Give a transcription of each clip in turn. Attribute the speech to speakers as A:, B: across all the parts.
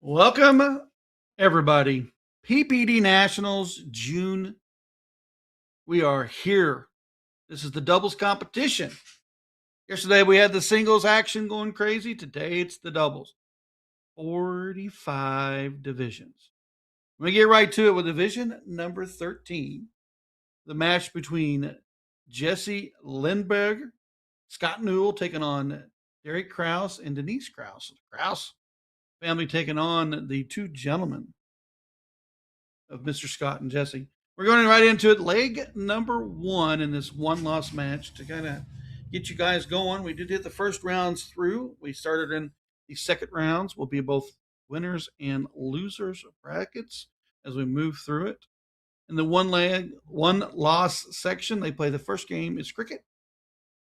A: Welcome, everybody. PPD Nationals, June. We are here. This is the doubles competition. Yesterday we had the singles action going crazy. Today it's the doubles. 45 divisions. Let me get right to it with division number 13. The match between Jesse Lindberg, Scott Newell taking on Derek Kraus and Denise Kraus. Kraus family taking on the two gentlemen of Mr. Scott and Jesse. We're going right into it. Leg number one in this one-loss match to kind of get you guys going. We did hit the first rounds through. We started in the second rounds. Will be both winners and losers brackets as we move through it. In the one loss section, they play the first game is cricket.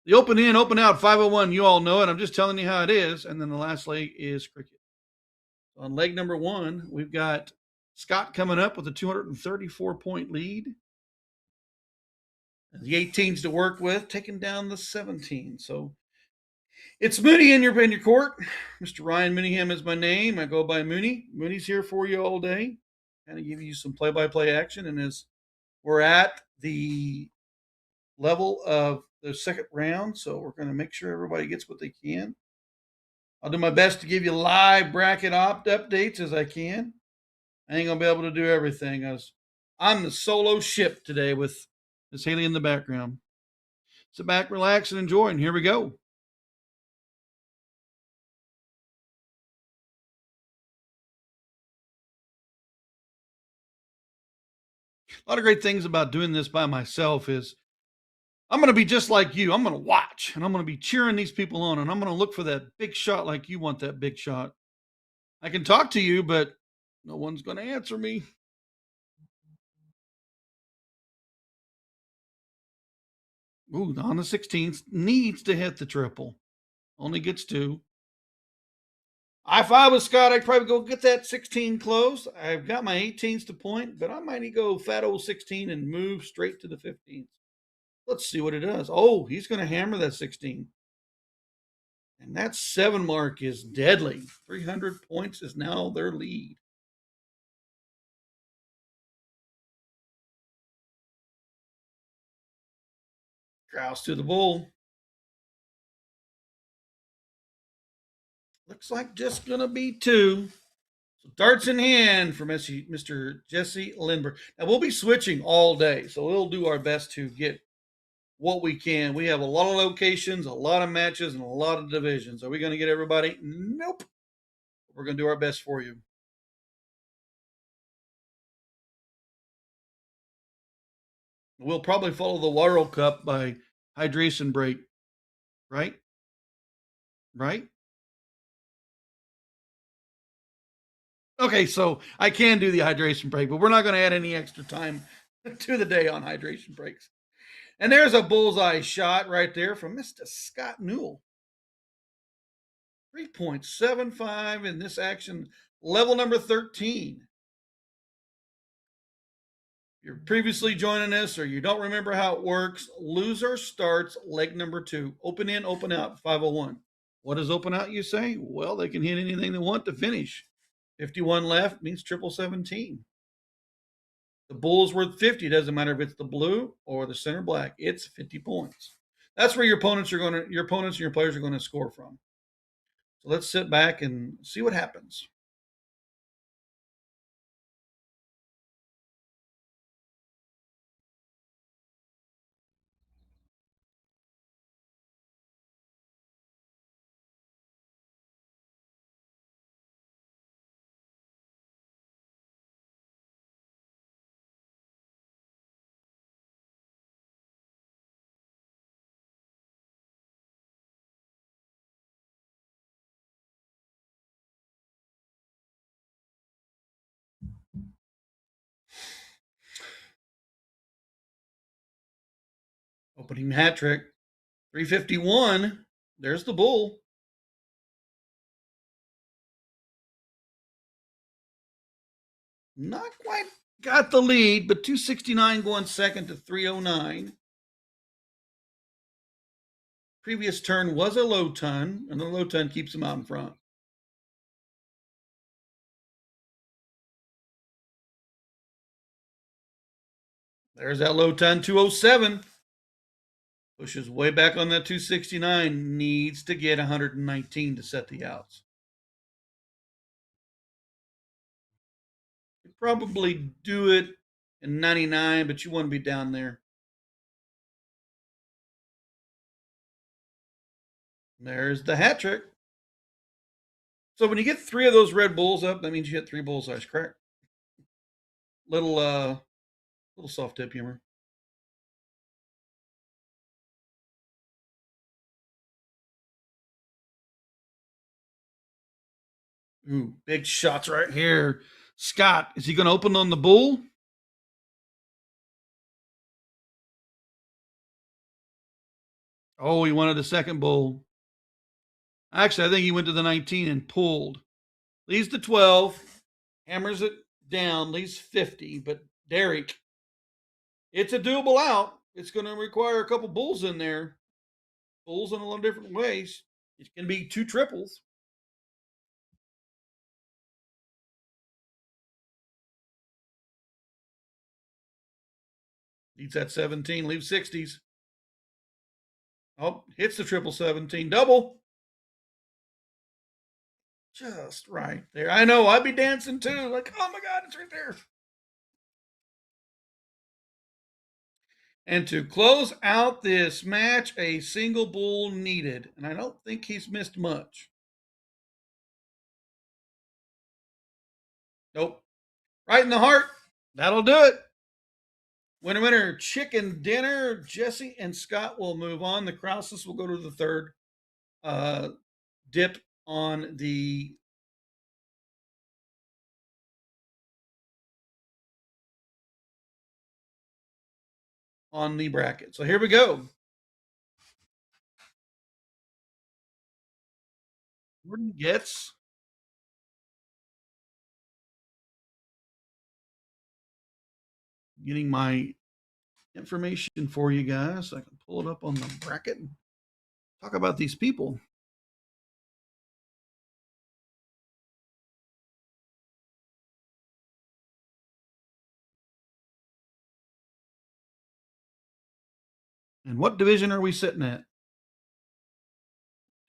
A: The open in, open out, 501. You all know it. I'm just telling you how it is. And then the last leg is cricket. So on leg number one, we've got Scott coming up with a 234-point lead. The 18s to work with, taking down the 17. So it's Mooney in your court. Mr. Ryan Mooneyham is my name. I go by Mooney. Mooney's here for you all day. Kind of give you some play-by-play action. And as we're at the level of the second round, so we're going to make sure everybody gets what they can. I'll do my best to give you live bracket updates as I can. I ain't going to be able to do everything. I'm the solo ship today with Miss Haley in the background. Sit back, relax, and enjoy. And here we go. A lot of great things about doing this by myself is I'm going to be just like you. I'm going to watch, and I'm going to be cheering these people on, and I'm going to look for that big shot like you want that big shot. I can talk to you, but no one's going to answer me. Ooh, on the 16th, needs to hit the triple. Only gets two. If I was Scott, I'd probably go get that 16 closed. I've got my 18s to point, but I might go fat old 16 and move straight to the 15s. Let's see what it does. Oh, he's going to hammer that 16. And that 7 mark is deadly. 300 points is now their lead. Kraus to the bull. Looks like just going to be 2. So darts in hand for Mr. Jesse Lindbergh. Now we'll be switching all day, so we'll do our best to get what we can. We have a lot of locations, a lot of matches, and a lot of divisions. Are we going to get everybody? Nope. We're going to do our best for you. We'll probably follow the World Cup by hydration break, right? Right? Okay, so I can do the hydration break, but we're not going to add any extra time to the day on hydration breaks. And there's a bullseye shot right there from Mr. Scott Newell. 3.75 in this action, level number 13. If you're previously joining us or you don't remember how it works, loser starts leg number 2. Open in, open out, 501. What does open out, you say? Well, they can hit anything they want to finish. 51 left means 17. The bull's worth 50. It doesn't matter if it's the blue or the center black. It's 50 points. That's where your opponents and your players are going to score from. So let's sit back and see what happens. Opening hat trick. 351. There's the bull. Not quite got the lead, but 269 going second to 309. Previous turn was a low ton, and the low ton keeps him out in front. There's that low 10, 207. Pushes way back on that 269. Needs to get 119 to set the outs. Could probably do it in 99, but you want to be down there. There's the hat trick. So when you get three of those red bulls up, that means you hit three bullseyes, correct? Little soft tip humor. Ooh, big shots right here. Scott, is he going to open on the bull? Oh, he wanted the second bull. Actually, I think he went to the 19 and pulled. Leaves the 12, hammers it down, leaves 50. But Derek, it's a doable out. It's going to require a couple bulls in there. Bulls in a lot of different ways. It can be two triples. Needs that 17, leaves 60s. Oh, hits the triple 17. Double. Just right there. I know. I'd be dancing too. Like, oh my God, it's right there. And to close out this match, a single bull needed. And I don't think he's missed much. Nope. Right in the heart. That'll do it. Winner, winner, chicken dinner. Jesse and Scott will move on. The Krauses will go to the third dip on the bracket. So here we go. Jordan gets getting my information for you guys. So I can pull it up on the bracket and talk about these people. And what division are we sitting at?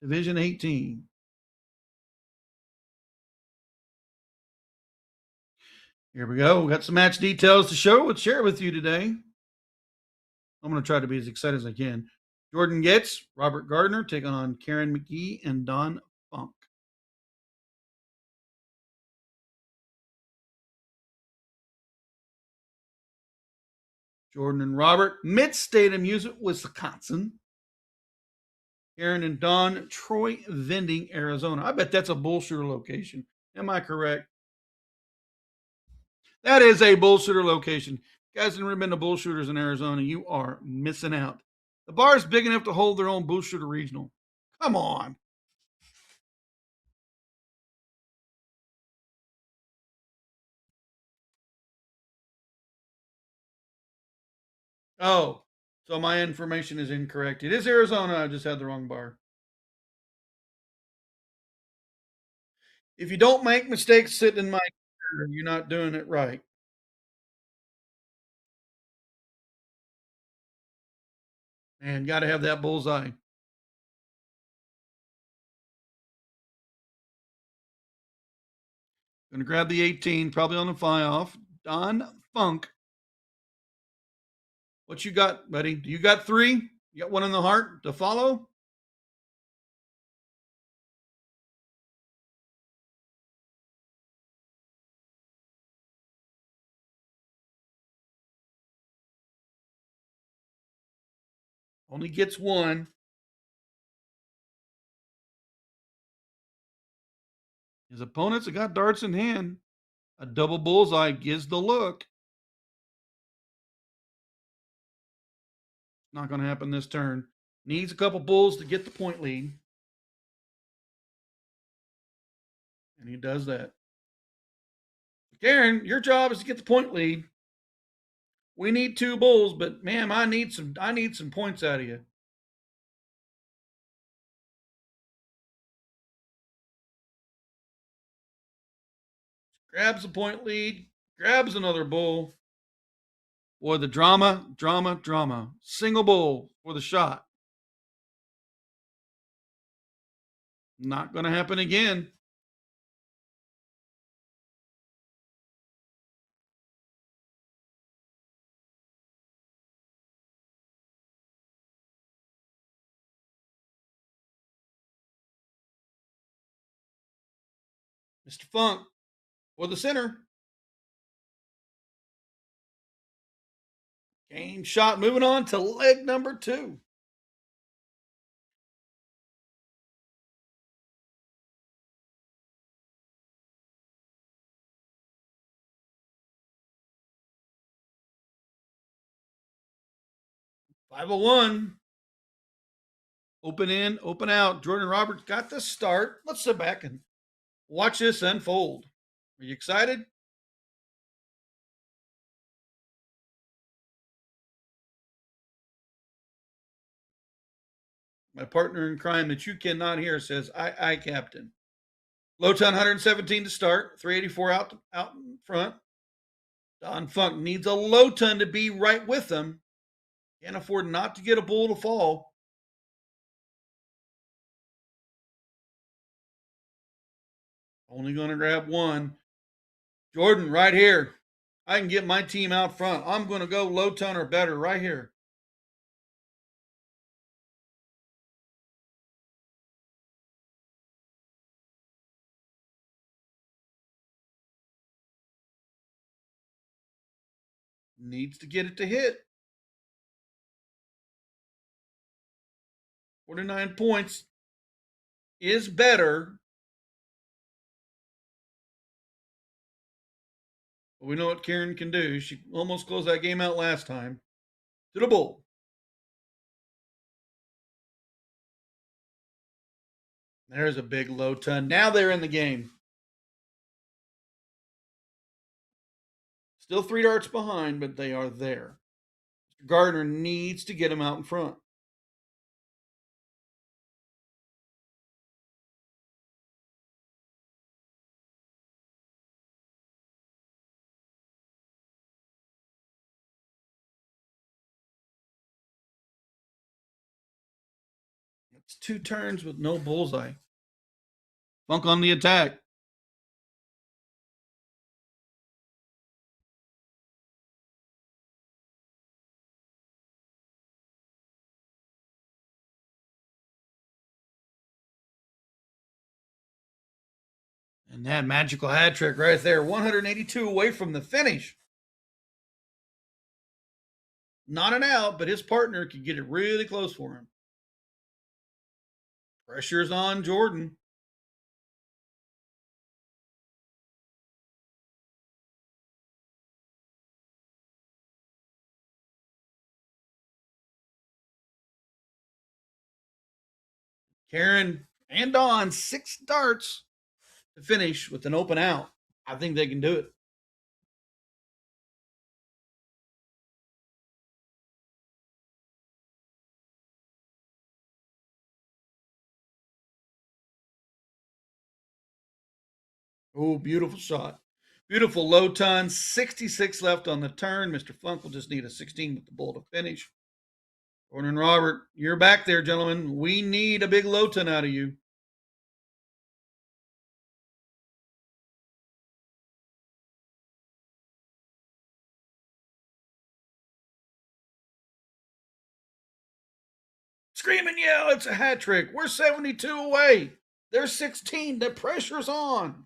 A: Division 18. Here we go. We got some match details to share with you today. I'm going to try to be as excited as I can. Jordan Getz, Robert Gardner taking on Karen McGee and Don Funk. Jordan and Robert, Mid-State Amusement, Wisconsin. Karen and Don, Troy Vending, Arizona. I bet that's a bullshooter location. Am I correct? That is a bullshooter location. If you guys have never been to bullshooters in Arizona, you are missing out. The bar is big enough to hold their own bullshooter regional. Come on. Oh, so my information is incorrect. It is Arizona. I just had the wrong bar. If you don't make mistakes sitting in my chair, you're not doing it right. And got to have that bullseye. Going to grab the 18, probably on the fly off. Don Funk. What you got, buddy? Do you got three? You got one in the heart to follow? Only gets one. His opponents have got darts in hand. A double bullseye gives the look. Not going to happen this turn. Needs a couple bulls to get the point lead. And he does that. Karen, your job is to get the point lead. We need two bulls, but ma'am, I need some points out of you. Grabs the point lead, grabs another bull. Boy, the drama, drama, drama. Single bull for the shot. Not going to happen again. Mr. Funk for the center. Game shot. Moving on to leg number 2. $501. Open in, open out. Jordan Roberts got the start. Let's sit back and watch this unfold. Are you excited? My partner in crime that you cannot hear says, "I, Captain." Low ton 117 to start, 384 out in front. Don Funk needs a low ton to be right with them. Can't afford not to get a bull to fall. Only going to grab one. Jordan, right here. I can get my team out front. I'm going to go low ton or better right here. Needs to get it to hit. 49 points is better. But we know what Karen can do. She almost closed that game out last time. To the bull. There's a big low ton. Now they're in the game. Still 3 darts behind, but they are there. Gardner needs to get him out in front. It's 2 turns with no bullseye. Funk on the attack. And that magical hat trick right there. 182 away from the finish. Not an out, but his partner could get it really close for him. Pressure's on Jordan. Karen and Don, 6 darts to finish with an open out. I think they can do it. Oh, beautiful shot. Beautiful low ton. 66 left on the turn. Mr. Funk will just need a 16 with the bull to finish. Gordon and Robert, you're back there, gentlemen. We need a big low ton out of you. Scream and yell, it's a hat trick. We're 72 away. They're 16. The pressure's on.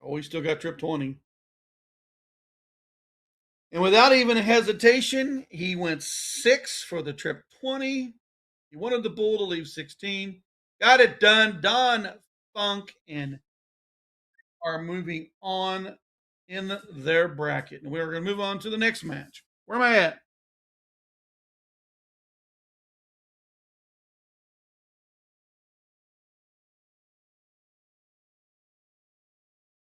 A: Oh, he still got trip 20. And without even a hesitation, he went 6 for the trip 20. He wanted the bull to leave 16. Got it done. Don Funk and are moving on in their bracket. And we're going to move on to the next match. Where am I at?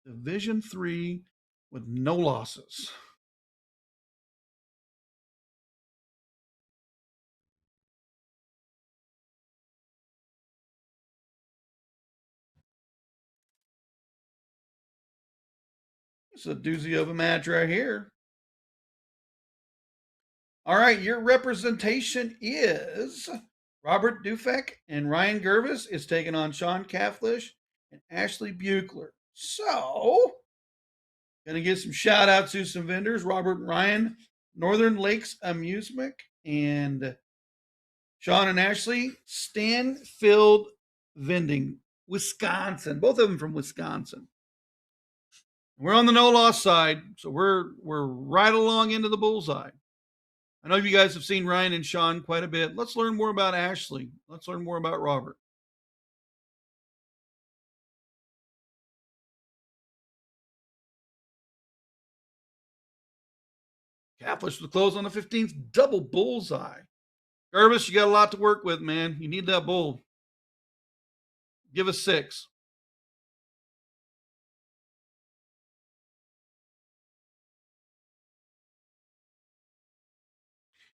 A: Division 3 with no losses. It's a doozy of a match right here. All right, your representation is Robert Dufek and Ryan Gervis is taking on Sean Cathlish and Ashley Buechler. So, gonna give some shout outs to some vendors: Robert and Ryan, Northern Lakes Amusement, and Sean and Ashley, Stanfield Vending, Wisconsin. Both of them from Wisconsin. We're on the no loss side, so we're right along into the bullseye. I know you guys have seen Ryan and Sean quite a bit. Let's learn more about Ashley. Let's learn more about Robert. Catholics with close on the 15th, double bullseye. Gervis, you got a lot to work with, man. You need that bull. Give us 6.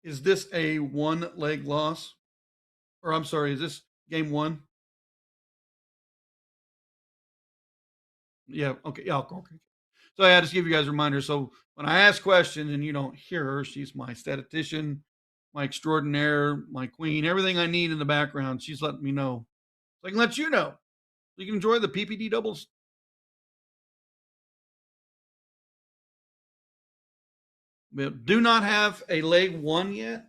A: Is this a 1-leg loss? Or I'm sorry, is this game 1? Yeah, okay. Yeah, okay. So I had to give you guys a reminder. So when I ask questions and you don't hear her, she's my statistician, my extraordinaire, my queen, everything I need in the background. She's letting me know. So I can let you know. So you can enjoy the PPD doubles. We do not have a leg 1 yet.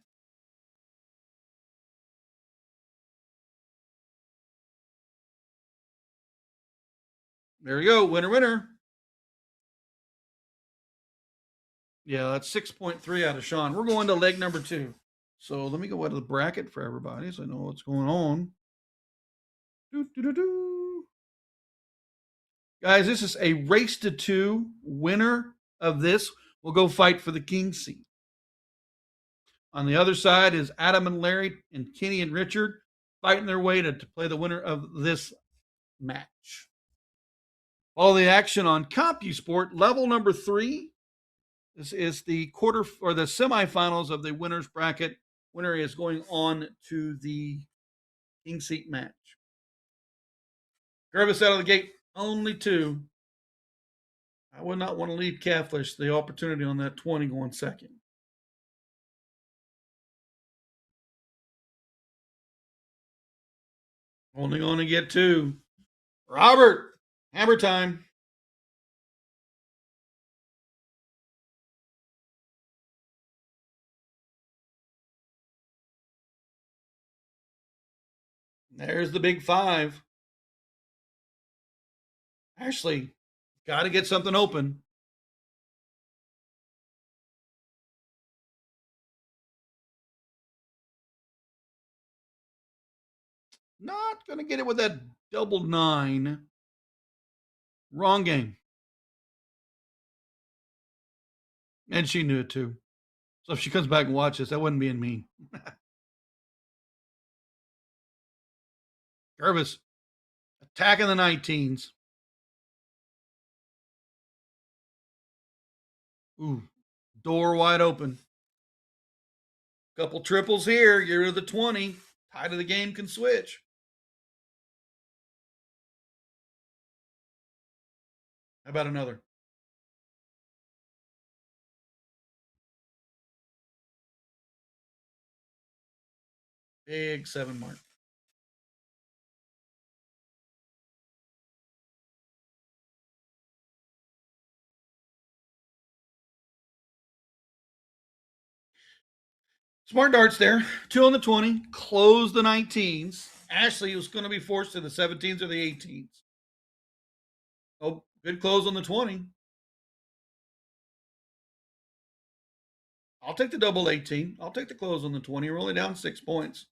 A: There you go. Winner, winner. Yeah, that's 6.3 out of Sean. We're going to leg number 2. So let me go out of the bracket for everybody so I know what's going on. Guys, this is a race to 2. Winner of this will go fight for the king seat. On the other side is Adam and Larry and Kenny and Richard fighting their way to play the winner of this match. Follow the action on CompuSport, level number 3. This is the quarter or the semifinals of the winner's bracket. Winner is going on to the king seat match. Gervis out of the gate, only 2. I would not want to leave Catholic the opportunity on that 20 going second. Only going to get 2. Robert, hammer time. There's the big 5. Ashley, got to get something open. Not going to get it with that double 9. Wrong game. And she knew it too. So if she comes back and watches, that wasn't being mean. Gervis attacking the 19s. Ooh, door wide open. Couple triples here. You're to the 20. Tide of the game can switch. How about another? Big 7 mark. Smart darts there. 2 on the 20. Close the 19s. Ashley was going to be forced to the 17s or the 18s. Oh, good close on the 20. I'll take the double 18. I'll take the close on the 20. We're only down 6 points.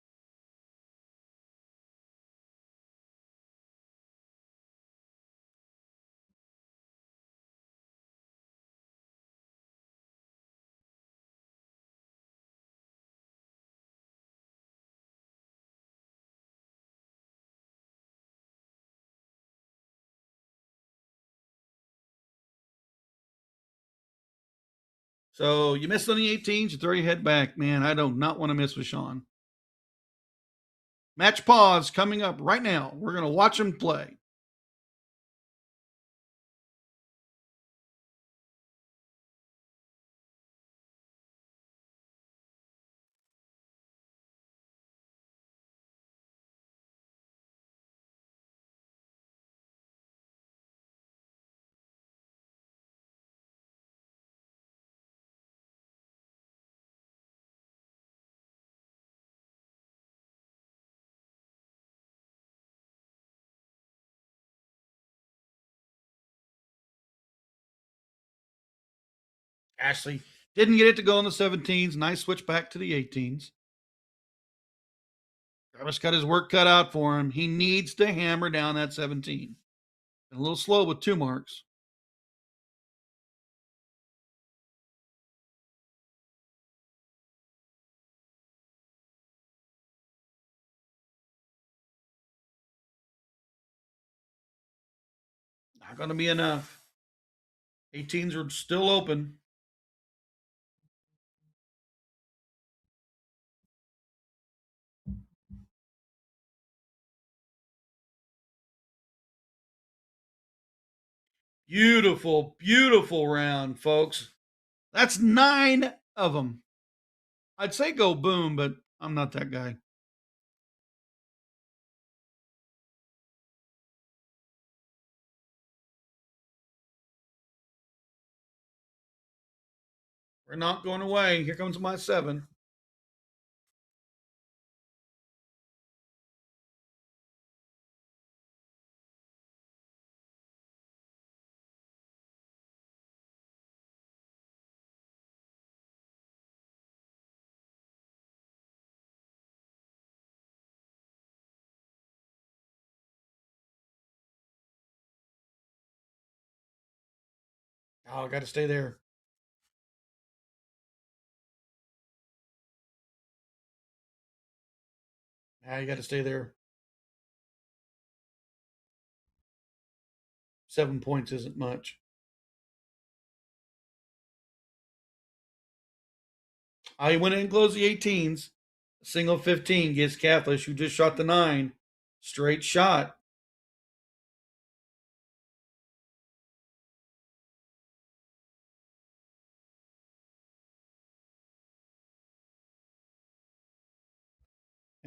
A: So you missed on the 18s, you throw your head back. Man, I do not want to miss with Sean. Match pause coming up right now. We're going to watch him play. Ashley didn't get it to go in the 17s. Nice switch back to the 18s. Travis got his work cut out for him. He needs to hammer down that 17. A little slow with 2 marks. Not going to be enough. 18s are still open. Beautiful, beautiful round, folks. That's 9 of them. I'd say go boom, but I'm not that guy. We're not going away. Here comes my 7. Oh, got to stay there. Ah, you got to stay there. 7 points isn't much. I went in and closed the 18s. Single 15 gets Catholic, who just shot the 9. Straight shot.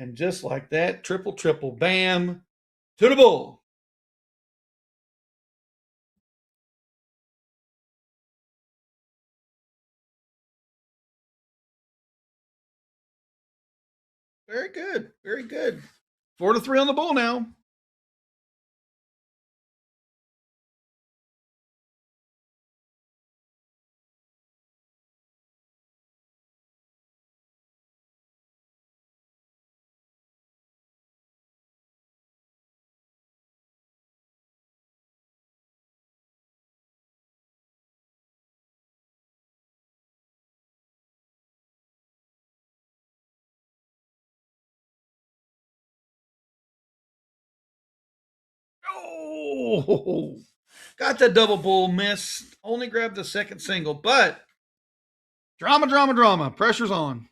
A: And just like that, triple, triple, bam, to the bull. Very good. Very good. 4-3 on the bull now. Oh, got the double bull miss. Only grabbed the second single, but drama, drama, drama. Pressure's on.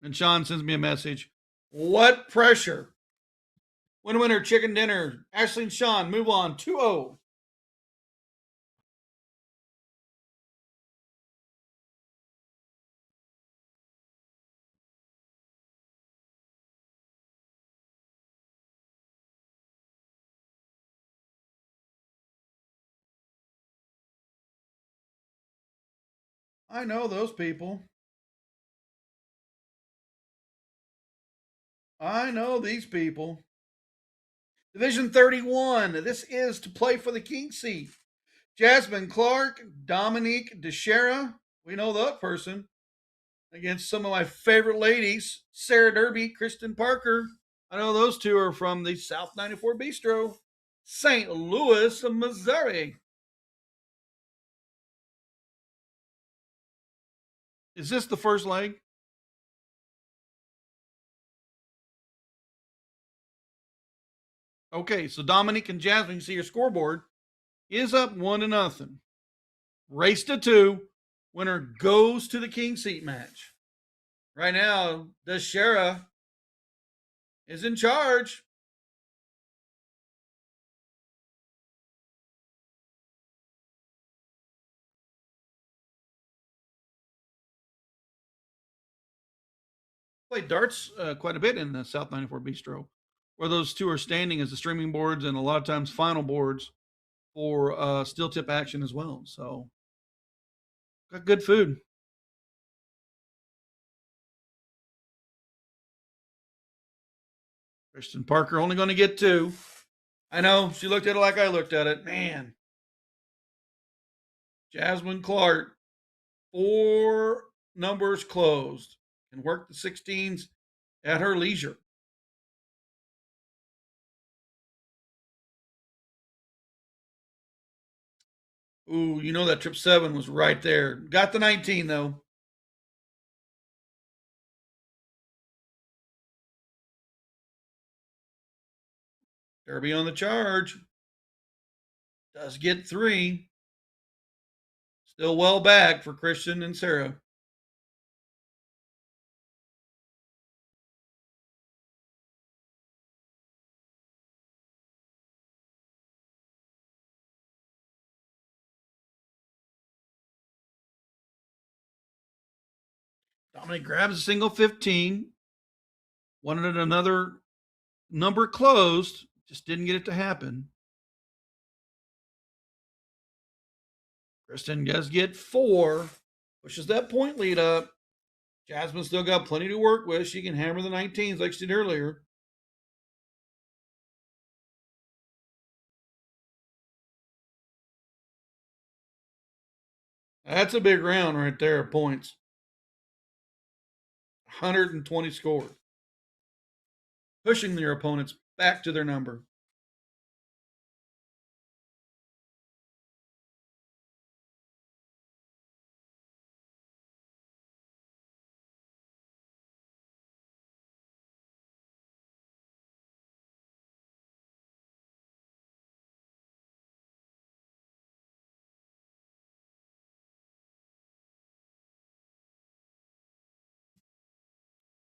A: And Sean sends me a message. What pressure? Winner, chicken dinner. Ashley and Sean move on 2-0. I know those people. I know these people. Division 31. This is to play for the king seat. Jasmine Clark, Dominique DeShera. We know that person. Against some of my favorite ladies, Sarah Derby, Kristen Parker. I know those two are from the South 94 Bistro, St. Louis, Missouri. Is this the first leg? Okay, so Dominique and Jasmine, you see your scoreboard, is up 1-0. Race to 2. Winner goes to the king seat match. Right now, DeShera is in charge. Played darts quite a bit in the South 94 Bistro, where those two are standing as the streaming boards and a lot of times final boards for steel tip action as well. So, got good food. Kristen Parker only going to get 2. I know she looked at it like I looked at it. Man, Jasmine Clark, 4 numbers closed, and work the 16s at her leisure. Ooh, you know that trip 7 was right there. Got the 19 though. Derby on the charge. Does get 3. Still well back for Christian and Sarah. Dominic grabs a single 15. Wanted another number closed. Just didn't get it to happen. Kristen does get 4. Pushes that point lead up. Jasmine still got plenty to work with. She can hammer the 19s like she did earlier. That's a big round right there of points. 120 scores. Pushing their opponents back to their number.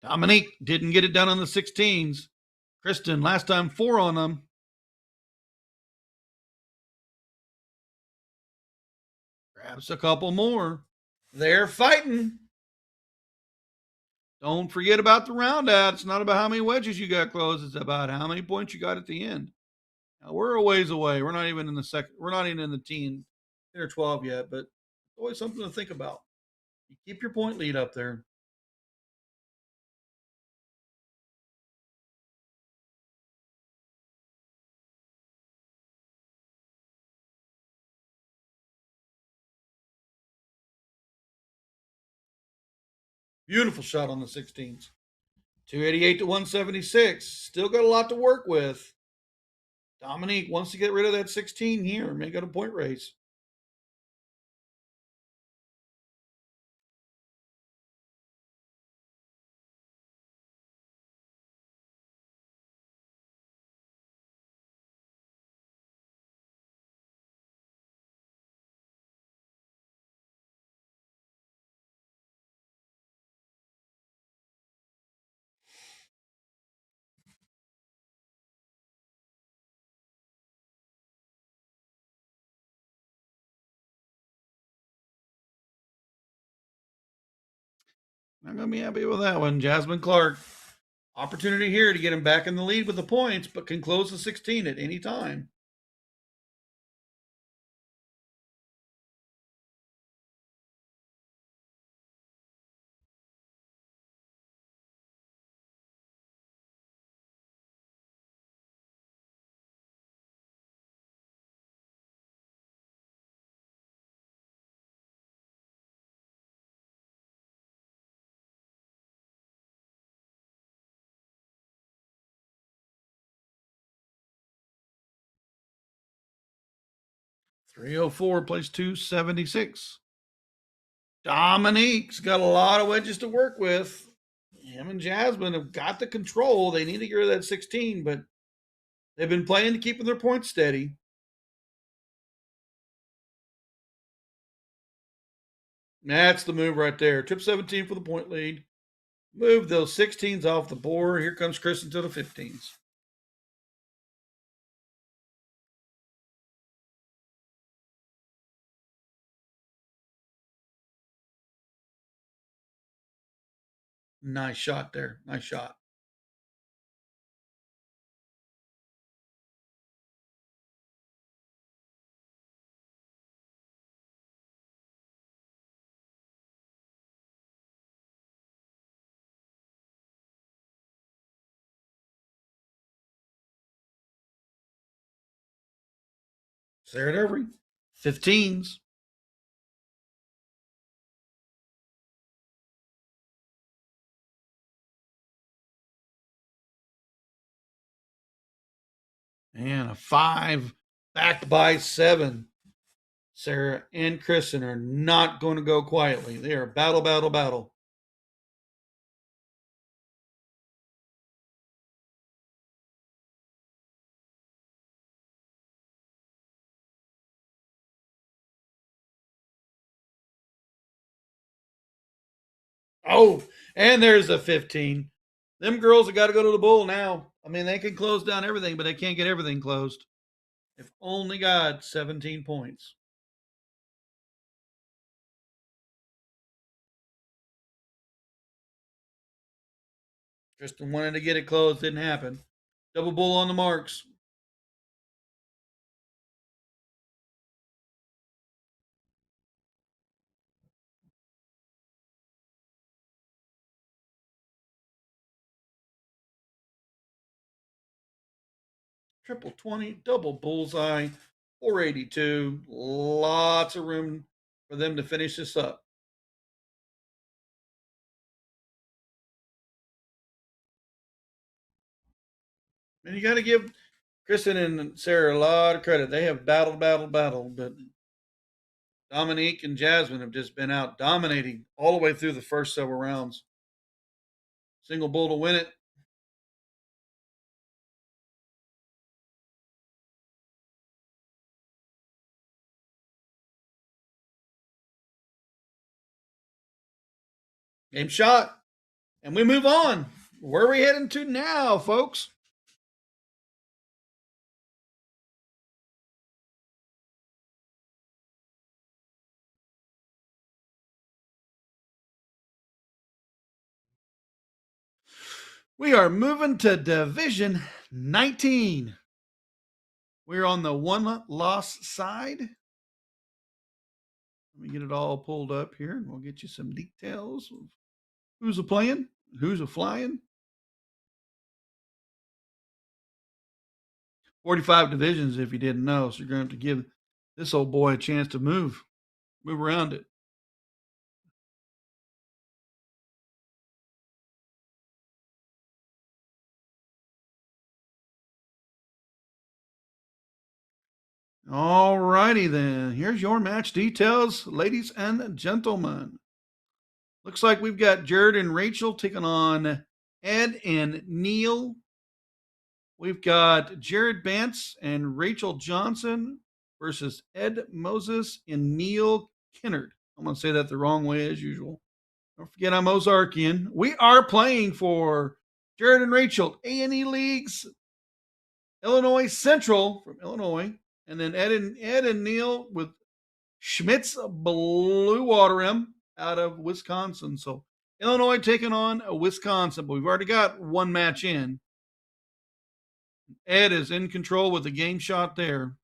A: Dominique didn't get it done on the 16s. Kristen, last time 4 on them. Grabs a couple more. They're fighting. Don't forget about the round out. It's not about how many wedges you got closed. It's about how many points you got at the end. Now, we're a ways away. We're not even in the second. We're not even in the 10 or 12 yet, but it's always something to think about. You keep your point lead up there. Beautiful shot on the 16s. 288 to 176. Still got a lot to work with. Dominique wants to get rid of that 16 here. Make it a point race. Not going to be happy with that one. Jasmine Clark. Opportunity here to get him back in the lead with the points, but can close the 16 at any time. .304 plays 276. Dominique's got a lot of wedges to work with. Him and Jasmine have got the control. They need to get rid of that 16, but they've been playing to keeping their points steady. That's the move right there. Trip 17 for the point lead. Move those 16s off the board. Here comes Kristen to the 15s. Nice shot there. Nice shot. There at every 15s. And a 5 backed by 7. Sarah and Kristen are not going to go quietly. They are battle, battle, battle. Oh, and there's a 15. Them girls have got to go to the bull now. I mean, they can close down everything, but they can't get everything closed. If only got 17 points. Kristen wanted to get it closed, didn't happen. Double bull on the marks. Triple 20, double bullseye, 482. Lots of room for them to finish this up. And you got to give Kristen and Sarah a lot of credit. They have battled, but Dominique and Jasmine have just been out dominating all the way through the first several rounds. Single bull to win it. Game shot. And we move on. Where are we heading to now, folks? We are moving to Division 19. We're on the one loss side. Let me get it all pulled up here and we'll get you some details of who's a playing, who's a flying. 45 divisions if you didn't know. So you're going to have to give this old boy a chance to move around it. All righty then. Here's your match details, ladies and gentlemen. Looks like we've got Jared and Rachel taking on Ed and Neil. We've got Jared Bantz and Rachel Johnson versus Ed Moses and Neil Kinnard. I'm going to say that the wrong way as usual. Don't forget I'm Ozarkian. We are playing for Jared and Rachel, A&E Leagues, Illinois Central from Illinois, and then Ed and Neil with Schmitz Blue Water M out of Wisconsin. So Illinois taking on Wisconsin, but we've already got one match in. Ed is in control with the game shot there.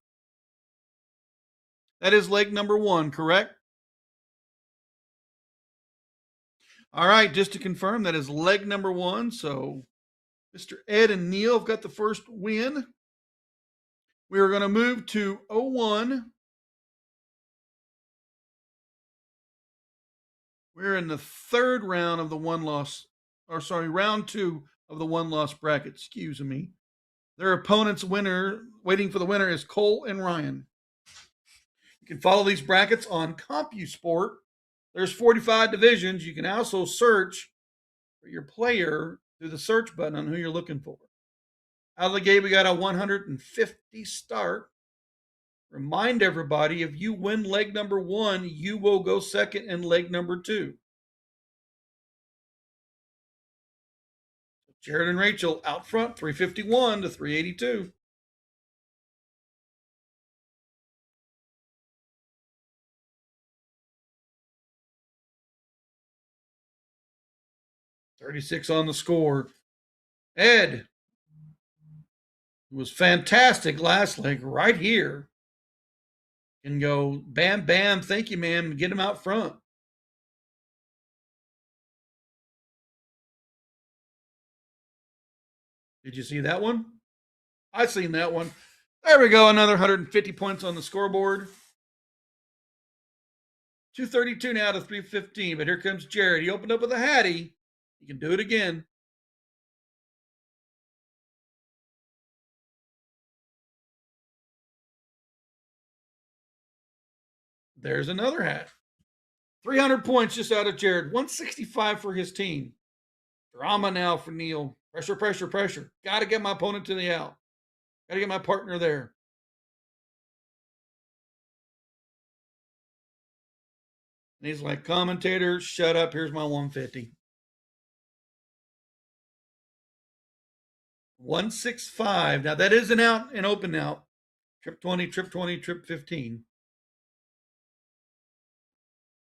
A: That is leg number 1, correct? All right, just to confirm, that is leg number 1. So Mr. Ed and Neil have got the first win. We are going to move to 01. We're in the third round of the round 2 of the one loss bracket. Excuse me. Their opponent's winner, waiting for the winner, is Cole and Ryan. You can follow these brackets on CompuSport. There's 45 divisions. You can also search for your player through the search button on who you're looking for. Out of the gate, we got a 150 start. Remind everybody, if you win leg number 1, you will go second in leg number 2. Jared and Rachel out front, 351 to 382. $36 on the score. Ed, who was fantastic last leg, right here, can go bam, bam, thank you, ma'am, and get him out front. Did you see that one? I seen that one. There we go. Another 150 points on the scoreboard. 232 now to 315. But here comes Jared. He opened up with a Hattie. He can do it again. There's another hat. 300 points just out of Jared. 165 for his team. Drama now for Neil. Pressure, pressure, pressure. Got to get my opponent to the out. Got to get my partner there. And he's like, commentator, shut up. Here's my 150. 165. Now that is an out and open out. Trip 20, trip 20, trip 15.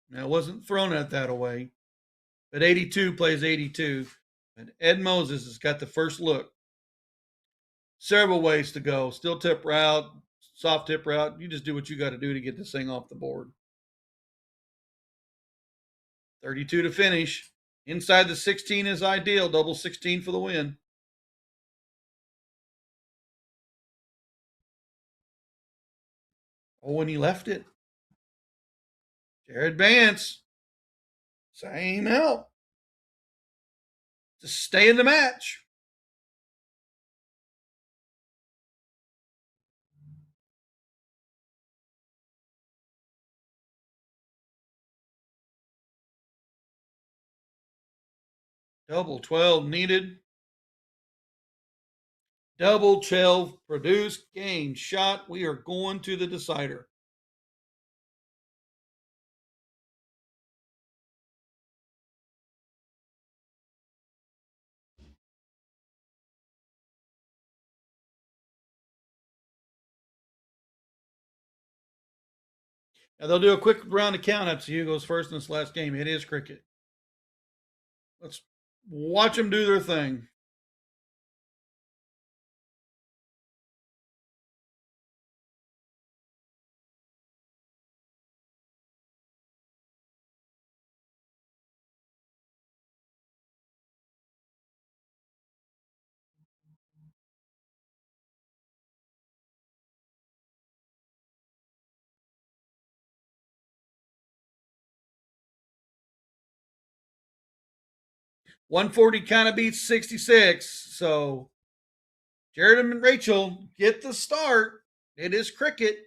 A: Now it wasn't thrown at that away. But 82 plays 82. And Ed Moses has got the first look. Several ways to go. Still tip route, soft tip route. You just do what you got to do to get this thing off the board. 32 to finish. Inside the 16 is ideal. Double 16 for the win. Oh, and he left it. Jared Vance. Same help. To stay in the match. Double 12 needed. Double 12 produced. Game shot. We are going to the decider. Now they'll do a quick round of count-ups. See who goes first in this last game. It is cricket. Let's watch them do their thing. $140 kind of beats 66. So Jared and Rachel get the start. It is cricket.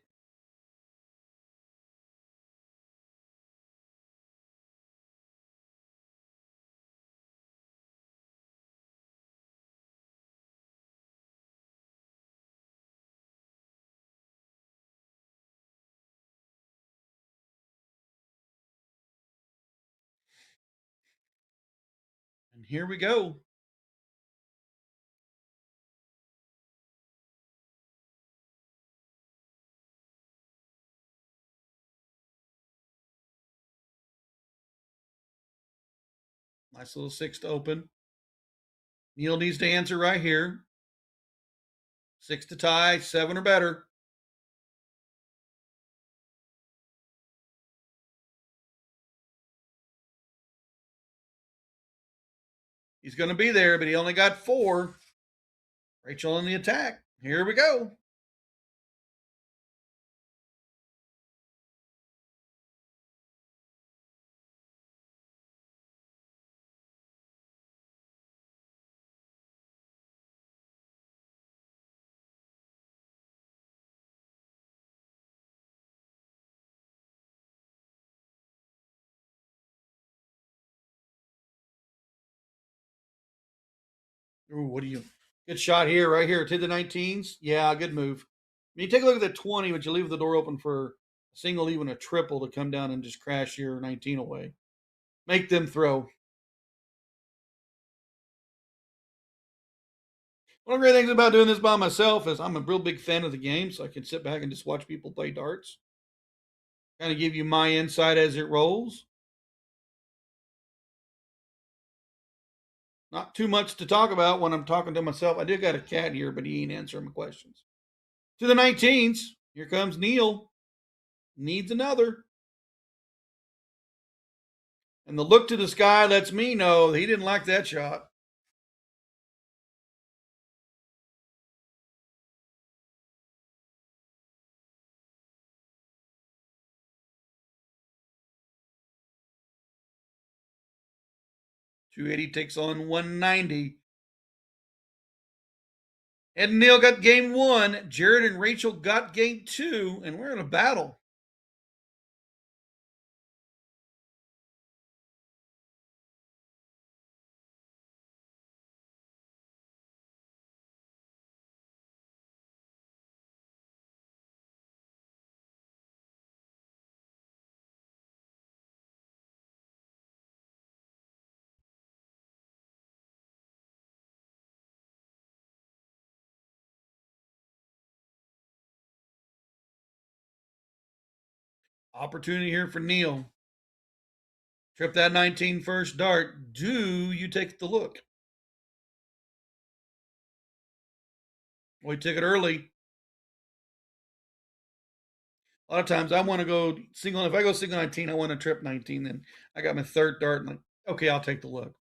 A: And here we go. Nice little six to open. Neil needs to answer right here. 6 to tie, 7 or better. He's going to be there, but he only got 4. Rachel in the attack. Here we go. Ooh, what do you? Good shot here, right here. To the 19s. Yeah, good move. When you take a look at the 20, but you leave the door open for a single, even a triple to come down and just crash your 19 away. Make them throw. One of the great things about doing this by myself is I'm a real big fan of the game, so I can sit back and just watch people play darts. Kind of give you my insight as it rolls. Not too much to talk about when I'm talking to myself. I do got a cat here, but he ain't answering my questions. To the 19s. Here comes Neil. Needs another. And the look to the sky lets me know he didn't like that shot. 280 takes on 190. Ed and Neil got game one. Jared and Rachel got game two, and we're in a battle. Opportunity here for Neil. Trip that 19 first dart. Do you take the look? Well, he took it early. A lot of times I want to go single. If I go single 19, I want to trip 19. Then I got my third dart and like, okay, I'll take the look.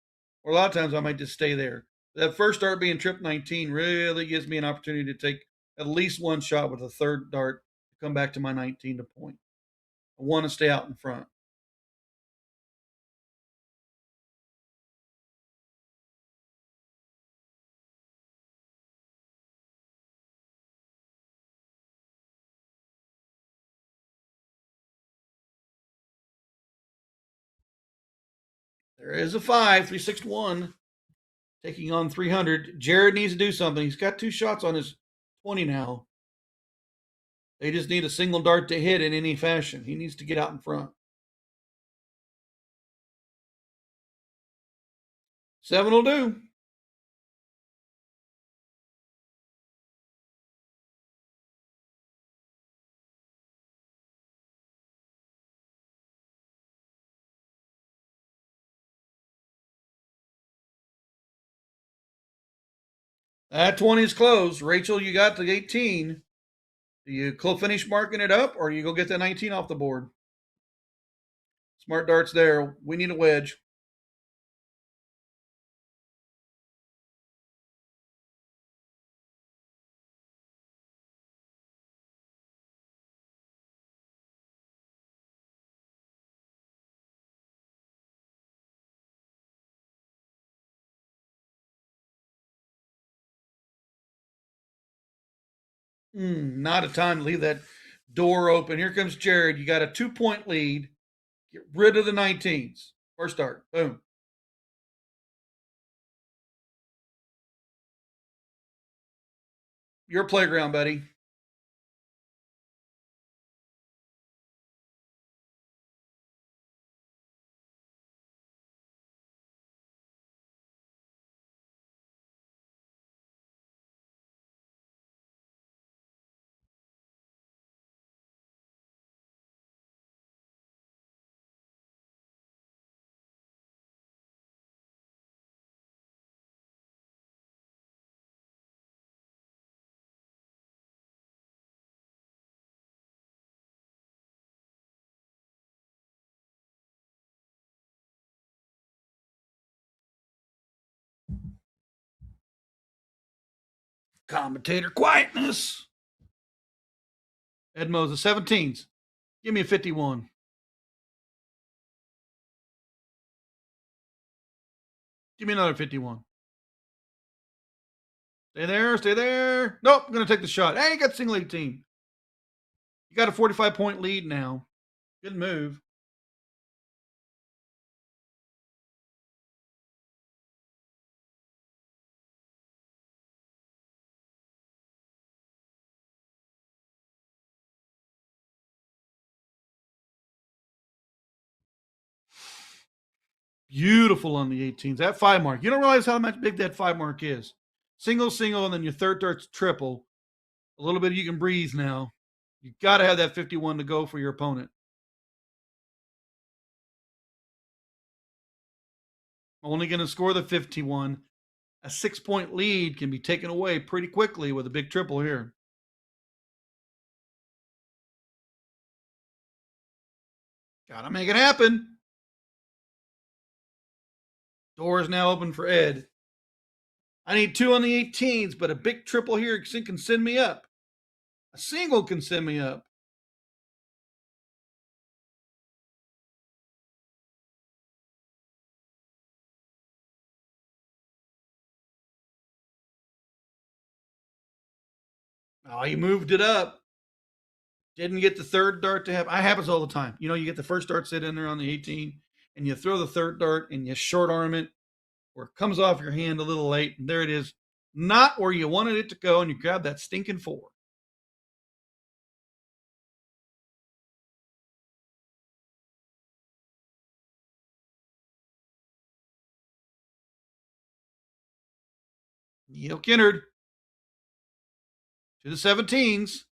A: Or a lot of times I might just stay there. That first dart being trip 19 really gives me an opportunity to take at least one shot with a third dart to come back to my 19 to point. I want to stay out in front. There is a 5, 361, taking on 300. Jared needs to do something. He's got two shots on his 20 now. They just need a single dart to hit in any fashion. He needs to get out in front. 7 will do. That 20 is closed. Rachel, you got the 18. Do you finish marking it up or you go get the 19 off the board? Smart darts there. We need a wedge. Not a time to leave that door open. Here comes Jared. You got a 2-point lead. Get rid of the 19s. First start. Boom. Your playground, buddy. Commentator quietness. Edmo's the 17s. Give me a 51. Give me another 51. Stay there, stay there. Nope, I'm going to take the shot. Hey, you got single 18. You got a 45-point lead now. Good move. Beautiful on the 18s. That 5 mark. You don't realize how much big that 5 mark is. Single, single, and then your third dart's triple. A little bit you can breathe now. You got to have that 51 to go for your opponent. Only going to score the 51. A 6-point lead can be taken away pretty quickly with a big triple here. Got to make it happen. Door is now open for Ed. I need 2 on the 18s, but a big triple here can send me up. A single can send me up. Oh, you moved it up. Didn't get the third dart to happen. It happens all the time. You get the first dart set in there on the 18, and you throw the third dart and you short arm it, or it comes off your hand a little late, and there it is. Not where you wanted it to go, and you grab that stinking 4. Neil Kinnard to the 17s.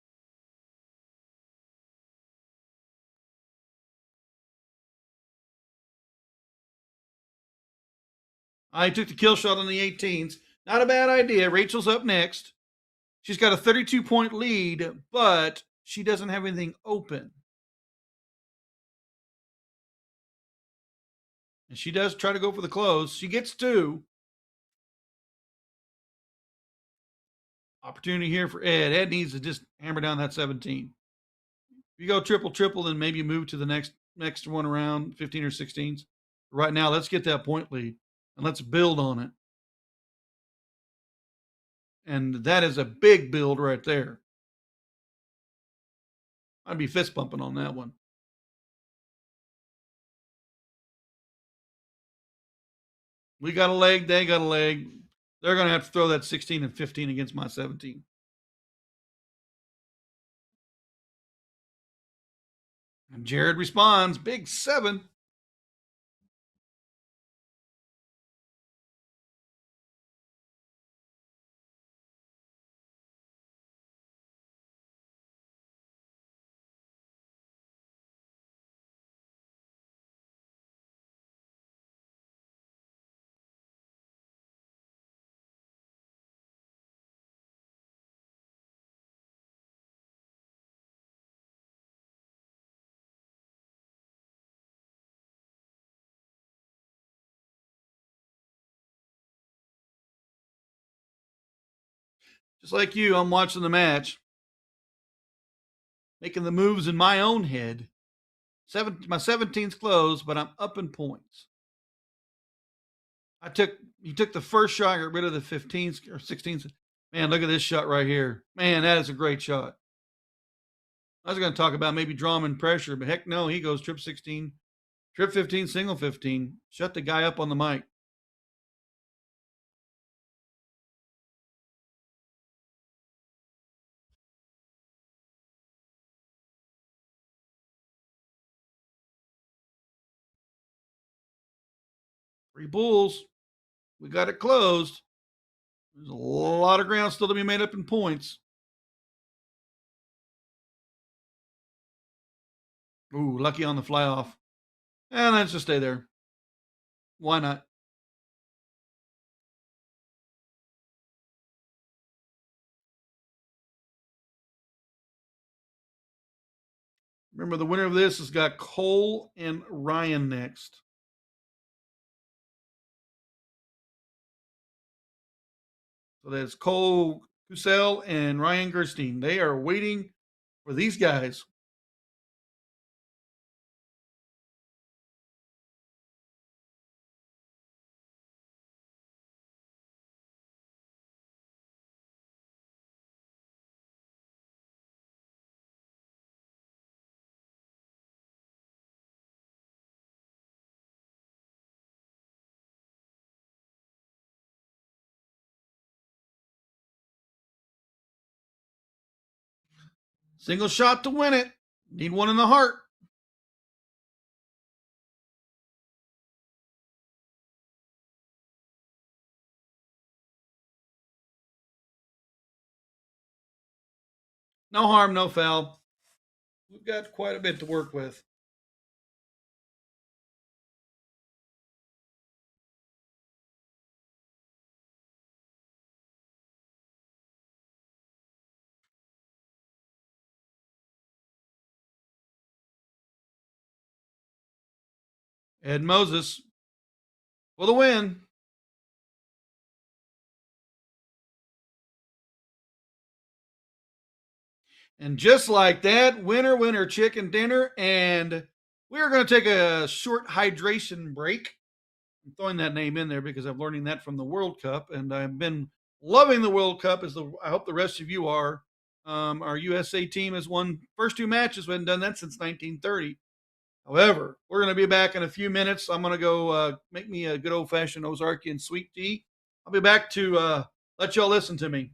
A: I took the kill shot on the 18s. Not a bad idea. Rachel's up next. She's got a 32-point lead, but she doesn't have anything open. And she does try to go for the close. She gets 2. Opportunity here for Ed. Ed needs to just hammer down that 17. If you go triple, then maybe move to the next one around, 15 or 16s. Right now, let's get that point lead, and let's build on it. And that is a big build right there. I'd be fist pumping on that one. We got a leg. They got a leg. They're going to have to throw that 16 and 15 against my 17. And Jared responds, big 7. Just like you, I'm watching the match, making the moves in my own head. My 17's closed, but I'm up in points. He took the first shot, got rid of the 15s or 16s. Man, look at this shot right here. Man, that is a great shot. I was going to talk about maybe drawing pressure, but heck no, he goes trip 16, trip 15, single 15. Shut the guy up on the mic. Three bulls. We got it closed. There's a lot of ground still to be made up in points. Ooh, lucky on the fly off. And let's just stay there. Why not? Remember, the winner of this has got Cole and Ryan next. So that's Cole Kusel and Ryan Gerstein. They are waiting for these guys. Single shot to win it. Need one in the heart. No harm, no foul. We've got quite a bit to work with. Ed Moses for the win. And just like that, winner, winner, chicken dinner. And we're going to take a short hydration break. I'm throwing that name in there because I'm learning that from the World Cup. And I've been loving the World Cup, I hope the rest of you are. Our USA team has won first 2 matches. We hadn't done that since 1930. However, we're going to be back in a few minutes. I'm going to go make me a good old-fashioned Ozarkian sweet tea. I'll be back to let y'all listen to me.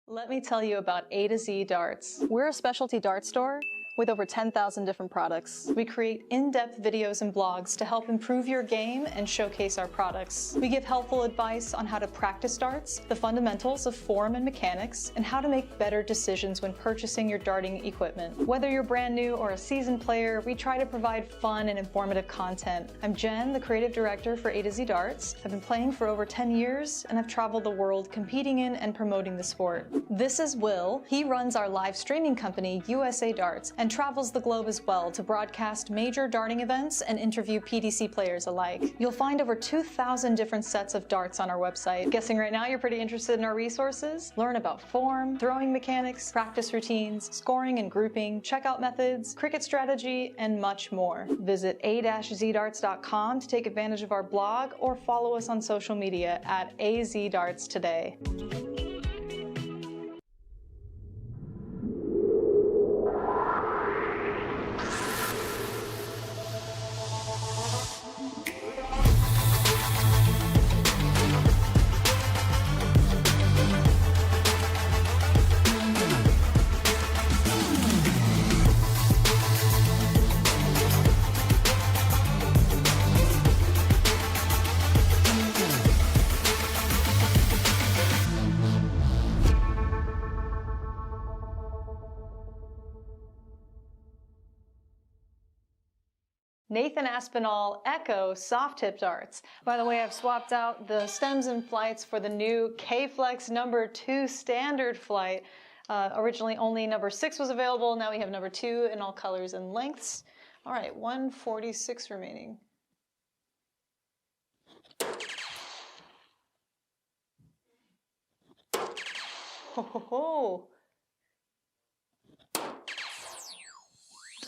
B: Let me tell you about A to Z Darts. We're a specialty dart store with over 10,000 different products. We create in-depth videos and blogs to help improve your game and showcase our products. We give helpful advice on how to practice darts, the fundamentals of form and mechanics, and how to make better decisions when purchasing your darting equipment. Whether you're brand new or a seasoned player, we try to provide fun and informative content. I'm Jen, the creative director for A to Z Darts. I've been playing for over 10 years, and I've traveled the world competing in and promoting the sport. This is Will. He runs our live streaming company, USA Darts, and travels the globe as well to broadcast major darting events and interview PDC players alike. You'll find over 2,000 different sets of darts on our website. Guessing right now you're pretty interested in our resources? Learn about form, throwing mechanics, practice routines, scoring and grouping, checkout methods, cricket strategy, and much more. Visit a-zdarts.com to take advantage of our blog or follow us on social media at AZDarts today. Nathan Aspinall Echo soft tip darts. By the way, I've swapped out the stems and flights for the new K-Flex number 2 standard flight. Originally only number 6 was available. Now we have number 2 in all colors and lengths. All right, 146 remaining. Ho ho ho.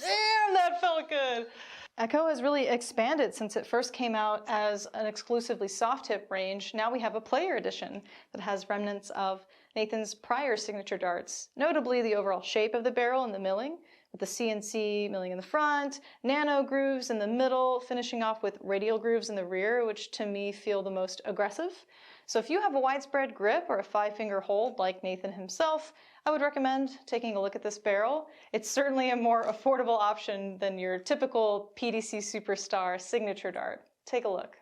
B: Damn, that felt good. Echo has really expanded since it first came out as an exclusively soft tip range. Now we have a player edition that has remnants of Nathan's prior signature darts, notably the overall shape of the barrel and the milling, with the CNC milling in the front, nano grooves in the middle, finishing off with radial grooves in the rear, which to me feel the most aggressive. So if you have a widespread grip or a 5-finger hold like Nathan himself, I would recommend taking a look at this barrel. It's certainly a more affordable option than your typical PDC Superstar signature dart. Take a look.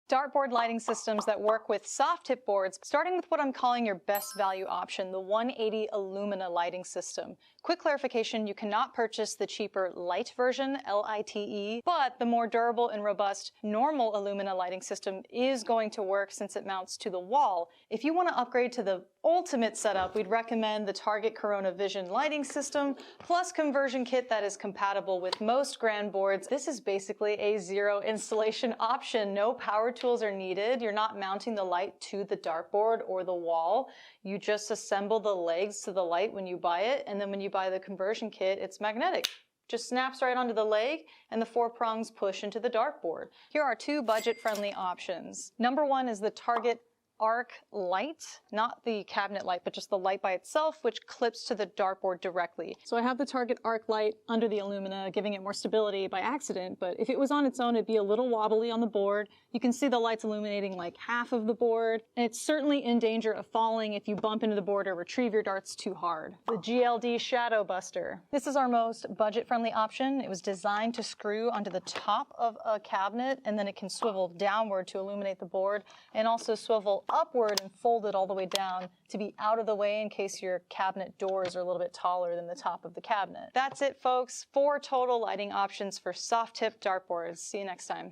B: Dartboard lighting systems that work with soft tip boards, starting with what I'm calling your best value option, the 180 Illumina lighting system. Quick clarification, you cannot purchase the cheaper light version, LITE, but the more durable and robust normal Illumina lighting system is going to work since it mounts to the wall. If you want to upgrade to the ultimate setup, we'd recommend the Target Corona Vision lighting system, plus conversion kit that is compatible with most grand boards. This is basically a zero installation option. No power tools are needed. You're not mounting the light to the dartboard or the wall. You just assemble the legs to the light when you buy it, and then when you buy the conversion kit, it's magnetic. Just snaps right onto the leg, and the 4 prongs push into the dartboard. Here are 2 budget-friendly options. Number 1 is the Target arc light, not the cabinet light, but just the light by itself, which clips to the dartboard directly. So I have the Target arc light under the Illumina, giving it more stability by accident, but if it was on its own, it'd be a little wobbly on the board. You can see the lights illuminating like half of the board, and it's certainly in danger of falling if you bump into the board or retrieve your darts too hard. The GLD Shadow Buster. This is our most budget-friendly option. It was designed to screw onto the top of a cabinet, and then it can swivel downward to illuminate the board, and also swivel upward and folded all the way down to be out of the way in case your cabinet doors are a little bit taller than the top of the cabinet. That's it, folks. 4 total lighting options for soft tip dartboards. See you next time.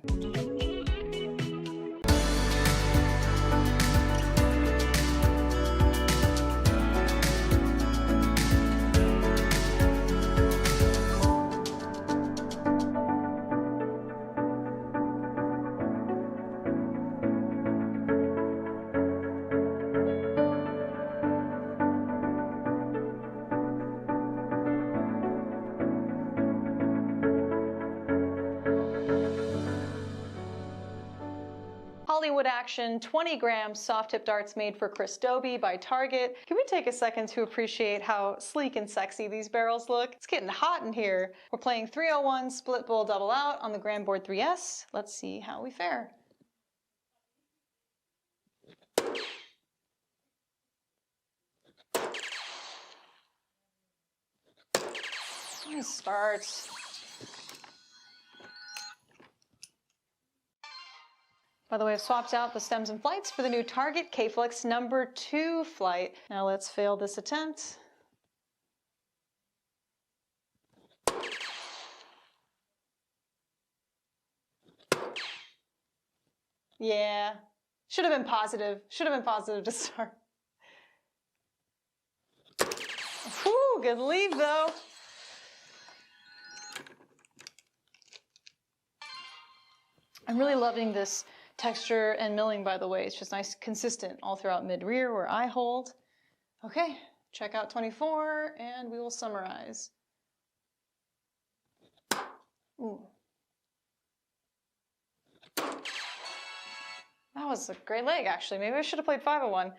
B: Hollywood Action 20-gram soft tip darts made for Chris Dobie by Target. Can we take a second to appreciate how sleek and sexy these barrels look? It's getting hot in here. We're playing 301 split bowl double out on the Grand Board 3S. Let's see how we fare. Nice starts. By the way, I've swapped out the stems and flights for the new Target K-Flex number 2 flight. Now let's fail this attempt. Yeah, should have been positive. Should have been positive to start. Whew, good leave though. I'm really loving this texture and milling, by the way. It's just nice, consistent all throughout mid-rear where I hold. Okay, check out 24 and we will summarize. Ooh. That was a great leg, actually. Maybe I should have played 501.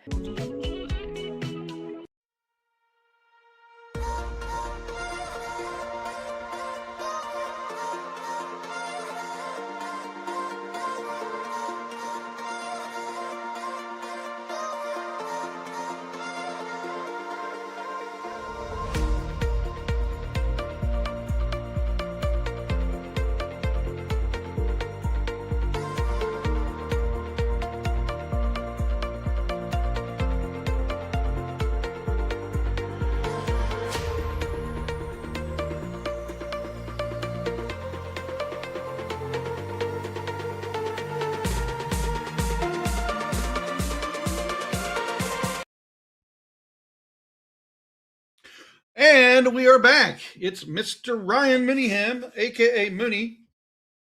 A: And we are back. It's Mr. Ryan Miniham, aka Mooney,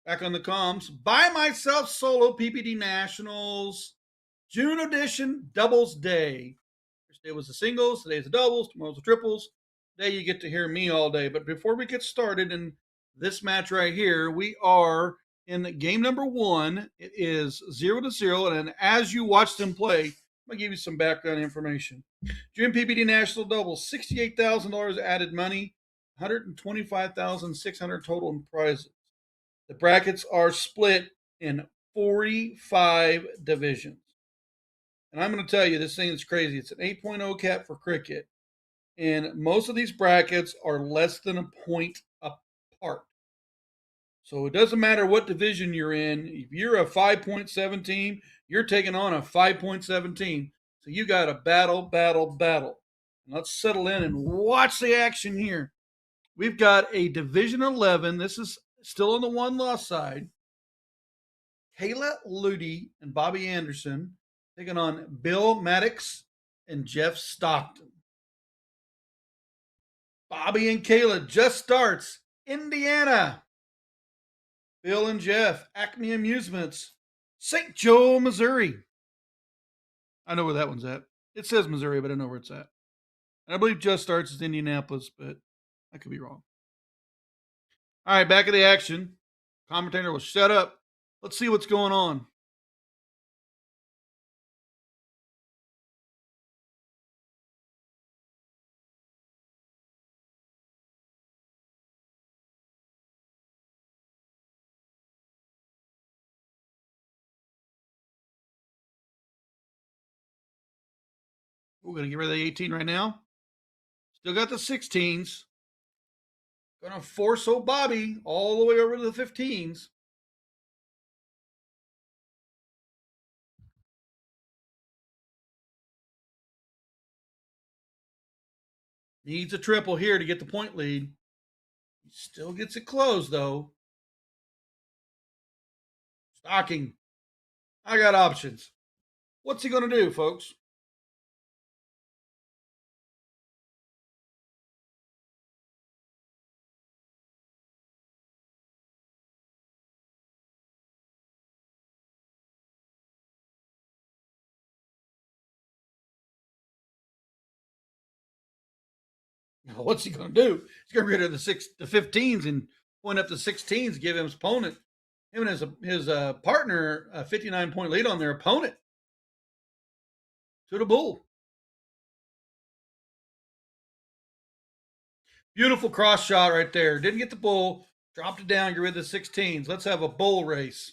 A: back on the comms. By myself solo PPD Nationals, June edition, doubles day. Yesterday was the singles, today's the doubles, tomorrow's the triples. Today you get to hear me all day. But before we get started in this match right here, we are in game number 1. It is 0-0, and as you watch them play, I'm going to give you some background information. June PPD National doubles, $68,000 added money, $125,600 total in prizes. The brackets are split in 45 divisions. And I'm going to tell you, this thing is crazy. It's an 8.0 cap for cricket. And most of these brackets are less than a point apart. So it doesn't matter what division you're in. If you're a 5.7 team, you're taking on a 5.7 team. So you got to battle. Let's settle in and watch the action here. We've got a Division 11. This is still on the one-loss side. Kayla Ludy and Bobby Anderson taking on Bill Maddox and Jeff Stockton. Bobby and Kayla just starts. Indiana. Bill and Jeff, Acme Amusements, St. Joe, Missouri. I know where that one's at. It says Missouri, but I know where it's at. And I believe Just Starts is Indianapolis, but I could be wrong. All right, back of the action. Commentator will shut up. Let's see what's going on. We're going to get rid of the 18 right now. Still got the 16s. Going to force old Bobby all the way over to the 15s. Needs a triple here to get the point lead. He still gets it closed, though. Stocking. I got options. What's he going to do, folks? What's he going to do? He's going to get rid of the 15s and point up the 16s, give him his opponent, him and his partner, a 59-point lead on their opponent. To the bull. Beautiful cross shot right there. Didn't get the bull. Dropped it down, get rid of the 16s. Let's have a bull race.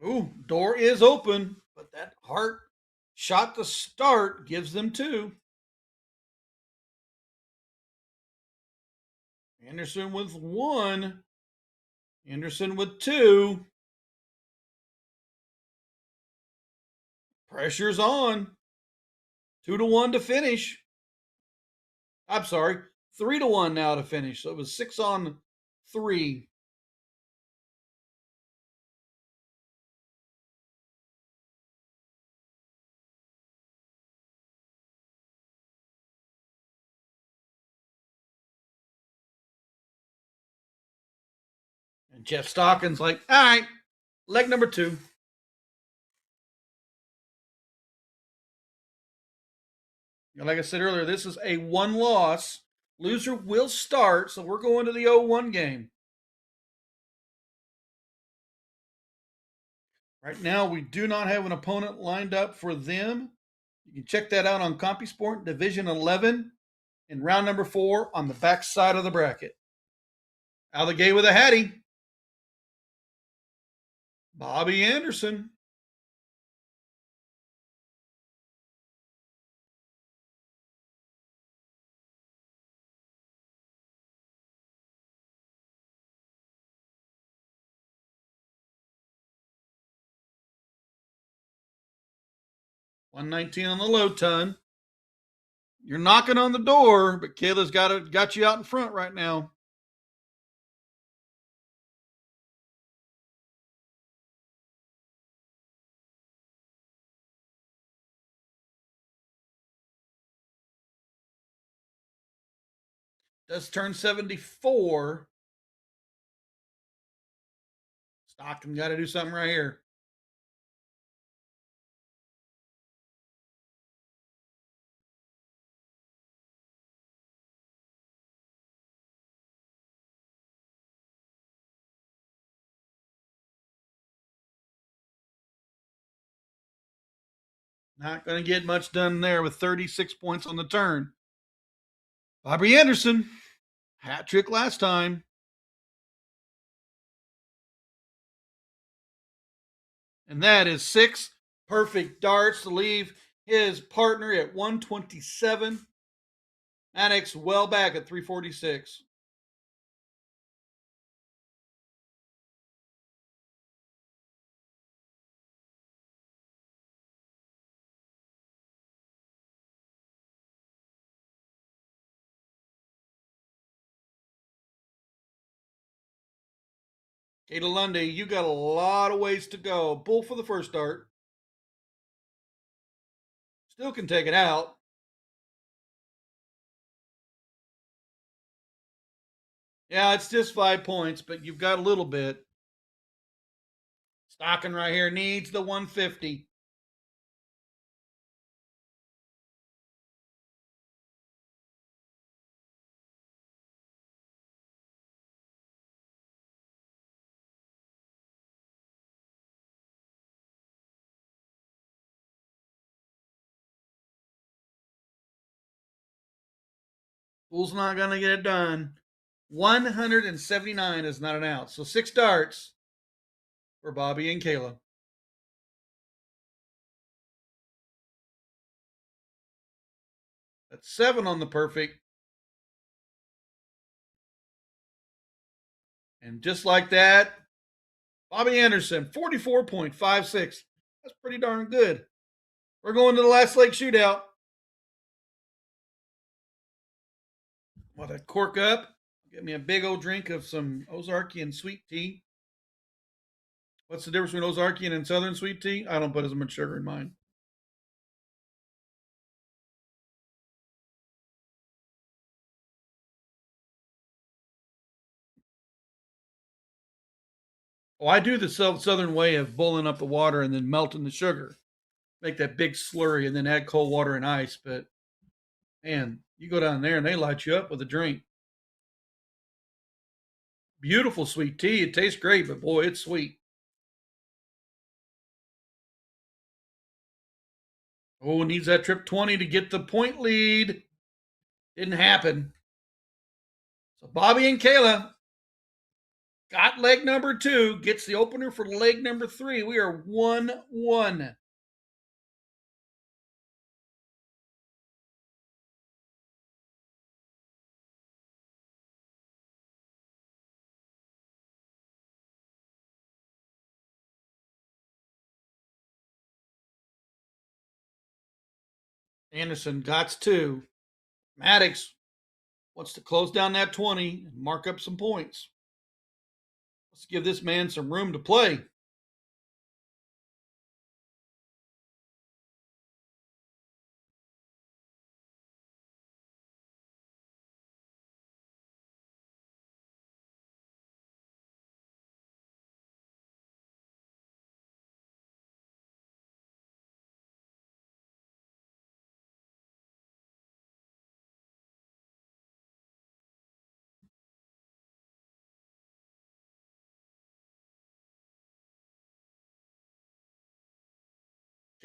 A: Ooh, door is open, but that heart shot to start gives them 2. Anderson with 1. Anderson with 2. Pressure's on. 2-1 to finish. I'm sorry, 3-1 now to finish. So it was 6-3. And Jeff Stockton's like, all right, leg number 2. And like I said earlier, this is a 1 loss. Loser will start, so we're going to the 0-1 game. Right now, we do not have an opponent lined up for them. You can check that out on CompuSport, Division 11, in round number 4 on the back side of the bracket. Out of the gate with a Hattie, Bobby Anderson. $119 on the low ton. You're knocking on the door, but Kayla's got you out in front right now. Does turn 74. Stockton got to do something right here. Not going to get much done there with 36 points on the turn. Bobby Anderson, hat trick last time. And that is 6 perfect darts to leave his partner at 127. Maddox well back at 346. Kayla Lundy, you got a lot of ways to go. Bull for the first dart. Still can take it out. Yeah, it's just 5 points, but you've got a little bit. Stocking right here needs the 150. Bull's not going to get it done. 179 is not an out. So 6 darts for Bobby and Kayla. That's 7 on the perfect. And just like that, Bobby Anderson, 44.56. That's pretty darn good. We're going to the last leg shootout. Want to cork up? Get me a big old drink of some Ozarkian sweet tea. What's the difference between Ozarkian and Southern sweet tea? I don't put as much sugar in mine. Oh, I do the Southern way of boiling up the water and then melting the sugar. Make that big slurry and then add cold water and ice. But man, you go down there and they light you up with a drink. Beautiful sweet tea. It tastes great, but boy, it's sweet. Oh, needs that trip 20 to get the point lead. Didn't happen. So Bobby and Kayla got leg number 2, gets the opener for leg number 3. We are 1-1. Anderson got 2. Maddox wants to close down that 20 and mark up some points. Let's give this man some room to play.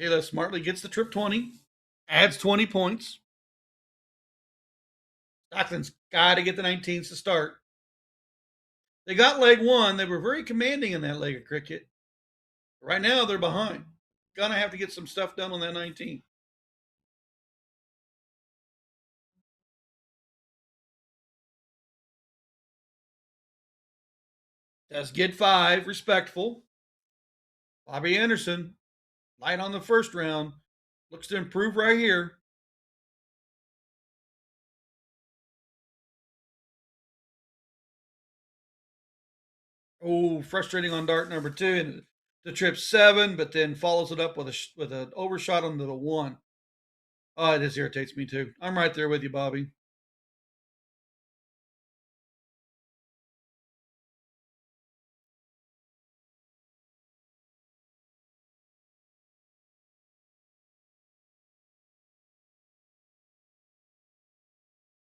A: Kayla smartly gets the trip 20, adds 20 points. Stockton's got to get the 19s to start. They got leg 1. They were very commanding in that leg of cricket. Right now, they're behind. Gonna have to get some stuff done on that 19. Does get 5, respectful. Bobby Anderson, light on the first round. Looks to improve right here. Oh, frustrating on dart number 2. And the trip 7, but then follows it up with an overshot onto the 1. Oh, this irritates me too. I'm right there with you, Bobby.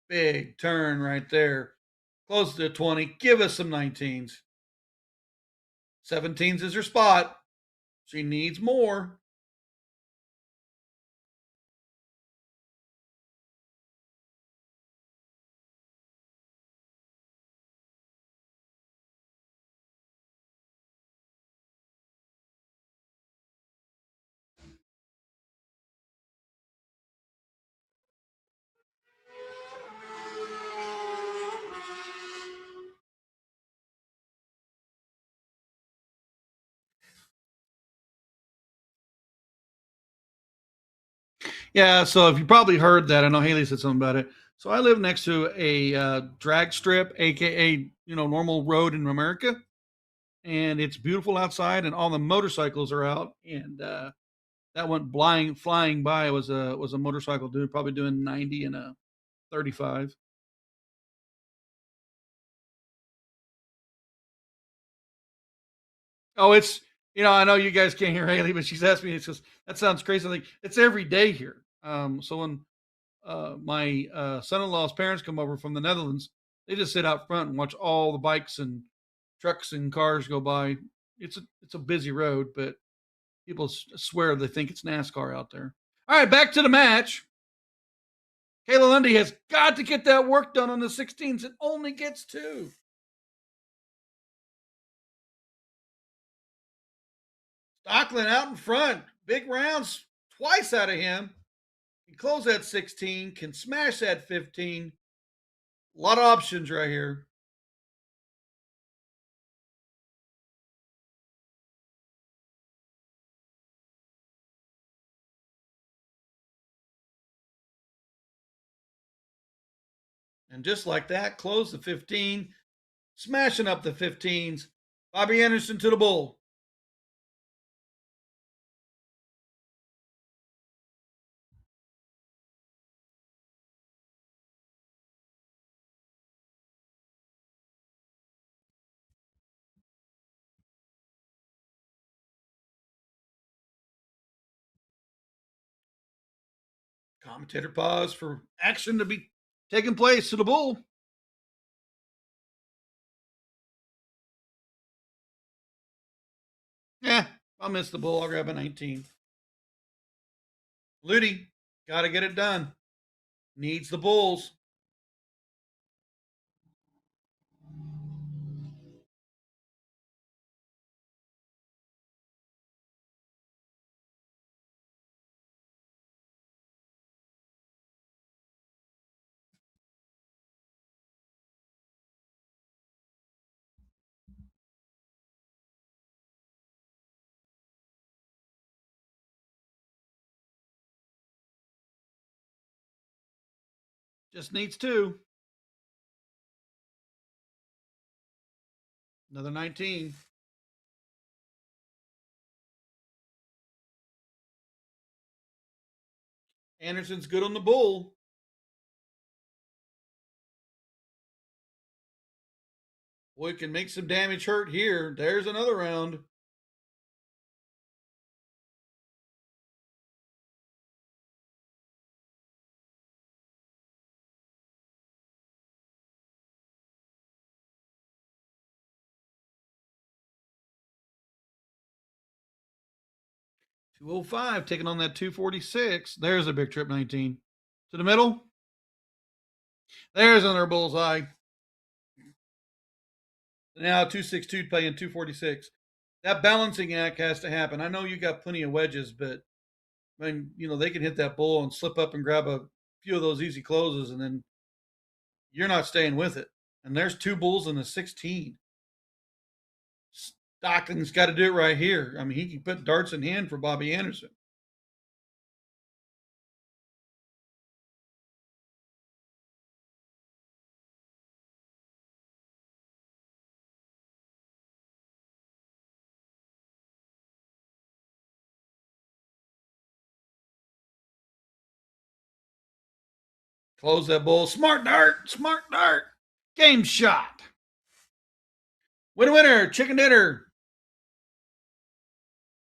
A: Big turn right there. Close to 20. Give us some 19s. 17s is her spot. She needs more. Yeah, so if you probably heard that, I know Haley said something about it. So I live next to a drag strip, aka normal road in America, and it's beautiful outside, and all the motorcycles are out, and that went flying by was a motorcycle dude, probably doing 90 and a 35. Oh, it's I know you guys can't hear Haley, but she's asked me. It's just that sounds crazy. Like it's every day here. So when my son-in-law's parents come over from the Netherlands, they just sit out front and watch all the bikes and trucks and cars go by. It's a busy road, but people swear they think it's NASCAR out there. All right, back to the match. Kayla Lundy has got to get that work done on the 16s. It only gets 2. Stockland out in front. Big rounds twice out of him. can close at 16, can smash at 15. A lot of options right here. And just like that, close the 15, smashing up the 15s. Bobby Anderson to the bull. Commentator pause for action to be taking place to the bull. Yeah, I'll miss the bull. I'll grab a 19. Ludi, got to get it done. Needs the bulls. Just needs two. Another 19. Anderson's good on the bull. Boy, can make some damage hurt here. There's another round. $205 taking on that 246. There's a big trip 19. To the middle. There's another bullseye. Now 262 playing 246. That balancing act has to happen. I know you got plenty of wedges, but when they can hit that bull and slip up and grab a few of those easy closes, and then you're not staying with it. And there's two bulls in the 16. Stockton's got to do it right here. I mean, he can put darts in hand for Bobby Anderson. Close that bull. Smart dart. Smart dart. Game shot. Winner, chicken dinner.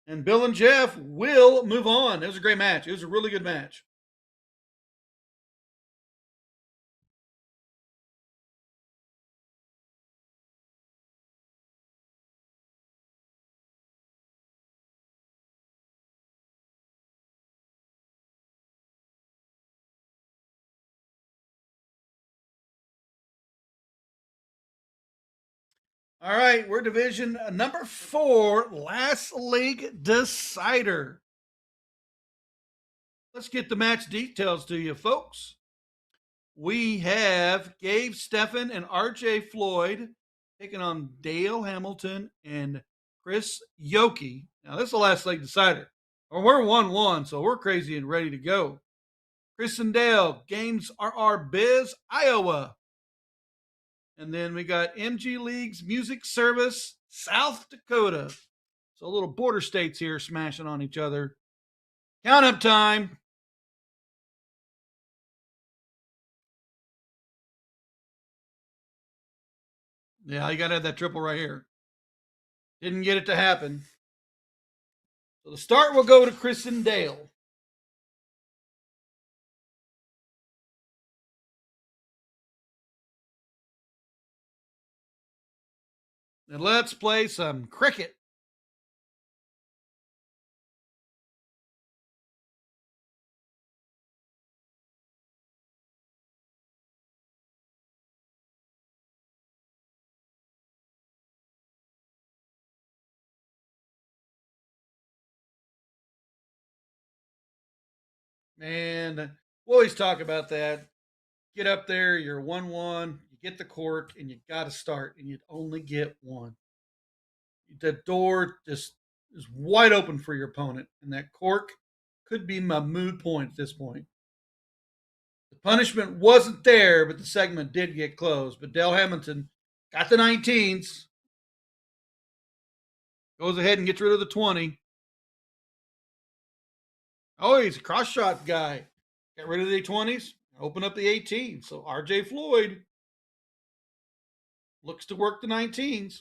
A: And Bill and Jeff will move on. It was a great match. It was a really good match. All right, we're division number 4, last league decider. Let's get the match details to you, folks. We have Gabe Steffen and RJ Floyd taking on Dale Hamilton and Chris Yoki. Now, this is the last league decider. We're 1-1, so we're crazy and ready to go. Chris and Dale, Games RR Biz, Iowa. And then we got MG League's Music Service, South Dakota. So little border states here smashing on each other. Count up time. Yeah, you got to have that triple right here. Didn't get it to happen. So the start will go to Chris and Dale. And let's play some cricket. And we always talk about that. Get up there, you're 1-1, you get the cork, and you got to start, and you'd only get one. The door just is wide open for your opponent, and that cork could be my mood point at this point. The punishment wasn't there, but the segment did get closed. But Dale Hamilton got the 19s, goes ahead and gets rid of the 20. Oh, he's a cross shot guy. Got rid of the 20s, open up the 18. So RJ Floyd looks to work the 19s.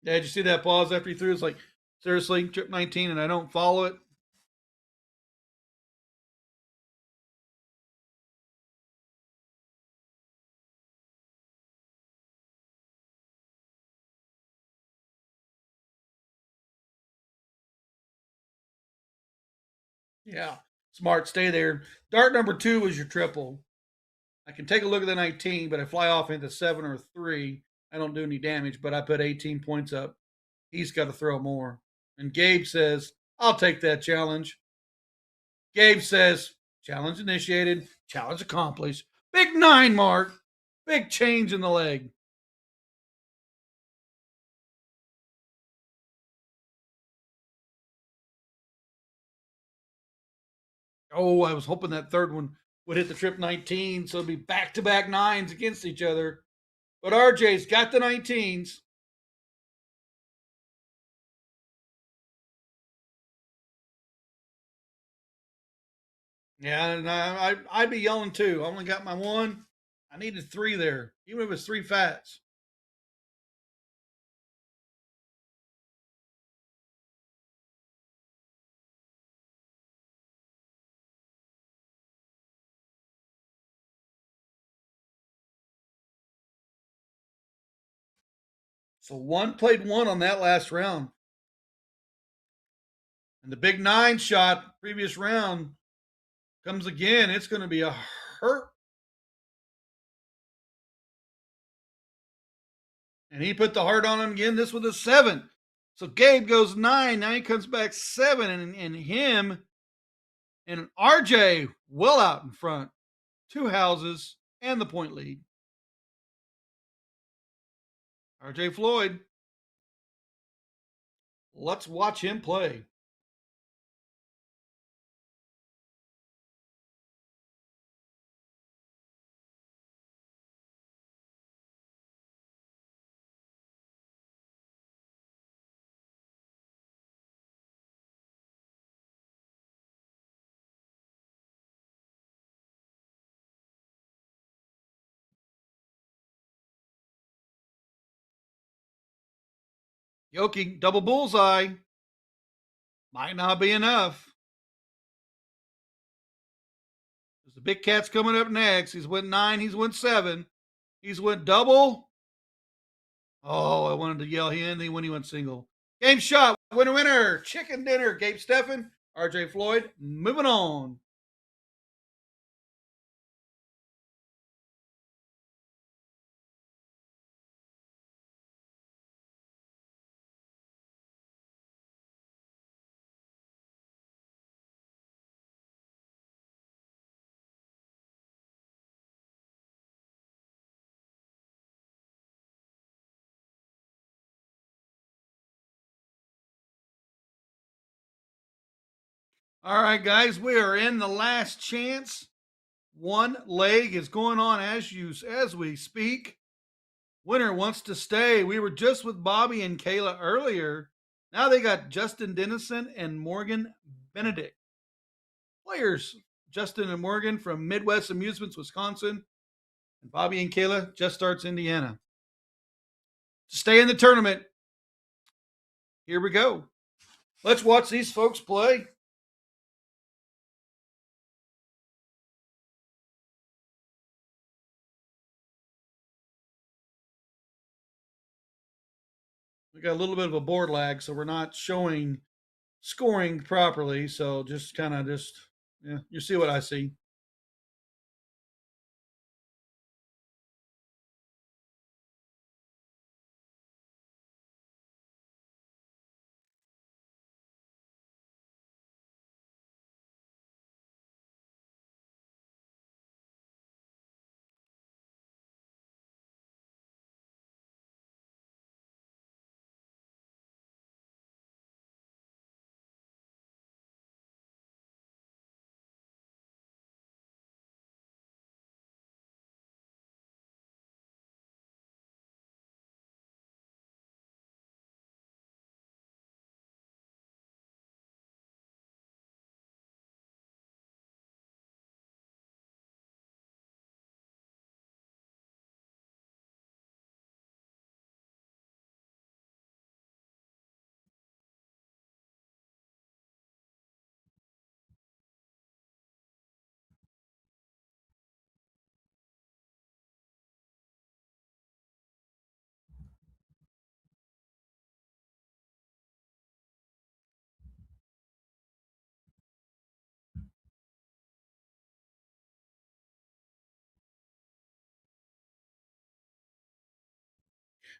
A: Yeah, did you see that pause after he threw? It's like, seriously, trip 19 and I don't follow it? Yeah, smart. Stay there. Dart number 2 was your triple. I can take a look at the 19, but I fly off into 7 or 3. I don't do any damage, but I put 18 points up. He's got to throw more. And Gabe says, I'll take that challenge. Gabe says, challenge initiated, challenge accomplished. Big 9 mark. Big change in the leg. Oh, I was hoping that third one would hit the trip 19, so it'd be back to back 9s against each other. But RJ's got the 19s. Yeah, and I'd be yelling too. I only got my one. I needed 3 there, even if it was 3 fats. So one played one on that last round. And the big 9 shot previous round comes again. It's going to be a hurt. And he put the heart on him again. This with a 7. So Gabe goes 9. Now he comes back 7. And him and RJ well out in front. 2 houses and the point lead. RJ Floyd. Let's watch him play. Yoki, double bullseye. Might not be enough. The big cat's coming up next. He's went 9. He's went 7. He's went double. Oh, I wanted to yell him when he went single. Game shot. Winner, winner. Chicken dinner. Gabe Steffen. RJ Floyd. Moving on. All right, guys, we are in the last chance. One leg is going on as we speak. Winner wants to stay. We were just with Bobby and Kayla earlier. Now they got Justin Dennison and Morgan Benedict. Players Justin and Morgan from Midwest Amusements, Wisconsin, and Bobby and Kayla Just Starts Indiana. To stay in the tournament, here we go. Let's watch these folks play. We got a little bit of a board lag, so we're not showing scoring properly. So just kind of yeah, you see what I see.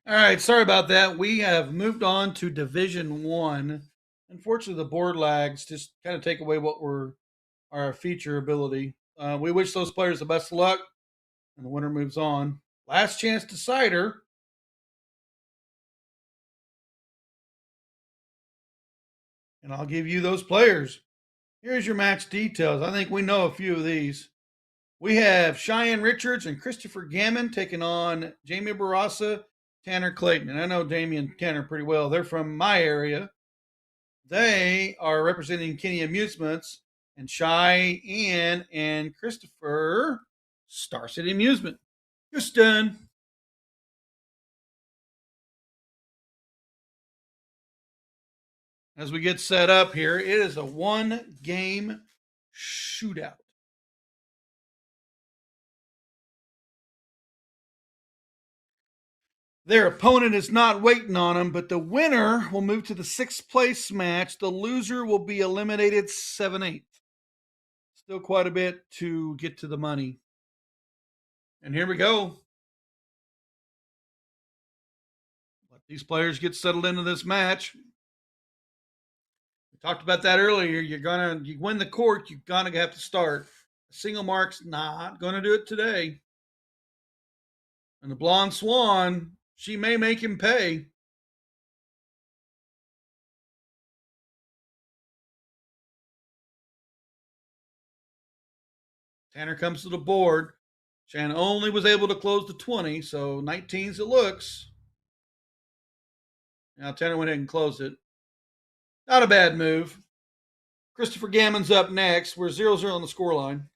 A: All right, sorry about that. We have moved on to Division One. Unfortunately, the board lags just kind of take away what we're our feature ability. We wish those players the best of luck, and the winner moves on. Last chance decider. And I'll give you those players. Here's your match details. I think we know a few of these. We have Cheyenne Richards and Christopher Gammon taking on Jamie Barassa, Tanner Clayton. And I know Jamie and Tanner pretty well. They're from my area. They are representing Kenny Amusements, and Cheyenne and Christopher, Star City Amusement. Houston. As we get set up here, it is a one game shootout. Their opponent is not waiting on them, but the winner will move to the sixth place match. The loser will be eliminated 7/8. Still quite a bit to get to the money. And here we go. Let these players get settled into this match. We talked about that earlier. You win the court, you're gonna have to start. A single mark's not gonna do it today. And the blonde swan, she may make him pay. Tanner comes to the board. Shan only was able to close the 20, so 19's it looks. Now Tanner went ahead and closed it. Not a bad move. Christopher Gammon's up next. We're 0-0 on the scoreline.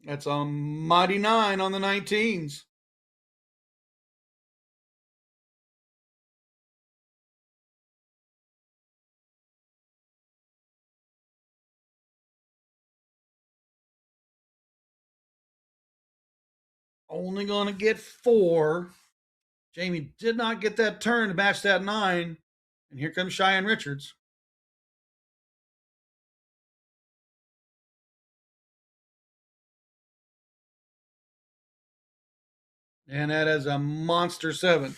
A: That's a mighty 9 on the 19s. Only going to get 4. Jamie did not get that turn to match that 9. And here comes Cheyenne Richards. And that is a monster 7.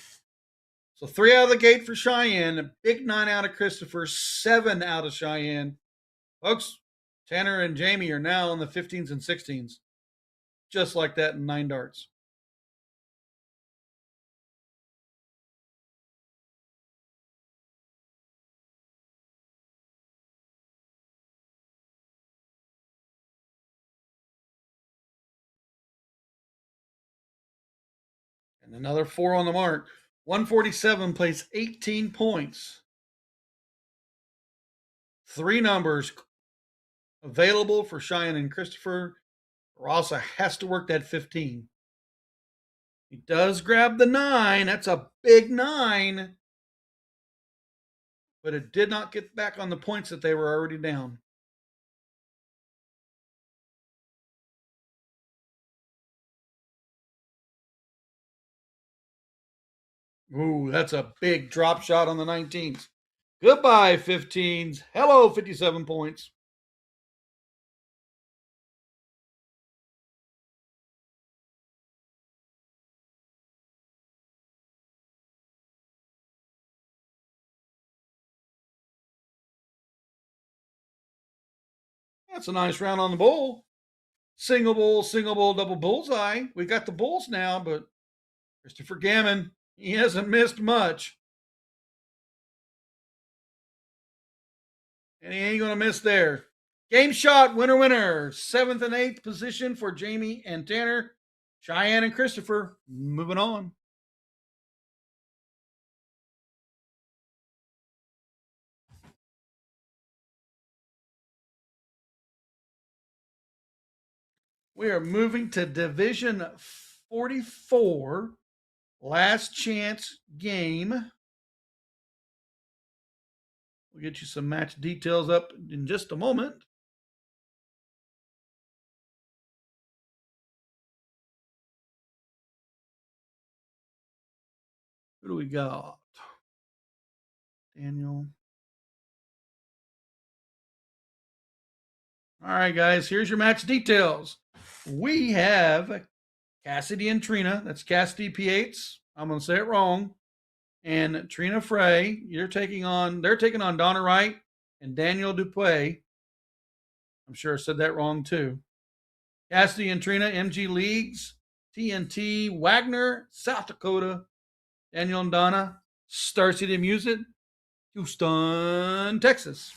A: So 3 out of the gate for Cheyenne, a big 9 out of Christopher, 7 out of Cheyenne. Folks, Tanner and Jamie are now in the 15s and 16s. Just like that in 9 darts. And another 4 on the mark. 147 plays 18 points. 3 numbers available for Cheyenne and Christopher. Rossa has to work that 15. He does grab the 9. That's a big 9. But it did not get back on the points that they were already down. Ooh, that's a big drop shot on the 19s. Goodbye, 15s. Hello, 57 points. That's a nice round on the bull. Single bull, double bullseye. We got the bulls now, but Christopher Gammon, he hasn't missed much. And he ain't going to miss there. Game shot, winner. 7th and 8th position for Jamie and Tanner. Cheyenne and Christopher moving on. We are moving to Division 44. Last chance game. We'll get you some match details up in just a moment. Who do we got? Daniel. All right, guys, here's your match details. We have Cassidy and Trina. That's Cassidy P8s. I'm going to say it wrong. And Trina Frey, they're taking on Donna Wright and Daniel Dupuy. I'm sure I said that wrong too. Cassidy and Trina, MG Leagues, TNT, Wagner, South Dakota, Daniel and Donna, Star City Music, Houston, Texas.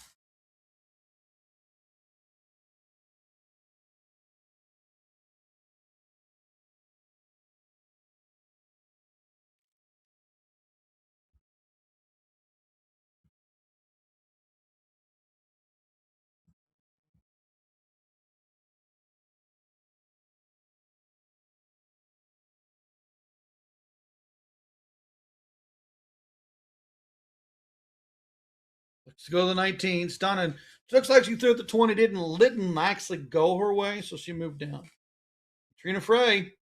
A: Let's go to the 19s. Donna looks like she threw at the 20, didn't actually go her way, so she moved down. Trina Frey,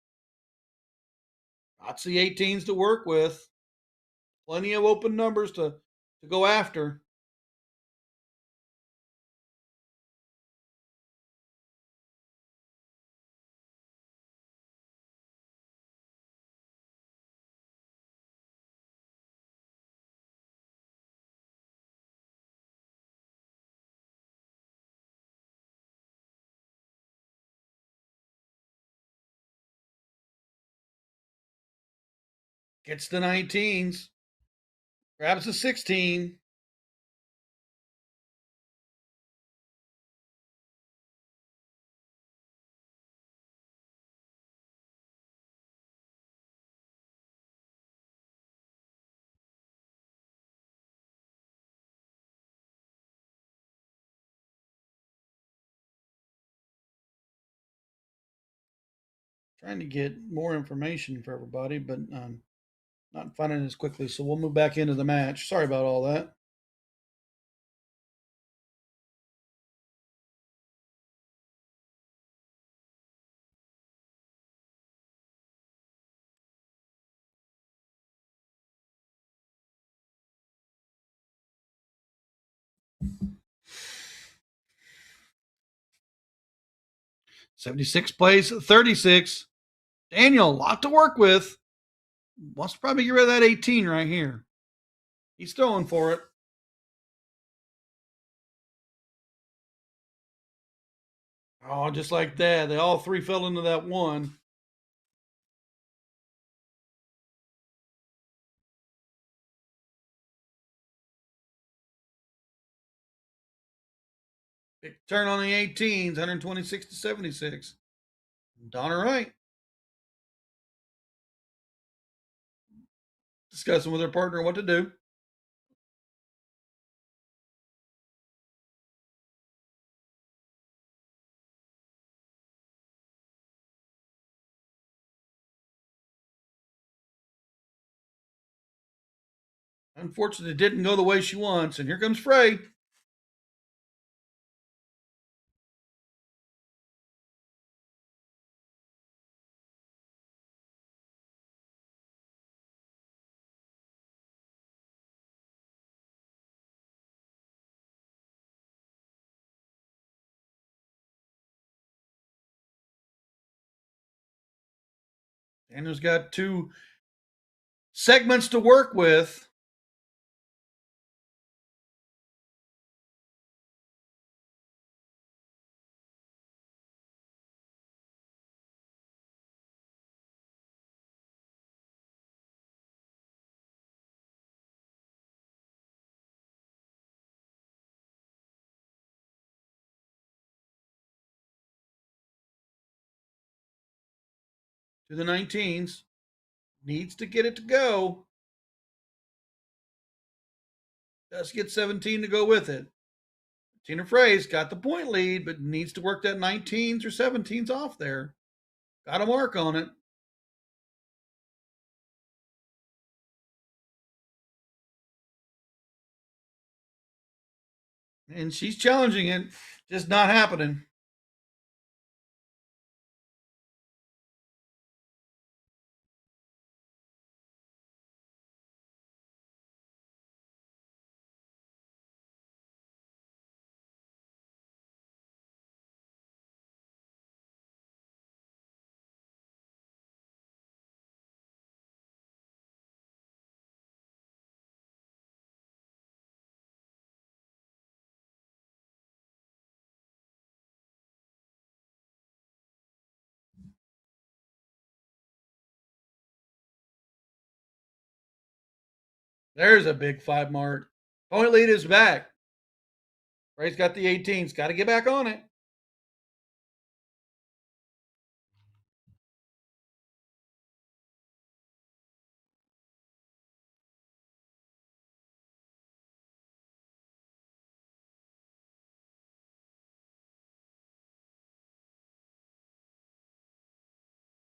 A: lots of the 18s to work with. Plenty of open numbers to go after. Gets the 19s. Grabs the 16. Trying to get more information for everybody, but not finding it as quickly. So we'll move back into the match. Sorry about all that. '76 plays 36. Daniel, a lot to work with. Wants to probably get rid of that 18 right here. He's throwing for it. Oh, just like that. They all three fell into that one. Big turn on the 18s, 126 to 76. Donna Wright discussing with her partner what to do. Unfortunately, it didn't go the way she wants, and here comes Frey. Daniel's got two segments to work with. To the 19s. Needs to get it to go. Does get 17 to go with it. Tina Frey's got the point lead, but needs to work that 19s or 17s off there. Got a mark on it. And she's challenging it, just not happening. There's a big 5 mark. Point lead is back. Ray's got the 18s. Got to get back on it.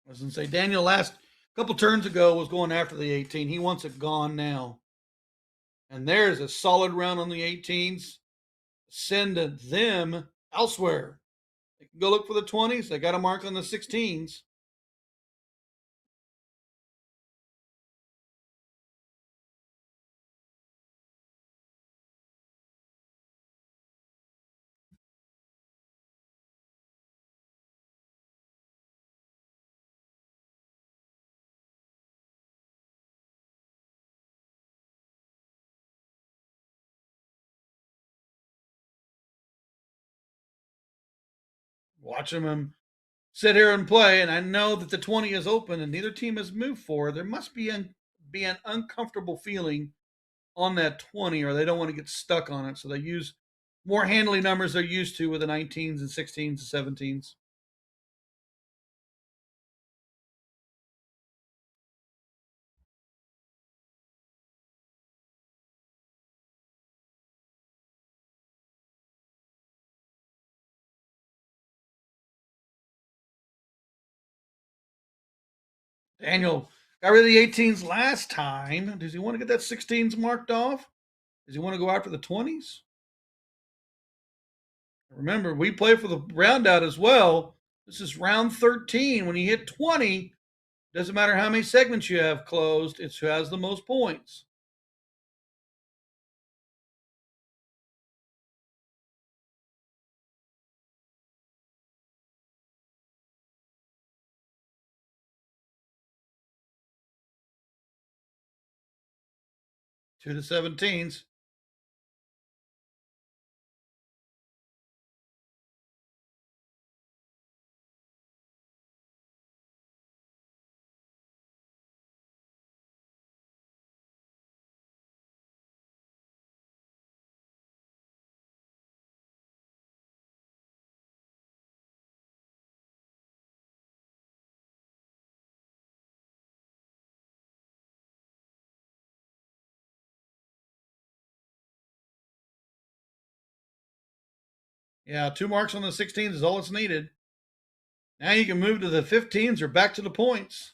A: I was going to say, Daniel last couple turns ago was going after the 18. He wants it gone now. And there's a solid round on the 18s. Send them elsewhere. They can go look for the 20s. They got a mark on the 16s. Watching them sit here and play, and I know that the 20 is open and neither team has moved forward. There must be an uncomfortable feeling on that 20, or they don't want to get stuck on it. So they use more handily numbers they're used to with the 19s and 16s and 17s. Daniel got rid of the 18s last time. Does he want to get that 16s marked off? Does he want to go after the 20s? Remember, we play for the round out as well. This is round 13. When you hit 20, doesn't matter how many segments you have closed, it's who has the most points. To the 17s. Yeah, 2 marks on the 16s is all it's needed. Now you can move to the 15s or back to the points.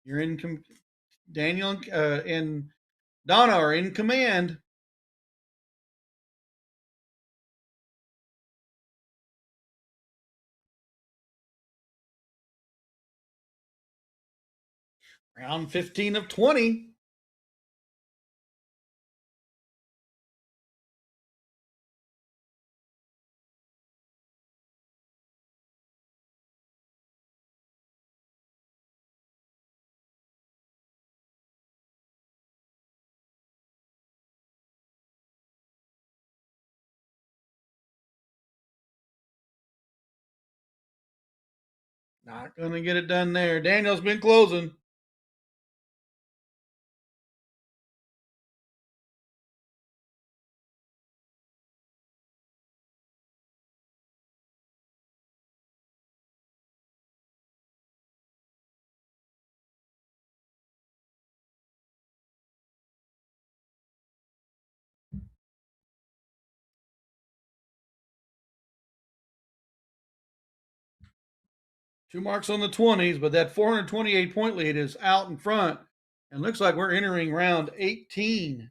A: You're in. Daniel and Donna are in command. Round 15 of 20. Not going to get it done there. Daniel's been closing. Two marks on the 20s, but that 428 point lead is out in front. And looks like we're entering round 18.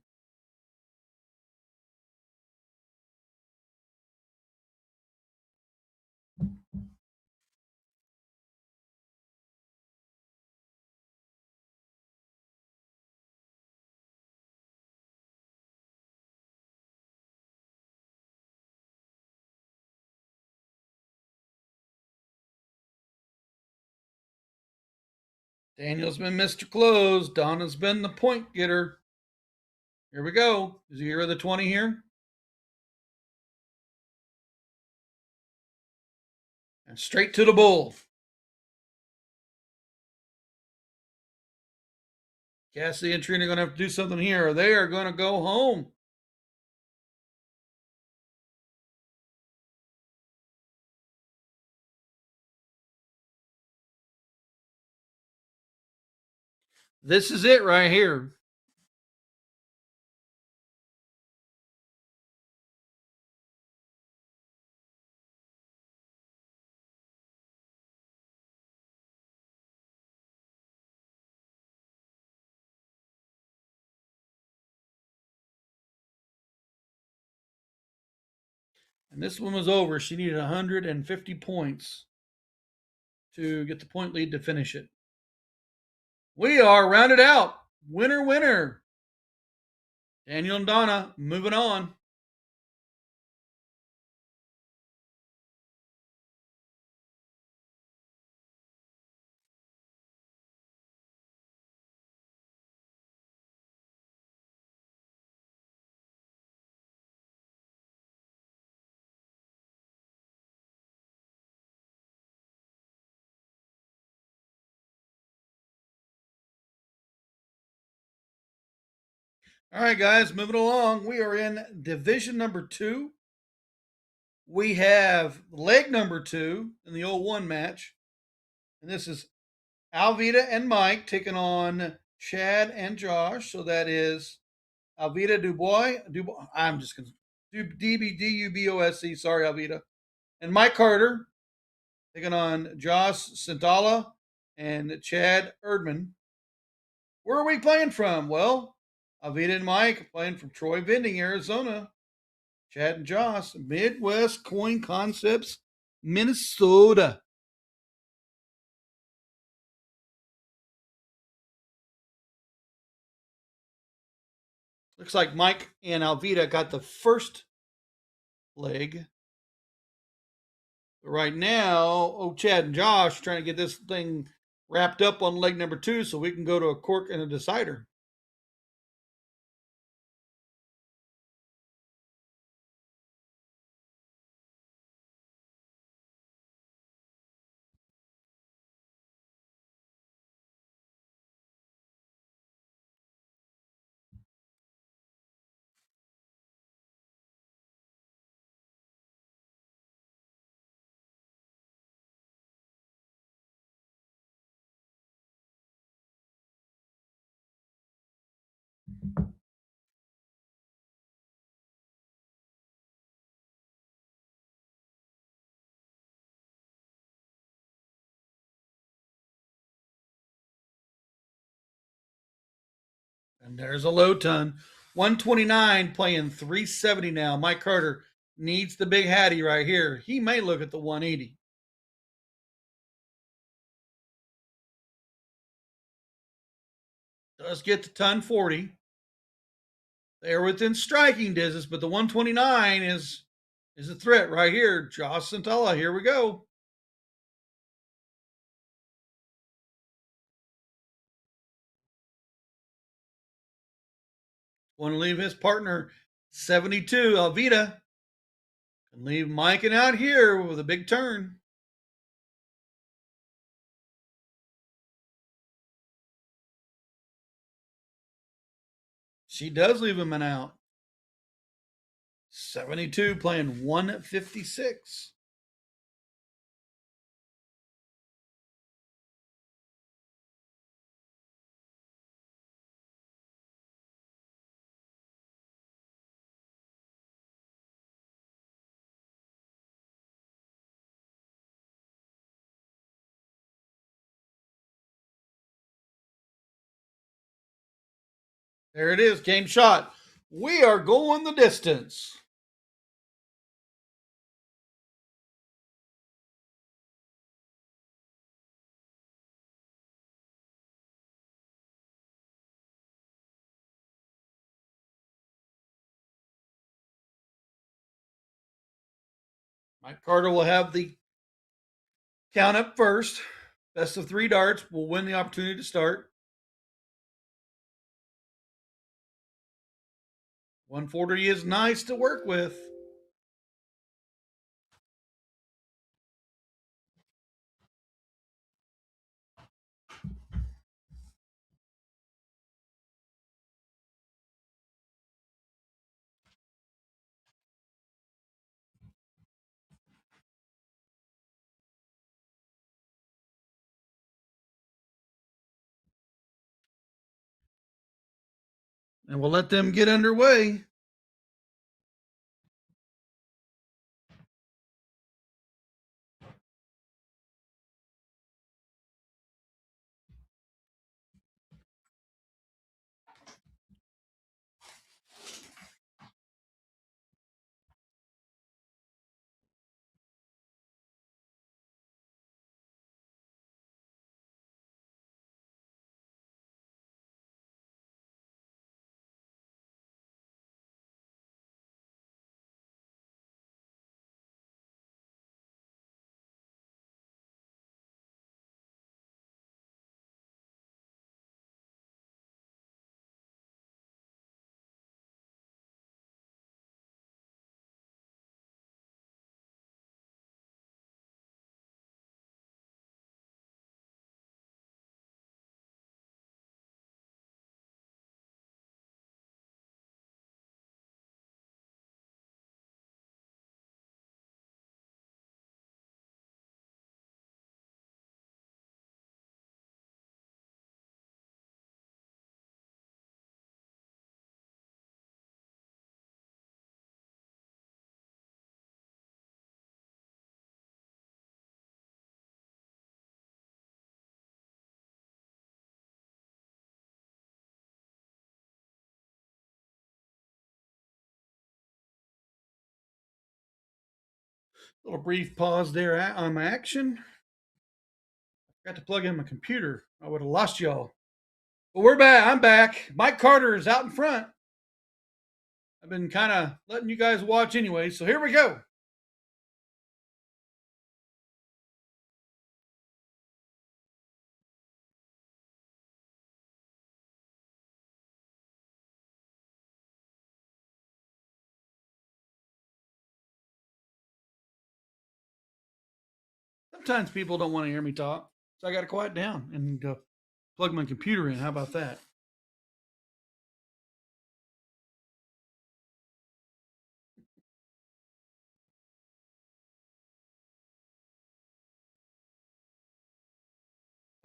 A: Daniel's been Mr. Close. Donna's been the point getter. Here we go. Is he here with the 20 here? And straight to the bull. Cassie and Trina are going to have to do something here, or they are going to go home. This is it right here. And this one was over. She needed 150 points to get the point lead to finish it. We are rounded out. Winner, winner. Daniel and Donna moving on. All right, guys, moving along. We are in division number 2. We have leg number 2 in the 0-1 match. And this is Alvita and Mike taking on Chad and Josh. So that is Alvita Dubois. I'm just going to DBDUBOSC. Sorry, Alvita. And Mike Carter taking on Josh Santala and Chad Erdman. Where are we playing from? Well, Alvita and Mike playing from Troy Vending, Arizona. Chad and Josh, Midwest Coin Concepts, Minnesota. Looks like Mike and Alvita got the first leg. But right now, Chad and Josh trying to get this thing wrapped up on leg number 2 so we can go to a cork and a decider. And there's a low ton. 129 playing 370 now. Mike Carter needs the big hattie right here. He may look at the 180. Does get to ton 40. They're within striking distance, but the 129 is a threat right here. Josh Santella, here we go. Want to leave his partner 72, Alvita. And leave Mike out here with a big turn. She does leave him an out. 72 playing 156. There it is, game shot. We are going the distance. Mike Carter will have the count up first. Best of 3 darts will win the opportunity to start. 140 is nice to work with. And we'll let them get underway. A little brief pause there on action. Got to plug in my computer. I would have lost y'all. But we're back. I'm back. Mike Carter is out in front. I've been kind of letting you guys watch anyway, so here we go. Sometimes people don't want to hear me talk, so I got to quiet down and plug my computer in. How about that?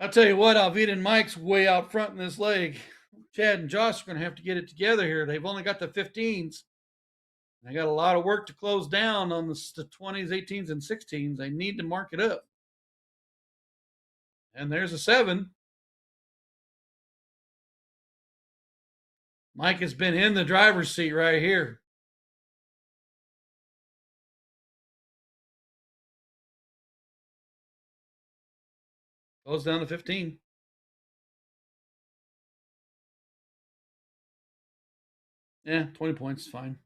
A: I'll tell you what, Alvita and Mike's way out front in this leg. Chad and Josh are going to have to get it together here. They've only got the 15s. They got a lot of work to close down on the 20s, 18s, and 16s. They need to mark it up. And there's a 7. Mike has been in the driver's seat right here. Goes down to 15. Yeah, 20 points, fine.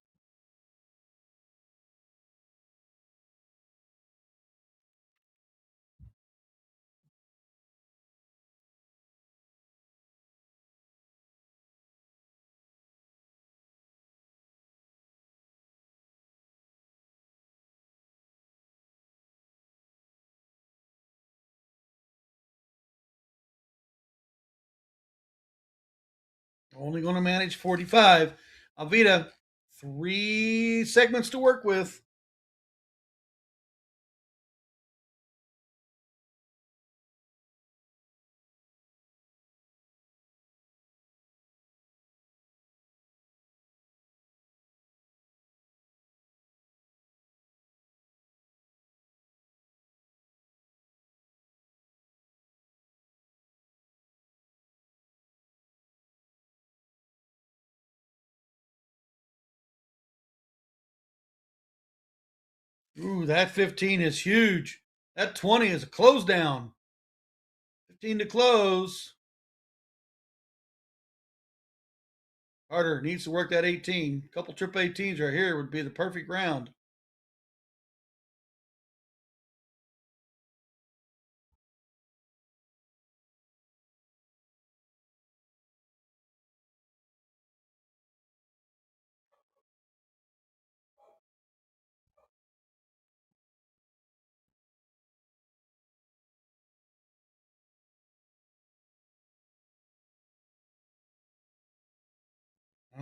A: Only going to manage 45. Alvita, 3 segments to work with. Ooh, that 15 is huge. That 20 is a close down. 15 to close. Carter needs to work that 18. A couple triple 18s right here would be the perfect round.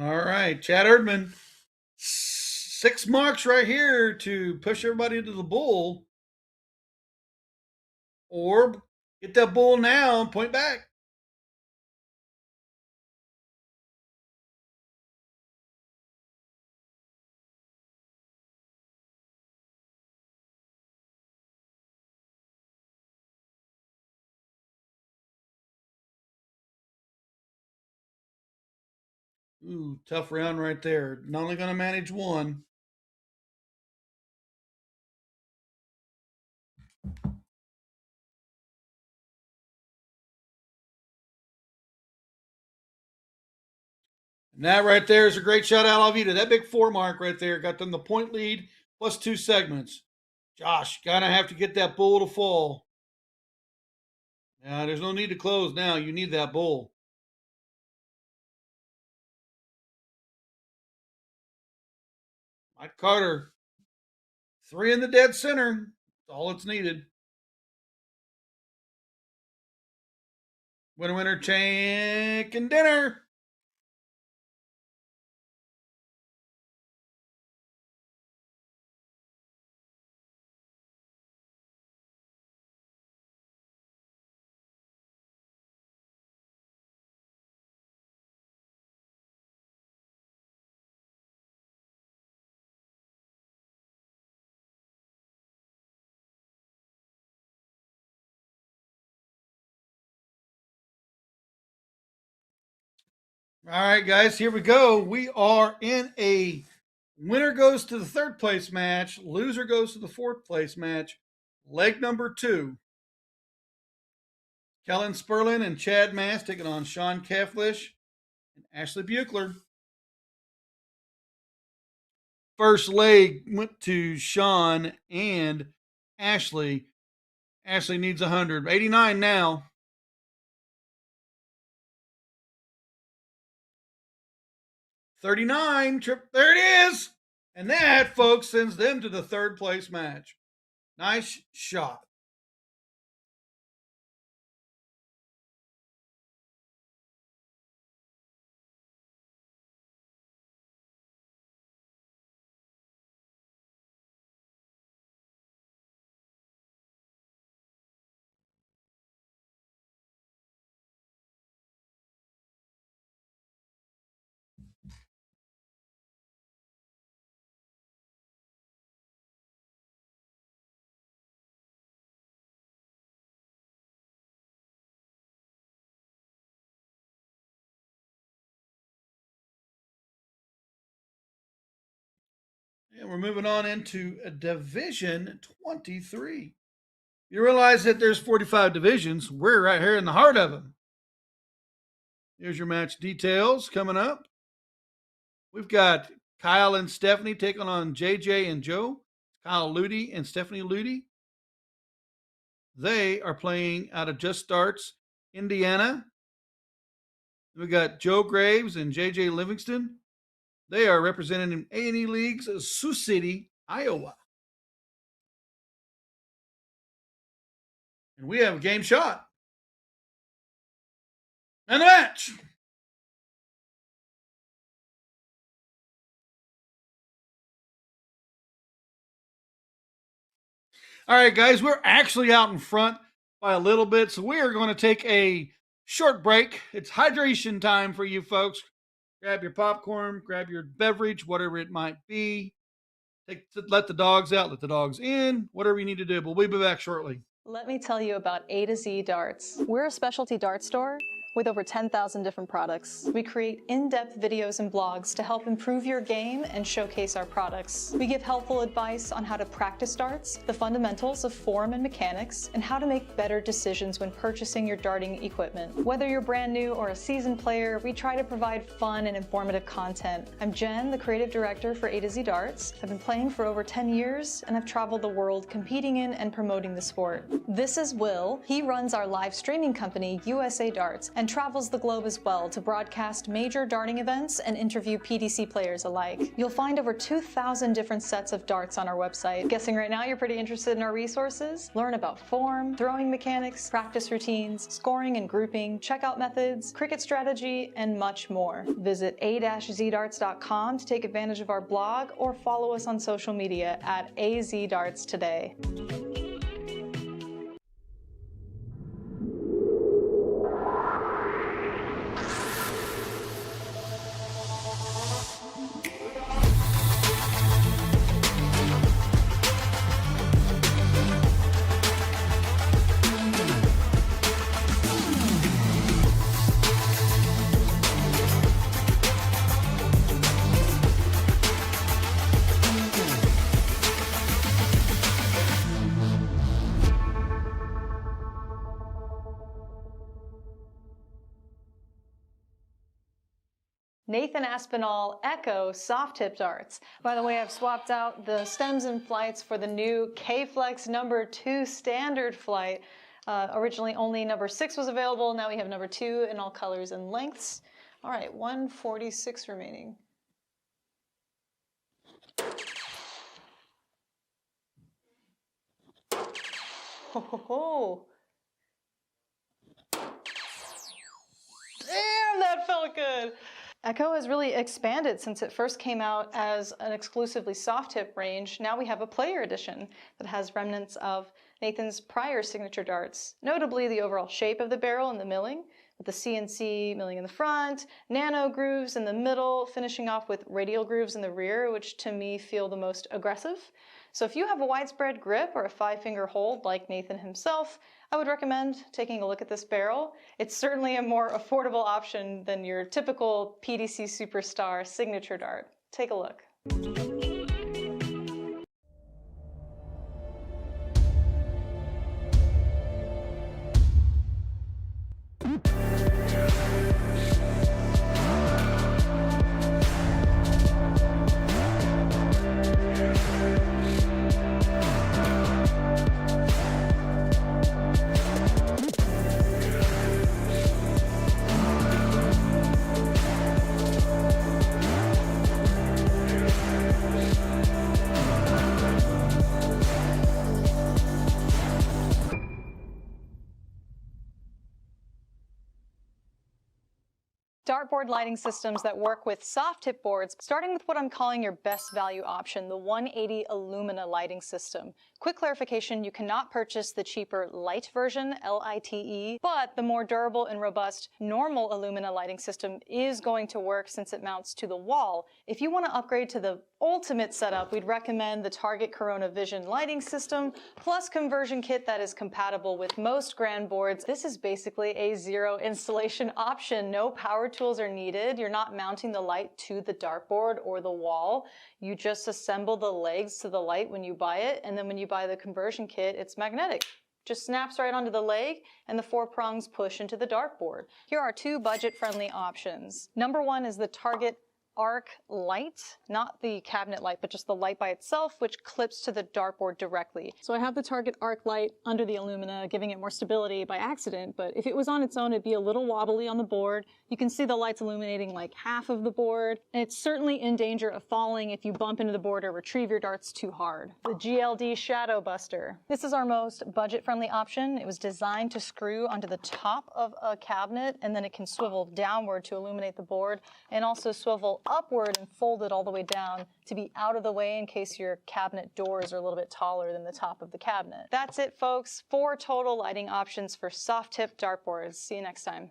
A: All right, Chad Erdman. 6 marks right here to push everybody into the bull. Or get that bull now and point back. Ooh, tough round right there. Not only going to manage one. And that right there is a great shot out of Alvita. That big 4 mark right there got them the point lead plus 2 segments. Josh, gonna have to get that bull to fall. Now, there's no need to close now. You need that bull. Mike Carter, 3 in the dead center. That's all it's needed. Winner, winner, chicken dinner. All right, guys, here we go. We are in a winner goes to the 3rd place match, loser goes to the 4th place match. Leg number 2. Kellen Sperlin and Chad Mass taking on Sean Keflish and Ashley Buechler. First leg went to Sean and Ashley. Ashley needs 100. 89 now. 39. There it is. And that, folks, sends them to the 3rd place match. Nice shot. And we're moving on into Division 23. You realize that there's 45 divisions. We're right here in the heart of them. Here's your match details coming up. We've got Kyle and Stephanie taking on JJ and Joe. Kyle Ludi and Stephanie Ludi. They are playing out of Just Starts, Indiana. We got Joe Graves and JJ Livingston. They are representing A&E League's Sioux City, Iowa. And we have a game shot. And the match. All right, guys, we're actually out in front by a little bit, so we are going to take a short break. It's hydration time for you folks. Grab your popcorn, grab your beverage, whatever it might be. Let the dogs out, let the dogs in, whatever you need to do. But we'll be back shortly.
B: Let me tell you about A to Z Darts. We're a specialty dart store with over 10,000 different products. We create in-depth videos and blogs to help improve your game and showcase our products. We give helpful advice on how to practice darts, the fundamentals of form and mechanics, and how to make better decisions when purchasing your darting equipment. Whether you're brand new or a seasoned player, we try to provide fun and informative content. I'm Jen, the creative director for A to Z Darts. I've been playing for over 10 years, and I've traveled the world competing in and promoting the sport. This is Will. He runs our live streaming company, USA Darts, and travels the globe as well to broadcast major darting events and interview PDC players alike. You'll find over 2,000 different sets of darts on our website. Guessing right now you're pretty interested in our resources? Learn about form, throwing mechanics, practice routines, scoring and grouping, checkout methods, cricket strategy, and much more. Visit a-zdarts.com to take advantage of our blog or follow us on social media at AZDarts today. Nathan Aspinall Echo soft tip darts. By the way, I've swapped out the stems and flights for the new K-Flex number 2 standard flight. Originally only number 6 was available. Now we have number 2 in all colors and lengths. All right, 146 remaining. Ho ho ho. Damn, that felt good. Echo has really expanded since it first came out as an exclusively soft tip range. Now we have a player edition that has remnants of Nathan's prior signature darts, notably the overall shape of the barrel and the milling, with the CNC milling in the front, nano grooves in the middle, finishing off with radial grooves in the rear, which to me feel the most aggressive. So if you have a widespread grip or a 5-finger hold like Nathan himself, I would recommend taking a look at this barrel. It's certainly a more affordable option than your typical PDC Superstar signature dart. Take a look. Dartboard lighting systems that work with soft tip boards, starting with what I'm calling your best value option, the 180 Illumina lighting system. Quick clarification, you cannot purchase the cheaper light version, LITE, but the more durable and robust normal Illumina lighting system is going to work since it mounts to the wall. If you want to upgrade to the ultimate setup, we'd recommend the Target Corona Vision lighting system, plus conversion kit that is compatible with most grand boards. This is basically a zero installation option. No power tools are needed. You're not mounting the light to the dartboard or the wall. You just assemble the legs to the light when you buy it, and then when you buy the conversion kit, it's magnetic. Just snaps right onto the leg, and the 4 prongs push into the dartboard. Here are 2 budget-friendly options. Number 1 is the Target Arc light, not the cabinet light, but just the light by itself, which clips to the dartboard directly. So I have the Target Arc light under the Illumina, giving it more stability by accident, but if it was on its own, it'd be a little wobbly on the board. You can see the lights illuminating like half of the board, and it's certainly in danger of falling if you bump into the board or retrieve your darts too hard. The GLD Shadow Buster. This is our most budget-friendly option. It was designed to screw onto the top of a cabinet, and then it can swivel downward to illuminate the board, and also swivel upward and fold it all the way down to be out of the way in case your cabinet doors are a little bit taller than the top of the cabinet. That's it, folks. 4 total lighting options for soft tip dartboards. See you next time.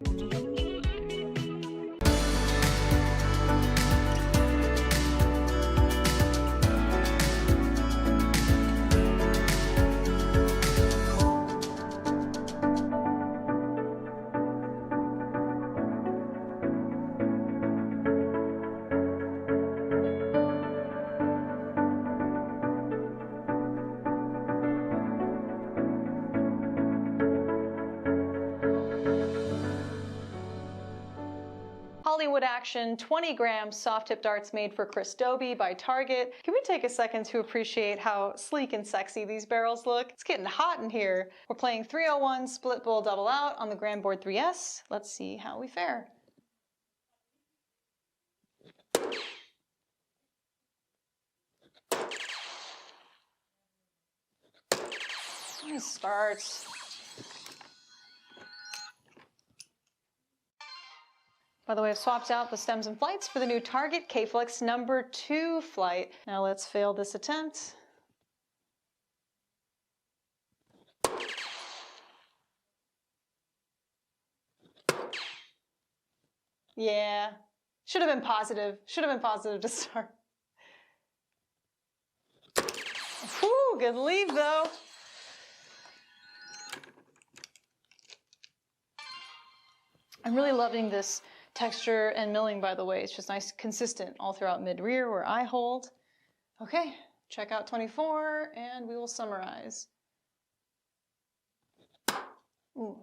B: Hollywood Action 20-gram soft tip darts made for Chris Dobie by Target. Can we take a second to appreciate how sleek and sexy these barrels look? It's getting hot in here. We're playing 301 split bowl double out on the Grand Board 3S. Let's see how we fare. Nice starts. By the way, I've swapped out the stems and flights for the new Target K-Flex number 2 flight. Now let's fail this attempt. Yeah, should have been positive. Should have been positive to start. Whew, good leave though. I'm really loving this texture and milling, by the way. It's just nice, consistent all throughout mid-rear where I hold. Okay, check out 24 and we will summarize. Ooh.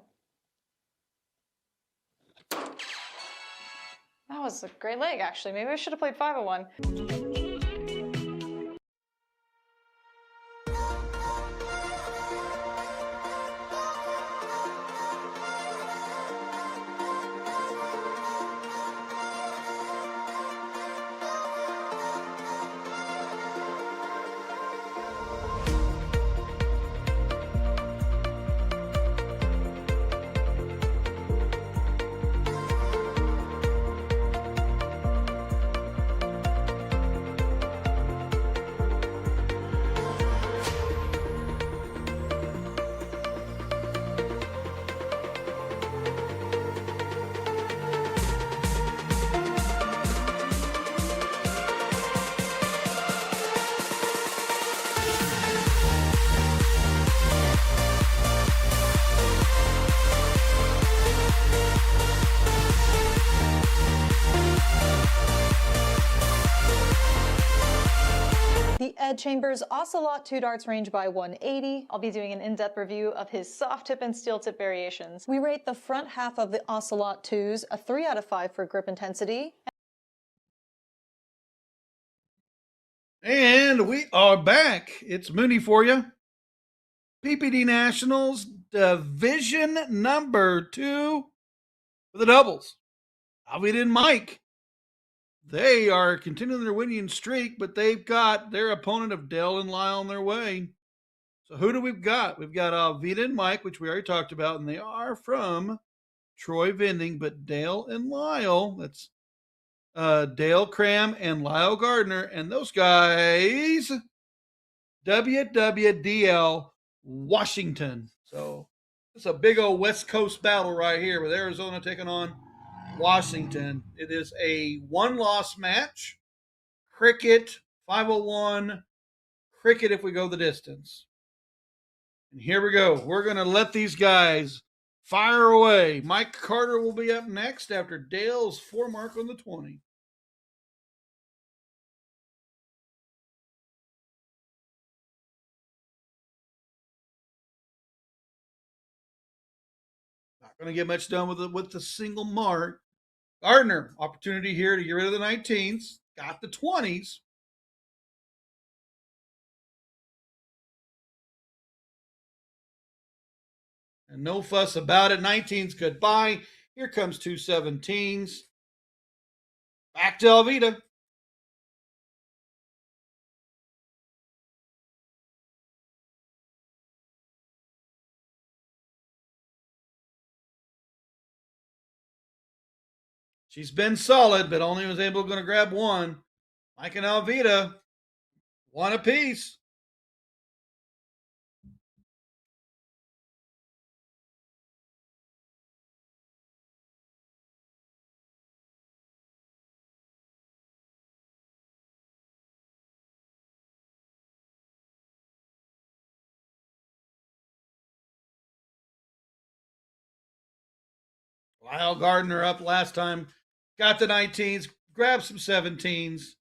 B: That was a great leg, actually. Maybe I should have played 501. The Ed Chambers Ocelot 2 darts range by 180. I'll be doing an in-depth review of his soft tip and steel tip variations. We rate the front half of the Ocelot 2s a 3 out of 5 for grip intensity.
A: And we are back. It's Mooney for you. PPD Nationals Division number 2 for the doubles. Alvita and Mike. They are continuing their winning streak, but they've got their opponent of Dale and Lyle on their way. So who do we've got? We've got Alvita and Mike, which we already talked about, and they are from Troy Vending, but Dale and Lyle, that's Dale Cram and Lyle Gardner, and those guys, WWDL Washington. So it's a big old West Coast battle right here with Arizona taking on Washington. It is a one-loss match. Cricket, 501, cricket if we go the distance. And here we go. We're going to let these guys fire away. Mike Carter will be up next after Dale's 4 mark on the 20. Not going to get much done with the single mark. Gardner, opportunity here to get rid of the 19s. Got the 20s. And no fuss about it. 19s goodbye. Here comes 2 17s. Back to Alvita. She's been solid, but only was able to grab 1. Mike and Alvita, 1 apiece. Lyle Gardner up last time. Got the 19s, grabbed some 17s.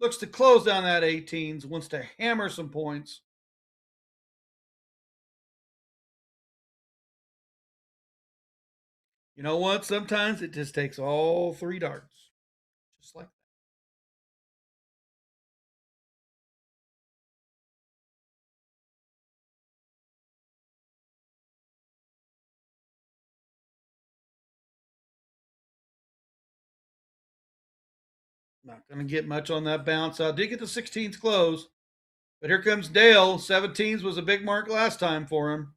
A: Looks to close down that 18s, wants to hammer some points. You know what? Sometimes it just takes all 3 darts. Just like that. Not going to get much on that bounce. I did get the 16s close. But here comes Dale. 17s was a big mark last time for him.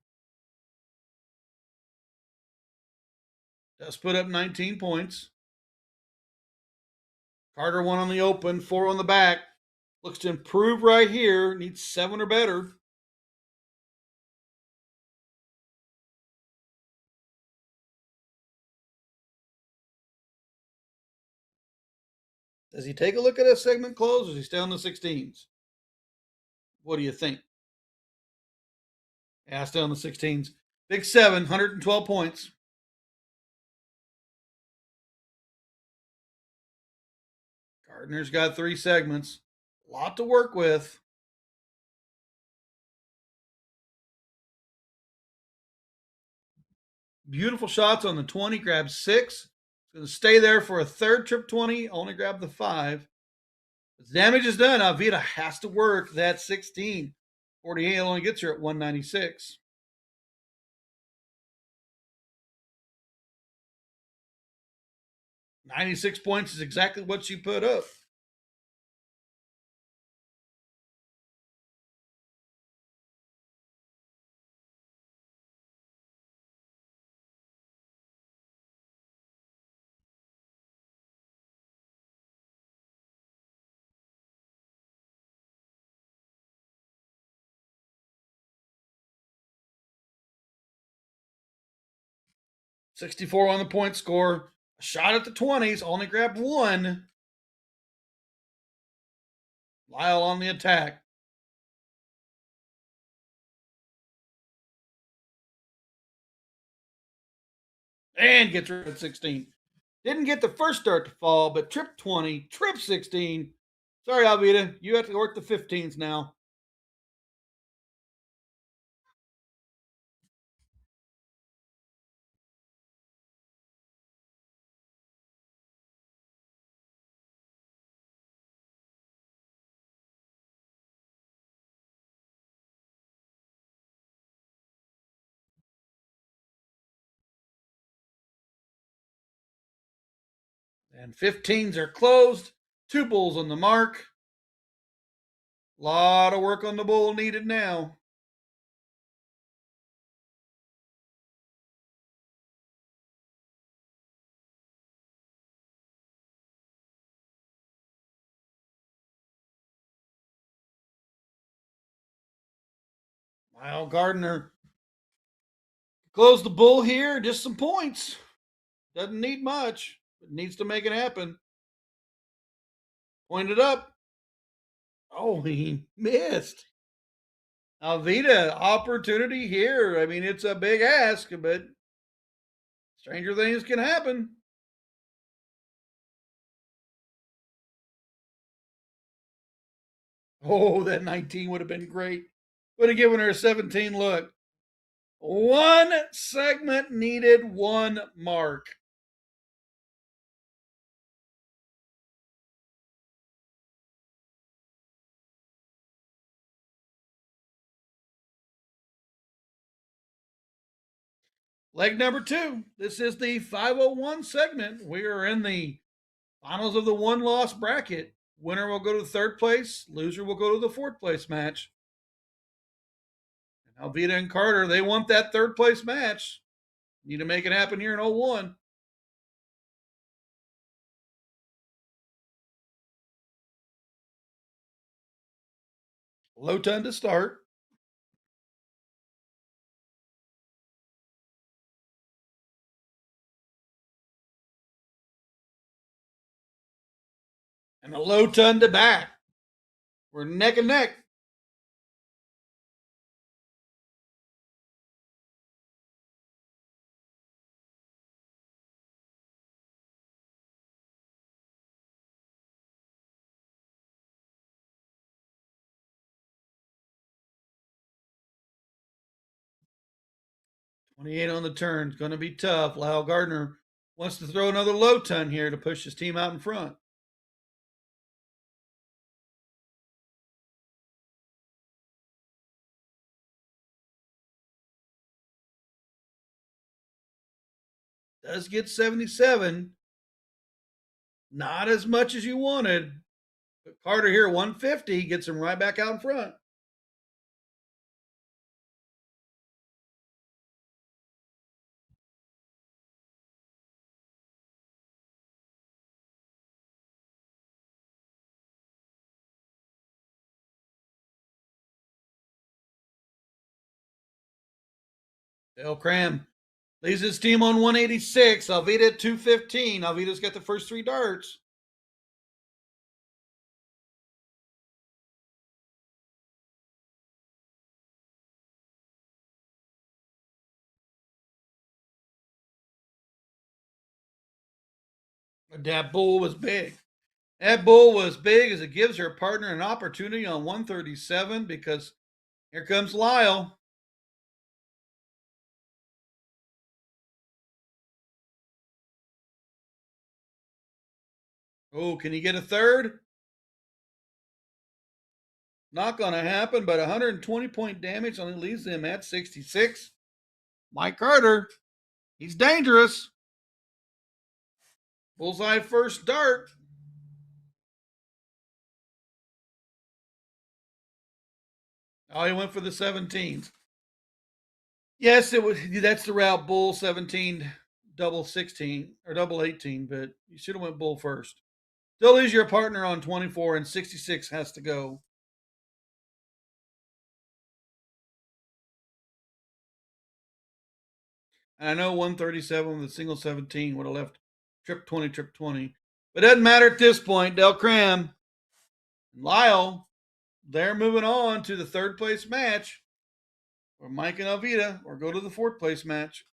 A: Does put up 19 points. Carter 1 on the open, 4 on the back. Looks to improve right here. Needs 7 or better. Does he take a look at his segment close, or does he stay on the 16s? What do you think? Yeah, stay on the 16s. Big 7, 112 points. Gardner's got 3 segments. A lot to work with. Beautiful shots on the 20, grabs 6. It's going to stay there for a third trip 20. Only grab the 5. The damage is done. Alvita has to work that 16. 48 only gets her at 196. $96 points is exactly what she put up. $64 on the point score. A shot at the 20s. Only grabbed 1. Lyle on the attack. And gets her at 16. Didn't get the first start to fall, but trip 20, trip 16. Sorry, Alvita. You have to work the 15s now. And 15s are closed. 2 bulls on the mark. Lot of work on the bull needed now. Lyle Gardner close the bull here. Just some points. Doesn't need much. But needs to make it happen. Pointed up. Oh, he missed. Alvita, opportunity here. I mean, it's a big ask, but stranger things can happen. Oh, that 19 would have been great. Would have given her a 17 look. 1 segment needed, 1 mark. Leg number 2. This is the 501 segment. We are in the finals of the 1-loss bracket. Winner will go to third place. Loser will go to the 4th place match. And Alvita and Carter, they want that 3rd place match. Need to make it happen here in 01. Low ton to start. And a low ton to back. We're neck and neck. $28 on the turn. It's going to be tough. Lyle Gardner wants to throw another low ton here to push his team out in front. Does get 77. Not as much as you wanted. But Carter here, 150, gets him right back out in front. Dale Cram leaves his team on 186. Alvita at 215. Alvita's got the first 3 darts. That bull was big. That bull was big as it gives her partner an opportunity on 137 because here comes Lyle. Oh, can he get a third? Not going to happen, but 120-point damage only leaves him at 66. Mike Carter, he's dangerous. Bullseye first dart. Oh, he went for the 17s. Yes, it was. That's the route bull 17, double 16 or double 18, but you should have went bull first. Still is your partner on 24, and 66 has to go. And I know 137 with a single 17 would have left trip 20, trip 20. But it doesn't matter at this point. Del Cram and Lyle, they're moving on to the third place match. Or Mike and Alvita, or go to the fourth place match.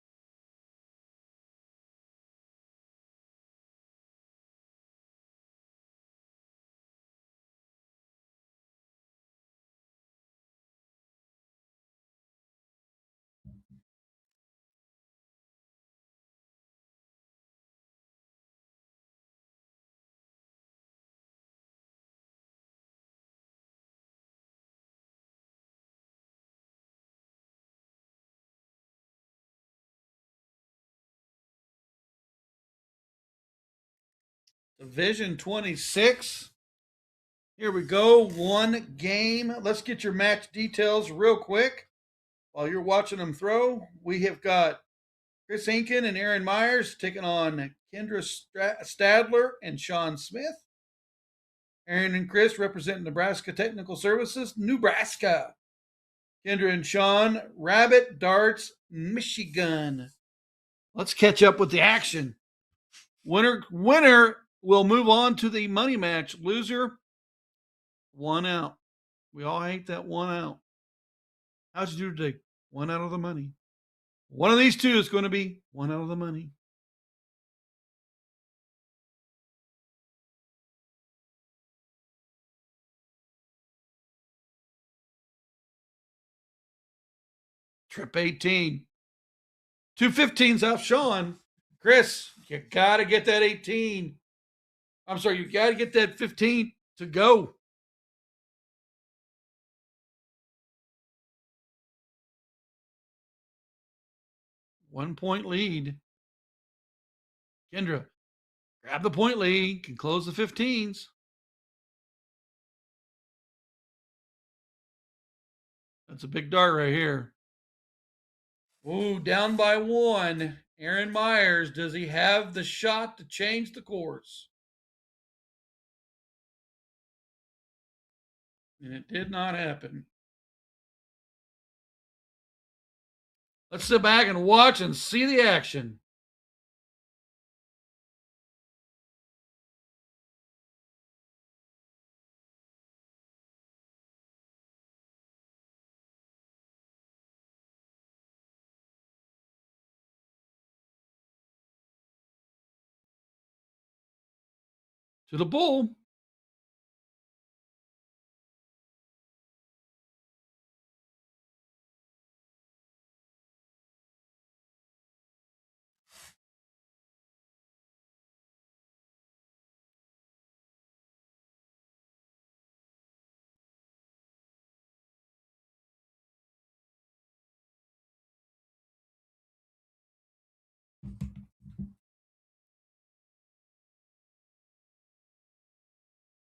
A: Division 26. Here we go. One game. Let's get your match details real quick. While you're watching them throw, we have got Chris Hinken and Aaron Myers taking on Kendra Stadler and Sean Smith. Aaron and Chris represent Nebraska Technical Services, Nebraska. Kendra and Sean, Rabbit Darts, Michigan. Let's catch up with the action. Winner will move on to the money match. Loser, one out. We all hate that one out. How'd you do today? One out of the money. One of these two is going to be one out of the money. Trip 18. Two 15s off Sean. Chris, you got to get that 18. I'm sorry, you got to get that 15 to go. One point lead. Kendra, grab the point lead, can close the 15s. That's a big dart right here. Ooh, down by one. Aaron Myers, does he have the shot to change the course? And it did not happen. Let's sit back and watch and see the action. To the bull.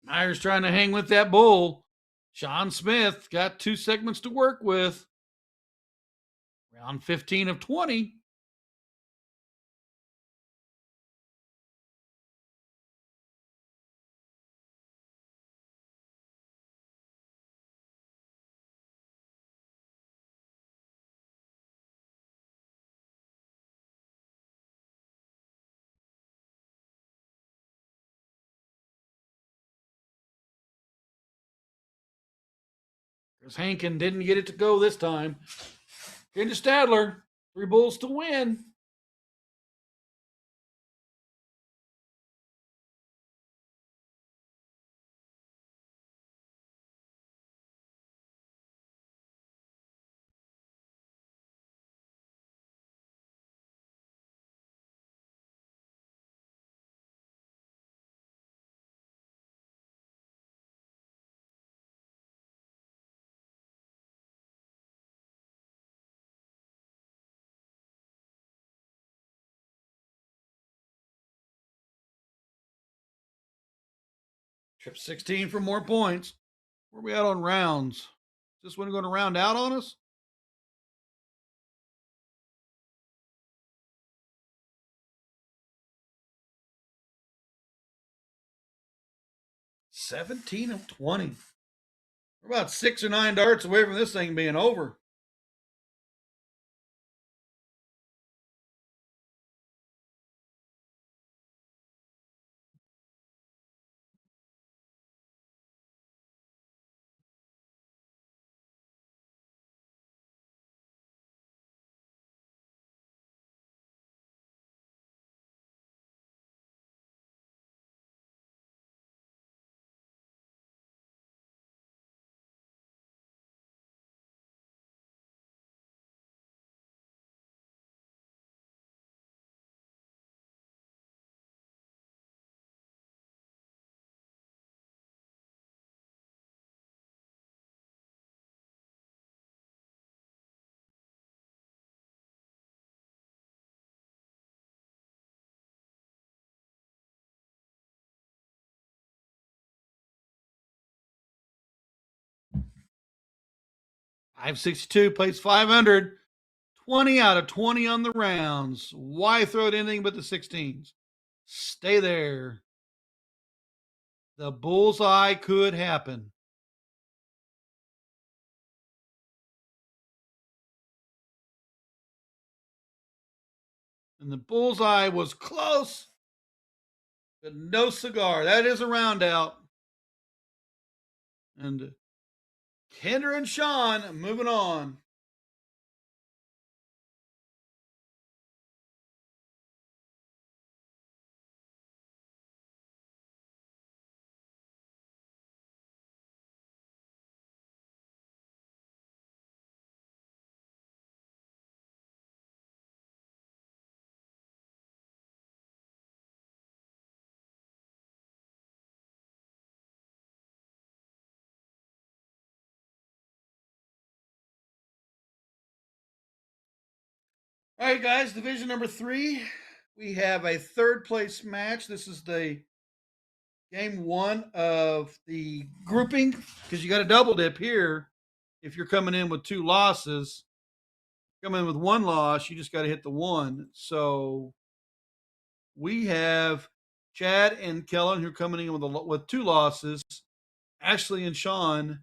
A: Myers trying to hang with that bull. Sean Smith got two segments to work with. Round 15 of 20. Chris Hankin didn't get it to go this time. Kendra Stadler, three bulls to win. Trip 16 for more points. Where are we at on rounds? Is this one going to round out on us? $17 of 20. We're about 6 or 9 darts away from this thing being over. $562 plays 500. 20 out of 20 on the rounds. Why throw it anything but the 16s? Stay there. The bullseye could happen. And the bullseye was close, but no cigar. That is a round out. And Kendra and Sean moving on. All right, guys, division number 3. We have a third place match. This is the game 1 of the grouping because you got a double dip here. If you're coming in with 2 losses, coming in with 1 loss, you just got to hit the 1. So we have Chad and Kellen who are coming in with 2 losses. Ashley and Sean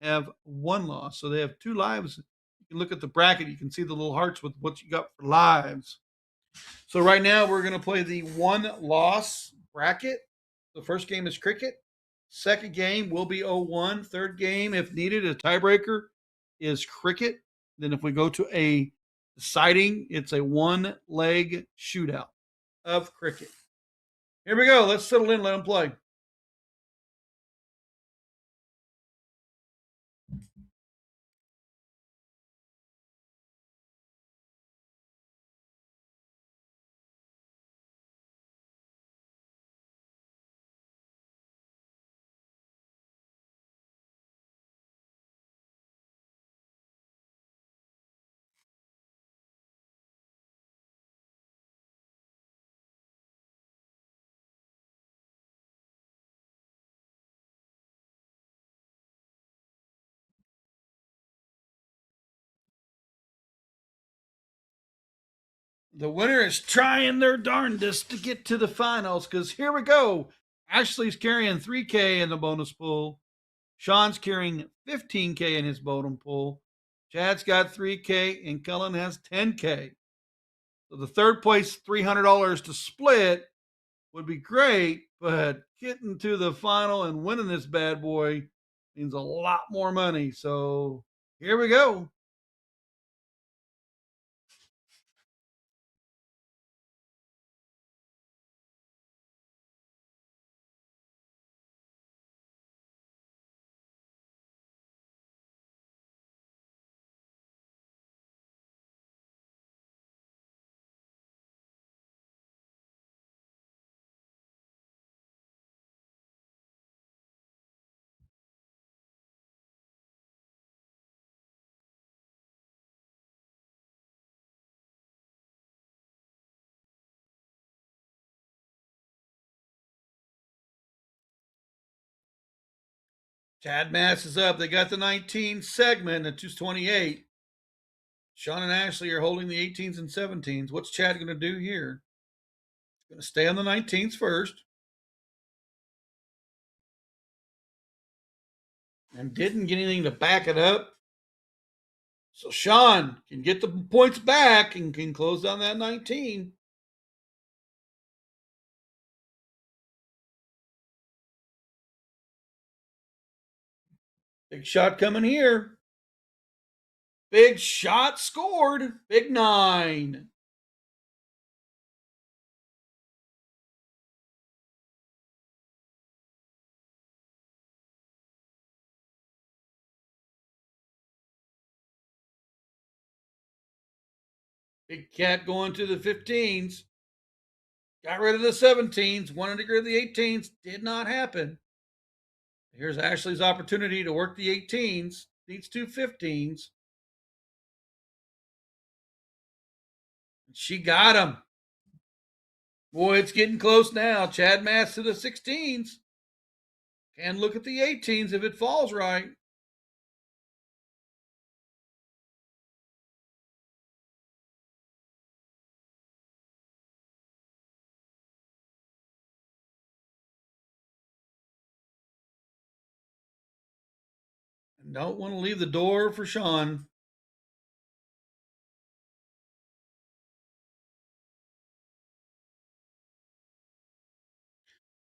A: have 1 loss, so they have 2 lives. You can look at the bracket; you can see the little hearts with what you got for lives. So right now we're going to play the 1 loss bracket. The first game is cricket. Second game will be 0-1. Third game, if needed, a tiebreaker is cricket. Then if we go to a deciding, it's a 1-leg shootout of cricket. Here we go. Let's settle in. Let them play. The winner is trying their darndest to get to the finals because here we go. Ashley's carrying 3K in the bonus pool. Sean's carrying 15K in his bonus pool. Chad's got 3K and Cullen has 10K. So the third place $300 to split would be great, but getting to the final and winning this bad boy means a lot more money. So here we go. Chad Mass is up. They got the 19 segment at 228. Sean and Ashley are holding the 18s and 17s. What's Chad going to do here? Going to stay on the 19s first. And didn't get anything to back it up. So Sean can get the points back and can close down that 19. Big shot coming here. Big shot scored. Big 9. Big Cat going to the 15s. Got rid of the 17s. Wanted to get rid of the 18s. Did not happen. Here's Ashley's opportunity to work the 18s. Needs two 15s. She got him. Boy, it's getting close now. Chad Mass to the 16s. Can look at the 18s if it falls right. And don't want to leave the door for Sean.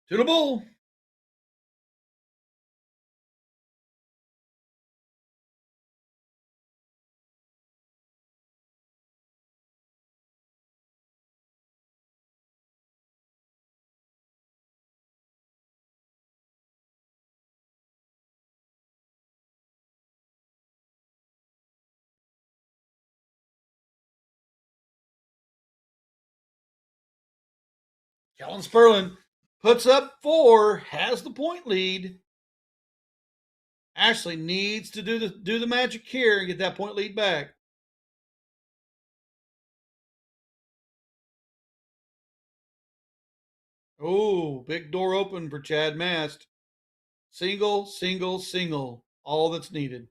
A: To the bull. Kellen Sperlin puts up 4, has the point lead. Ashley needs to do the magic here and get that point lead back. Oh, big door open for Chad Mast. Single, single, single. All that's needed.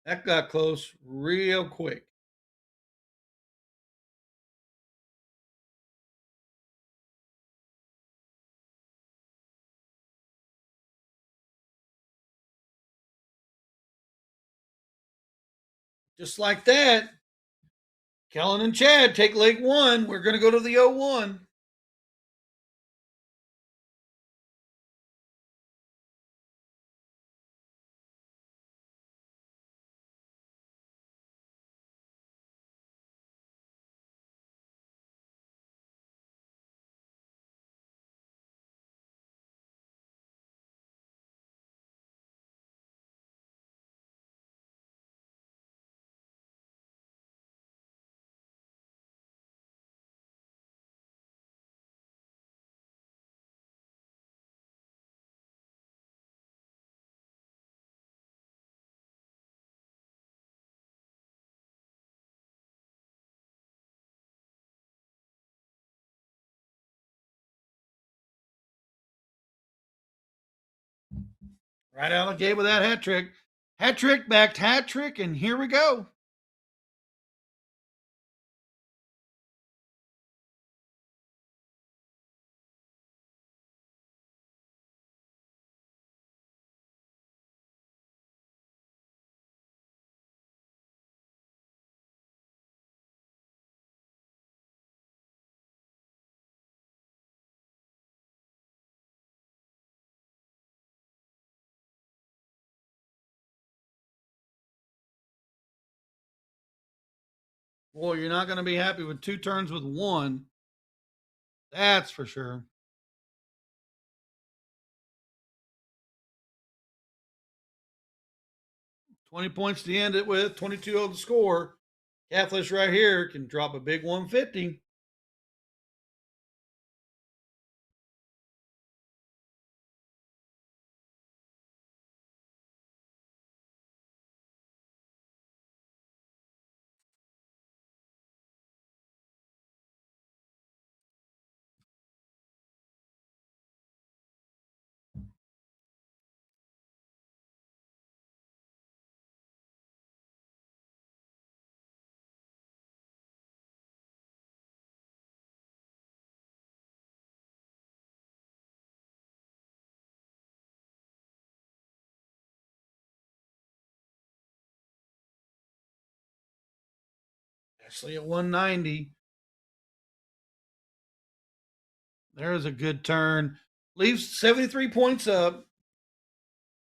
A: That got close real quick. Just like that, Kellen and Chad take leg 1. We're going to go to the 0-1. Right out of the gate with that hat trick. Hat trick, backed hat trick, and here we go. Boy, you're not going to be happy with 2 turns with 1. That's for sure. $20 to end it with, 22 on the score. Catholic right here can drop a big 150. Ashley at 190. There's a good turn. Leaves 73 points up.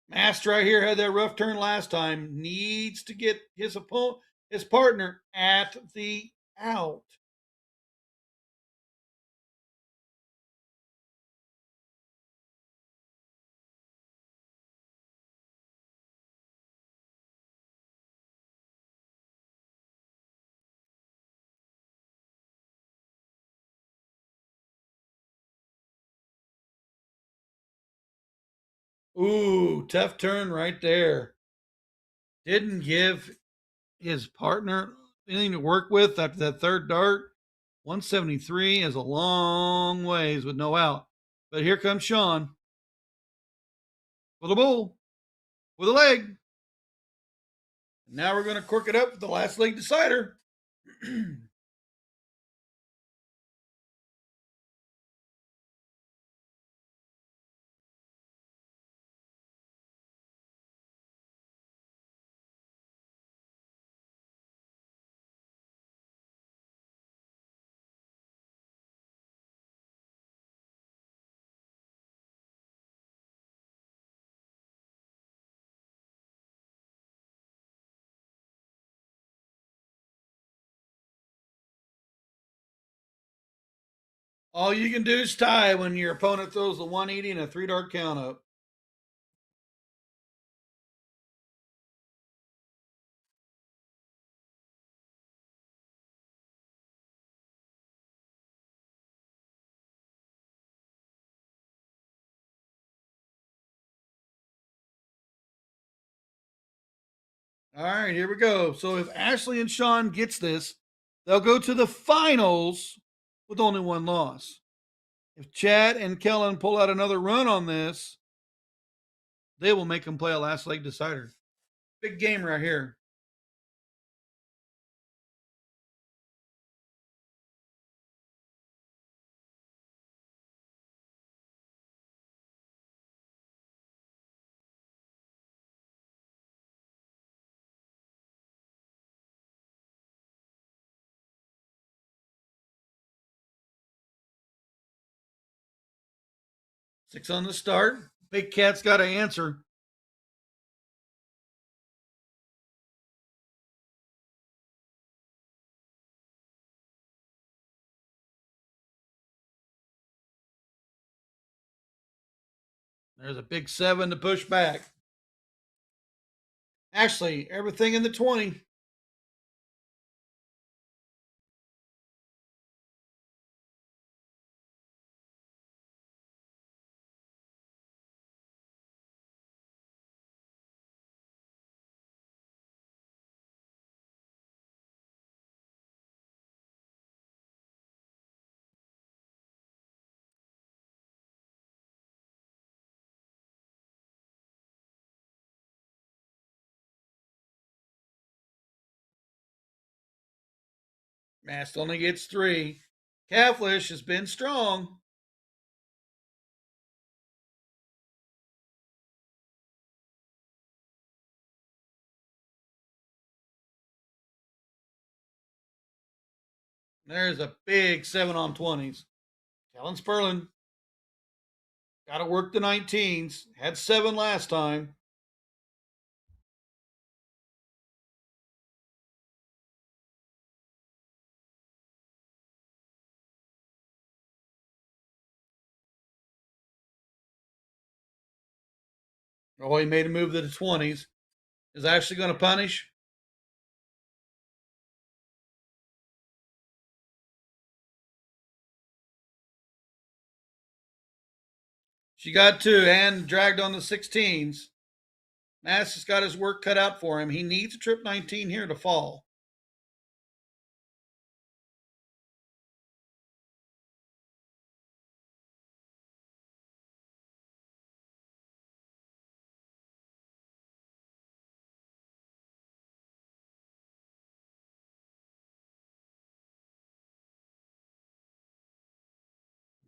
A: Master right here had that rough turn last time. Needs to get his partner at the out. Ooh, tough turn right there. Didn't give his partner anything to work with after that third dart. 173 is a long ways with no out. But here comes Sean for the bull with a leg. Now we're going to cork it up with the last leg decider. All you can do is tie when your opponent throws a 180 and a 3 dart count up. All right, here we go. So if Ashley and Sean gets this, they'll go to the finals with only one loss. If Chad and Kellen pull out another run on this, they will make them play a last leg decider. Big game right here. Six on the start. Big Cat's got to answer. There's a big 7 to push back. Actually, everything in the 20. Mast only gets 3. Catfish has been strong. There's a big 7 on 20s. Kellen Sperlin got to work the 19s. Had 7 last time. Oh, he made a move to the 20s. Is Ashley going to punish? She got 2 and dragged on the 16s. Mass has got his work cut out for him. He needs a trip 19 here to fall.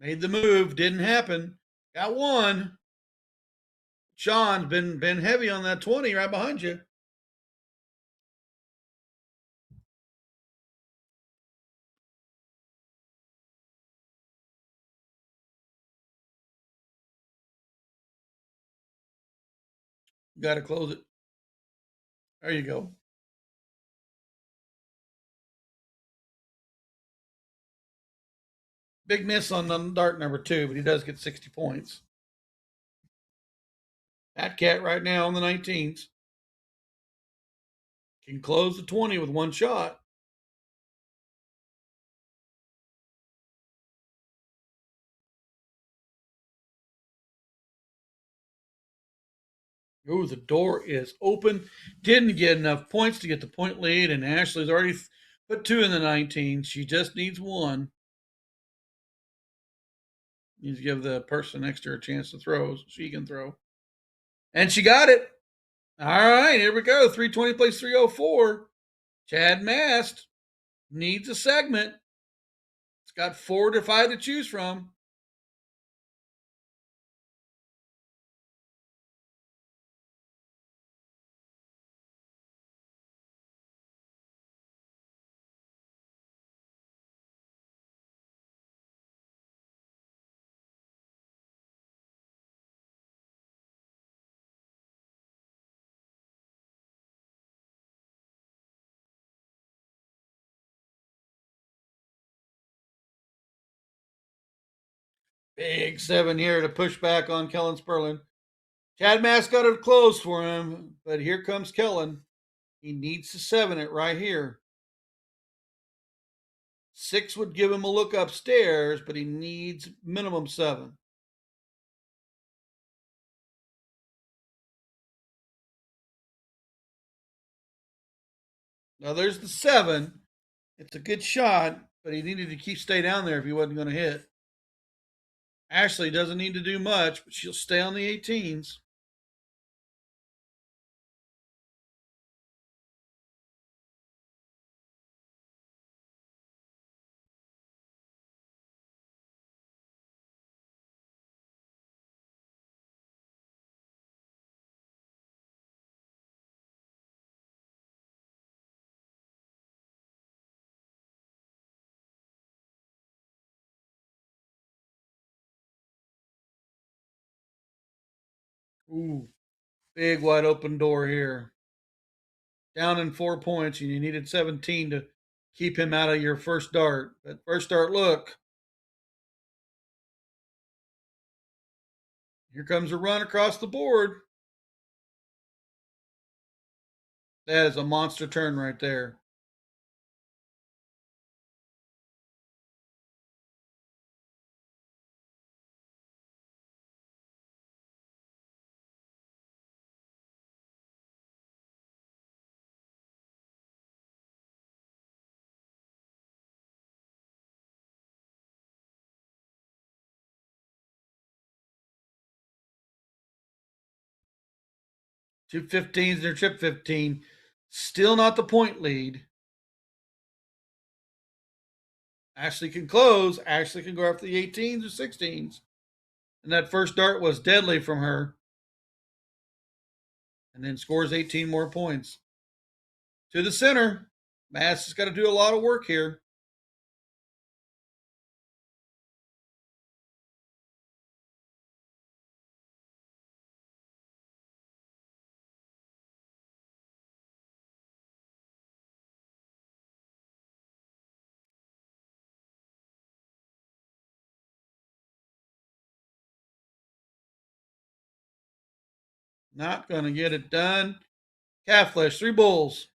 A: Made the move, didn't happen. Got 1. Sean's been heavy on that 20 right behind you. Got to close it. There you go. Big miss on the dart number 2, but he does get 60 points. That cat right now on the 19s can close the 20 with one shot. Ooh, the door is open. Didn't get enough points to get the point lead, and Ashley's already put 2 in the 19. She just needs 1. Needs to give the person next to her a chance to throw so she can throw. And she got it. All right, here we go. 320 plays 304. Chad Mast needs a segment. It's got 4 to 5 to choose from. Big 7 here to push back on Kellen Sperlin. Chad Mast got it close for him, but here comes Kellen. He needs to 7 it right here. 6 would give him a look upstairs, but he needs minimum 7. Now there's the 7. It's a good shot, but he needed to stay down there if he wasn't going to hit. Ashley doesn't need to do much, but she'll stay on the 18s. Ooh, big wide open door here. Down in 4 points, and you needed 17 to keep him out of your first dart. But first dart look. Here comes a run across the board. That is a monster turn right there. Two 15s and their chip 15. Still not the point lead. Ashley can close. Ashley can go after the 18s or 16s. And that first dart was deadly from her. And then scores 18 more points. To the center. Mast has got to do a lot of work here. Not going to get it done. Calf flesh, 3 bulls.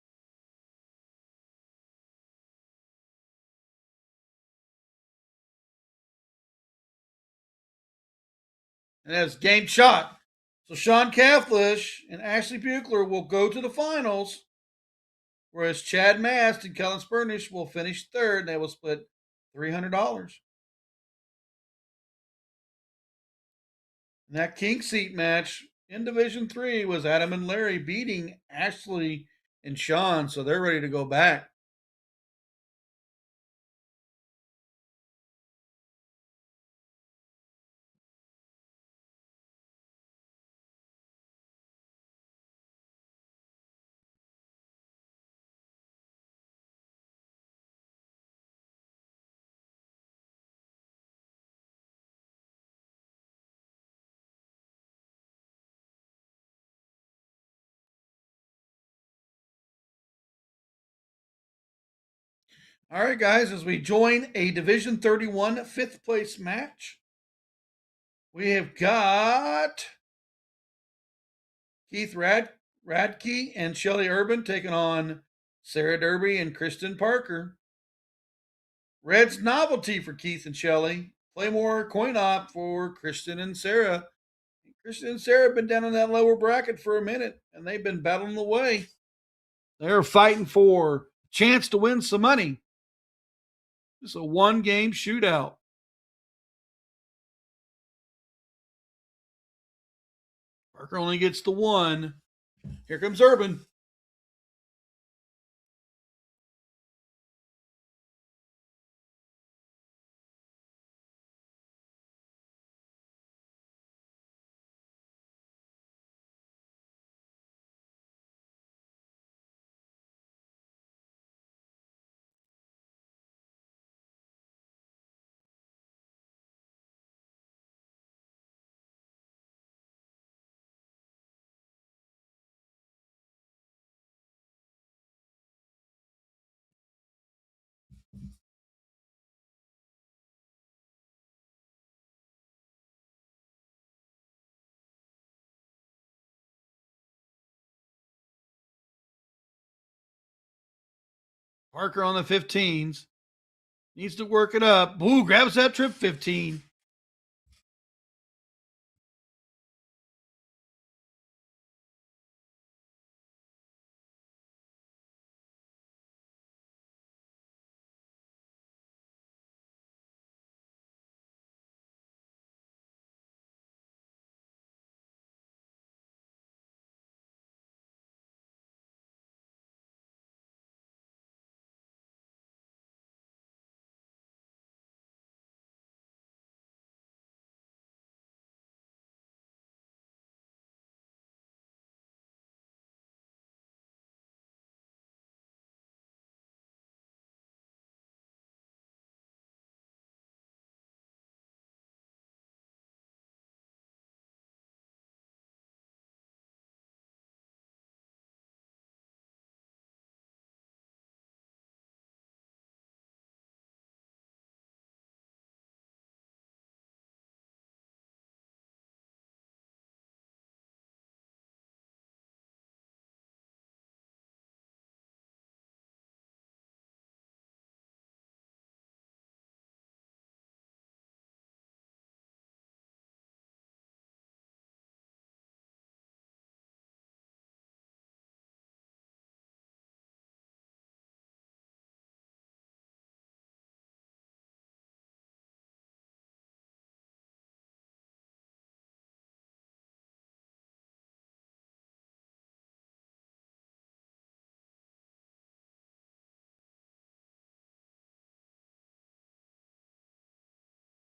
A: And that's game shot. So Sean Cathlish and Ashley Buechler will go to the finals, whereas Chad Mast and Kellen Spurnish will finish third, and they will split $300. And that king seat match in Division 3 was Adam and Larry beating Ashley and Sean, so they're ready to go back. All right, guys, as we join a Division 31 fifth place match, we have got Keith Radke and Shelly Urban taking on Sarah Derby and Kristen Parker. Red's novelty for Keith and Shelly. Claymore coin op for Kristen and Sarah. Kristen and Sarah have been down in that lower bracket for a minute, and they've been battling away. They're fighting for a chance to win some money. It's a one-game shootout. Parker only gets the one. Here comes Urban. Parker on the 15s. Needs to work it up. Ooh, grabs that trip 15.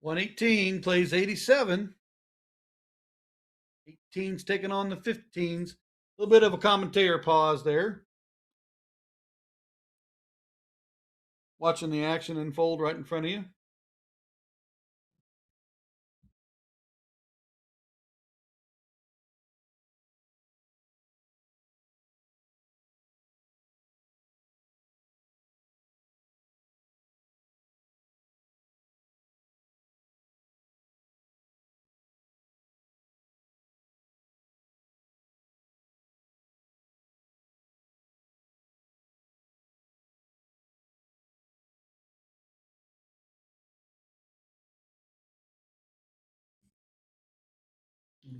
A: '18 plays 87. 18's taking on the 15s. A little bit of a commentator pause there. Watching the action unfold right in front of you.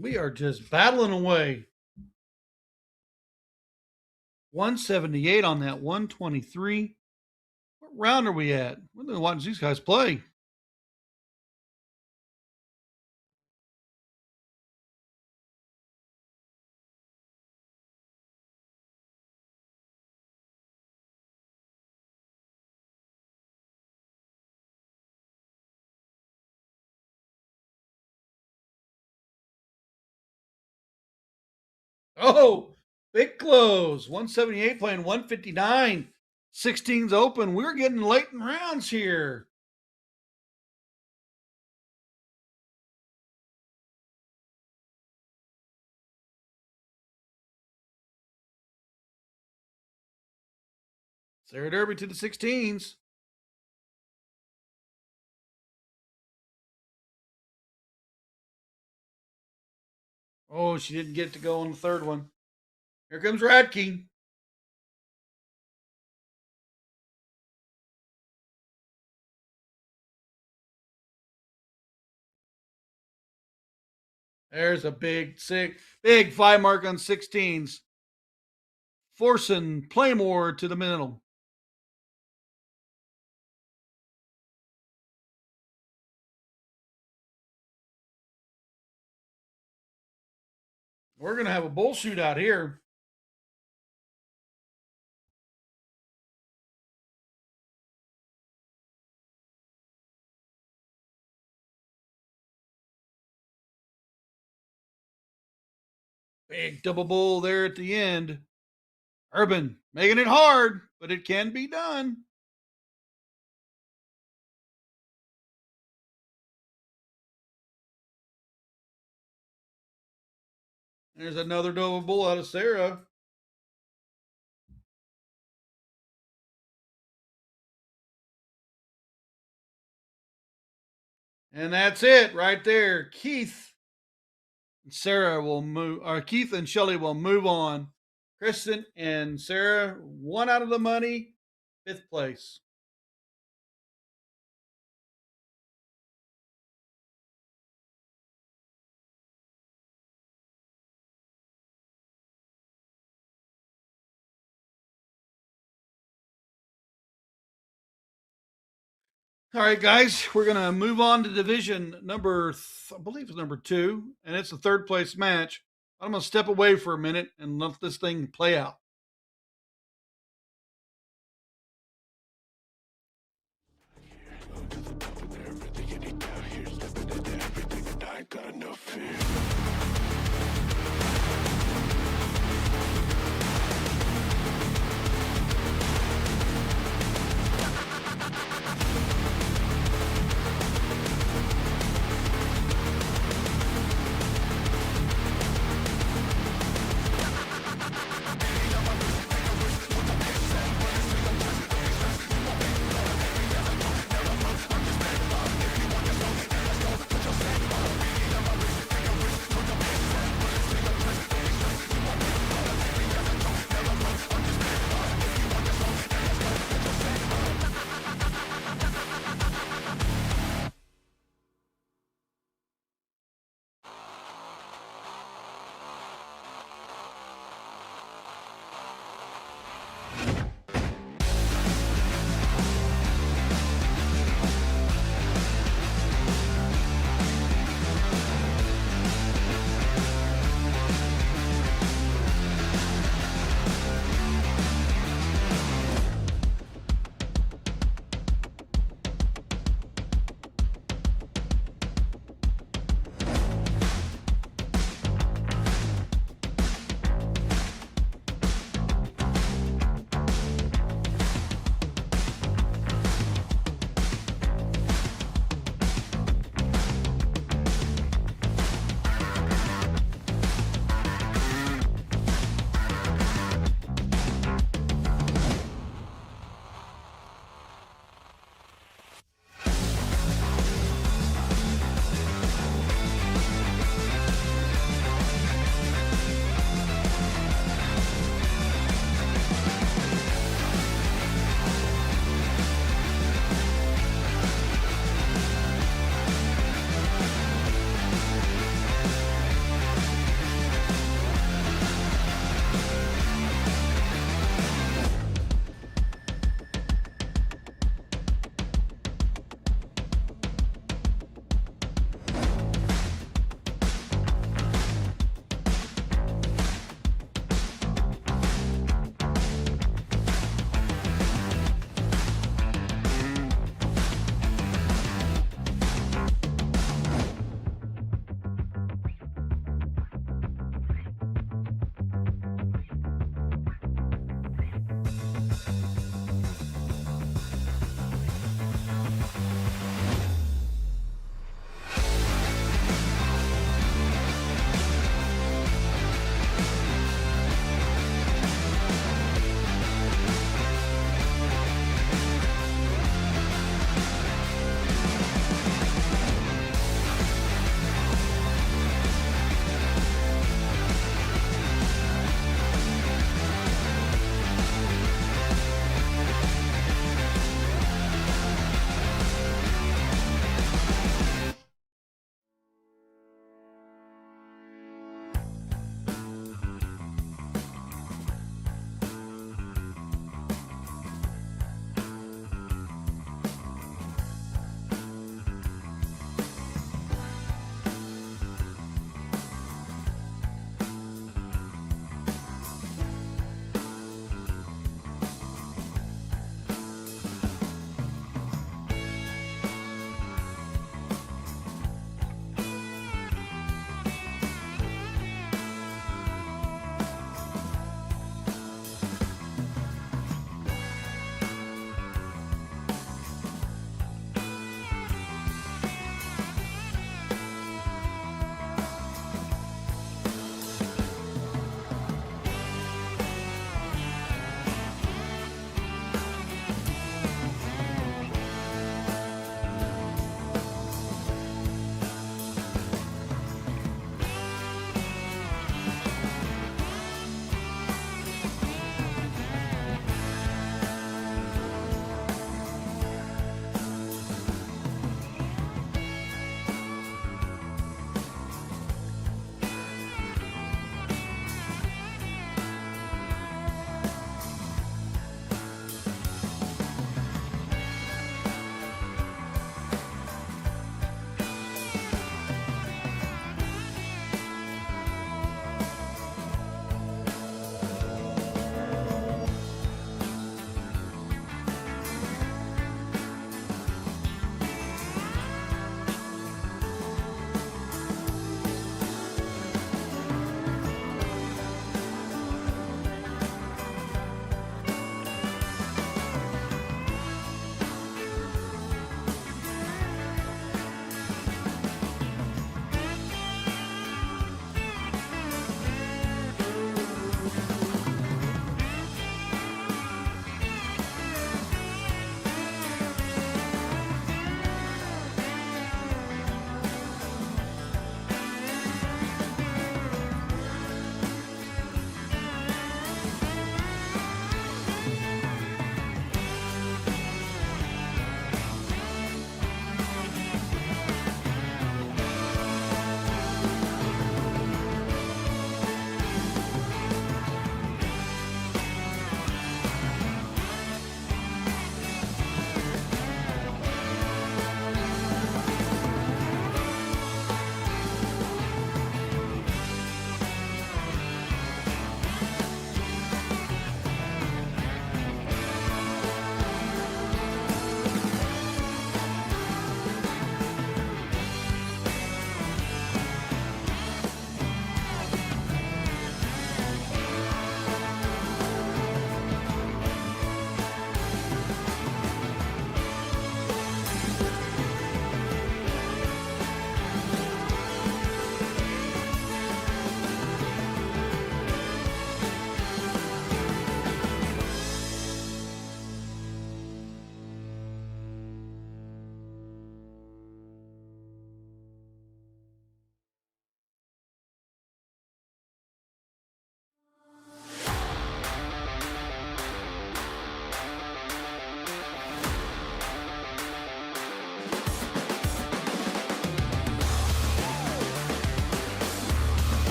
A: We are just battling away. 178 on that 123. What round are we at? We're going to watch these guys play. Oh, big close. 178 playing 159. 16's open. We're getting late in rounds here. Sarah Derby to the 16s. Oh, she didn't get to go on the third one. Here comes Radke. There's a big 5 mark on 16s. Forcing Playmore to the middle. We're going to have a bull shootout here. Big double bull there at the end. Urban making it hard, but it can be done. There's another double bull out of Sarah. And that's it right there. Keith and Sarah will move, or Keith and Shelly will move on. Kristen and Sarah, 1 out of the money, 5th place. All right, guys, we're going to move on to division number, I believe it's number 2, and it's the 3rd place match. I'm going to step away for a minute and let this thing play out.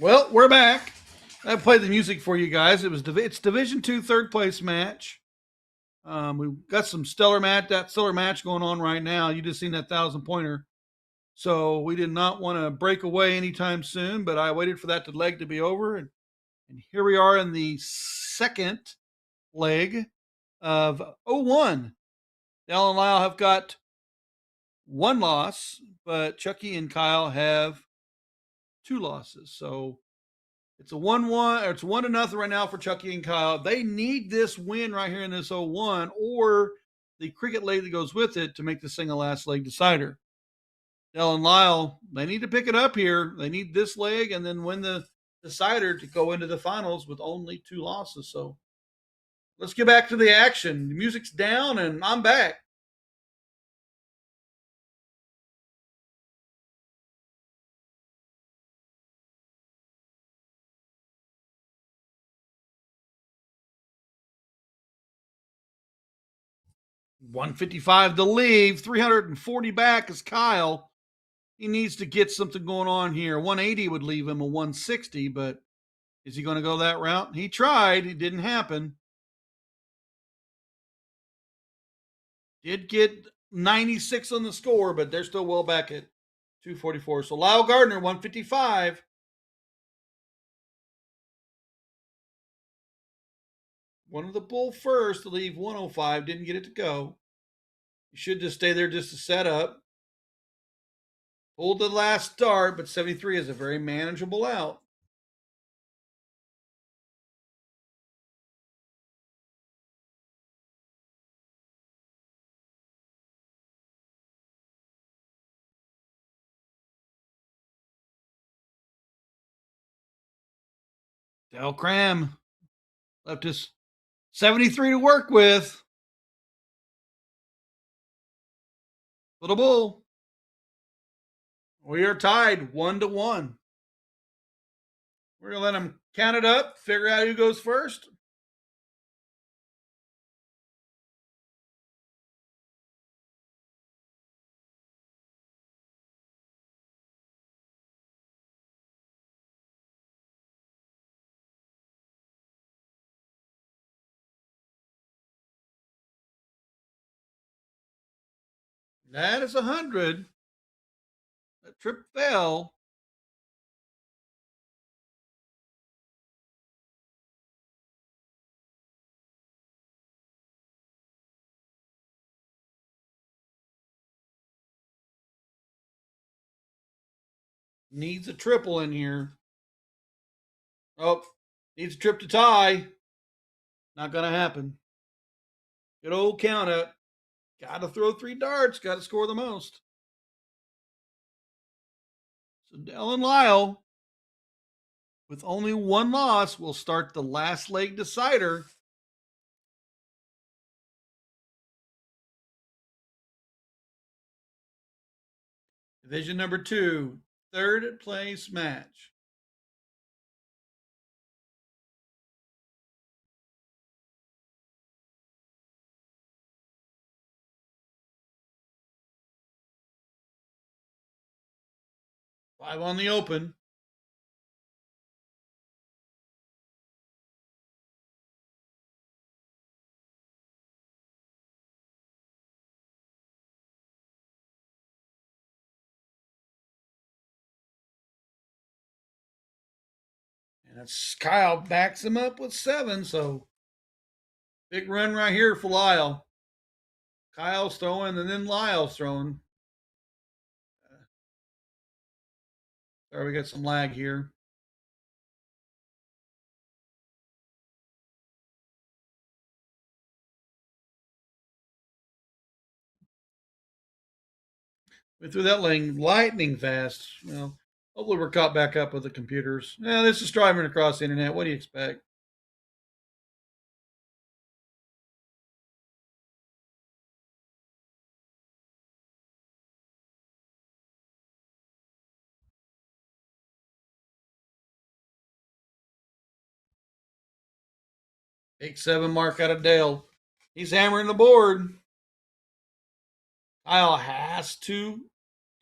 A: Well, we're back. I played the music for you guys. It's Division II third place match. We've got some stellar match going on right now. You just seen that 1,000-pointer. So we did not want to break away anytime soon, but I waited for that leg to be over. And here we are in the second leg of 01. Dell and Lyle have got one loss, but Chucky and Kyle have two losses. So it's a 1-1, or it's 1-0 right now for Chucky and Kyle. They need this win right here in this 01 or the cricket leg that goes with it to make this thing a last leg decider. Dell and Lyle, they need to pick it up here. They need this leg and then win the decider to go into the finals with only two losses. So let's get back to the action. The music's down and I'm back. $155 to leave, 340 back is Kyle. He needs to get something going on here. 180 would leave him a 160, but is he going to go that route? He tried. It didn't happen. Did get 96 on the score, but they're still well back at 244. So Lyle Gardner, 155. Wanted the bull first to leave 105. Didn't get it to go. You should just stay there just to set up. Pulled the last start, but 73 is a very manageable out. Del Cram left us 73 to work with. Little bull. We are tied 1-1. We're going to let them count it up, figure out who goes first. That is 100. That trip fell. Needs a triple in here. Oh, needs a trip to tie. Not going to happen. Good old count up. Got to throw 3 darts. Got to score the most. So Dell and Lyle, with only one loss, will start the last leg decider. Division number 2, third place match. Five on the open. And that's Kyle backs him up with 7, so big run right here for Lyle. Kyle's throwing and then Lyle's throwing. Sorry, we got some lag here. We threw that lightning fast. Well, hopefully we're caught back up with the computers. Yeah, this is driving across the internet. What do you expect? Big 7 mark out of Dale. He's hammering the board. Kyle has to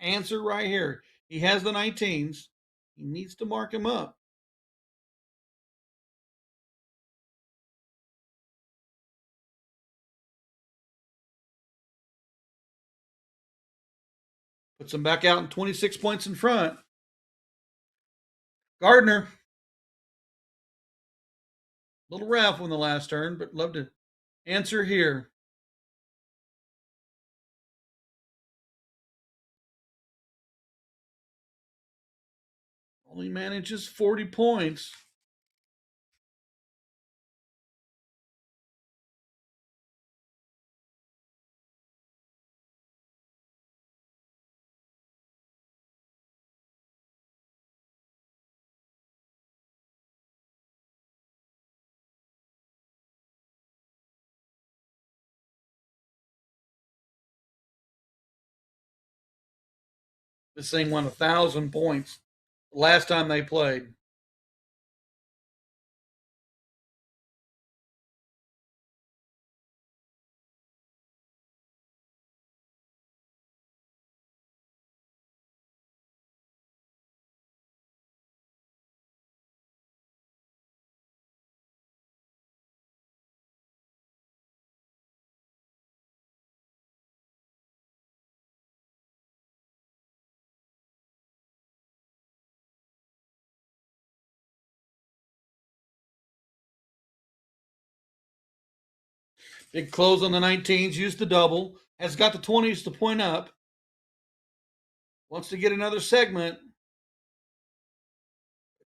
A: answer right here. He has the 19s. He needs to mark him up. Puts them back out in 26 points in front. Gardner. Little rough on the last turn, but love to answer here. Only manages 40 points. This thing won 1,000 points the last time they played. Big close on the 19s, used the double, has got the 20s to point up. Wants to get another segment.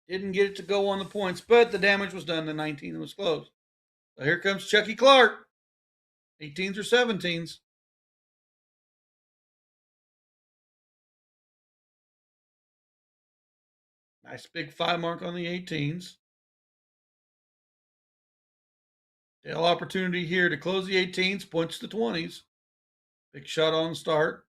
A: Didn't get it to go on the points, but the damage was done. The 19 was closed. So here comes Chucky Clark. 18s or 17s. Nice big 5 mark on the 18s. Dale opportunity here to close the 18s, points to 20s. Big shot on start.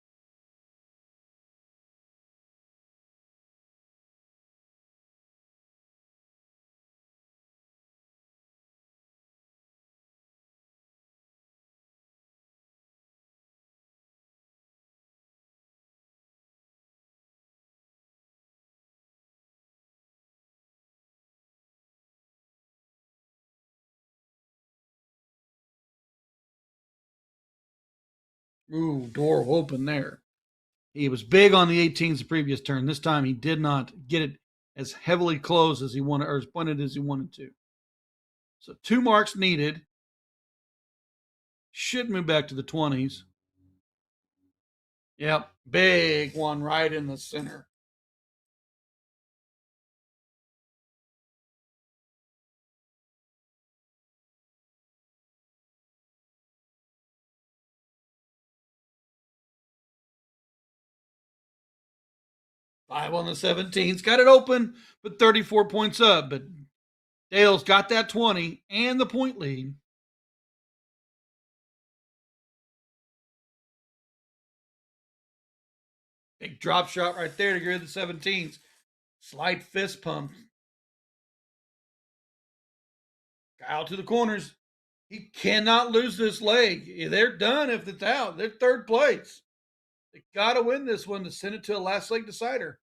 A: Ooh, door open there. He was big on the 18s the previous turn. This time he did not get it as heavily closed as he wanted, or as pointed as he wanted to. So 2 marks needed. Should move back to the 20s. Yep, big one right in the center. Five on the 17s. Got it open, but 34 points up. But Dale's got that 20 and the point lead. Big drop shot right there to get rid of the 17s. Slight fist pump. Out to the corners. He cannot lose this leg. They're done if it's out. They're third place. They got to win this one to send it to a last leg decider.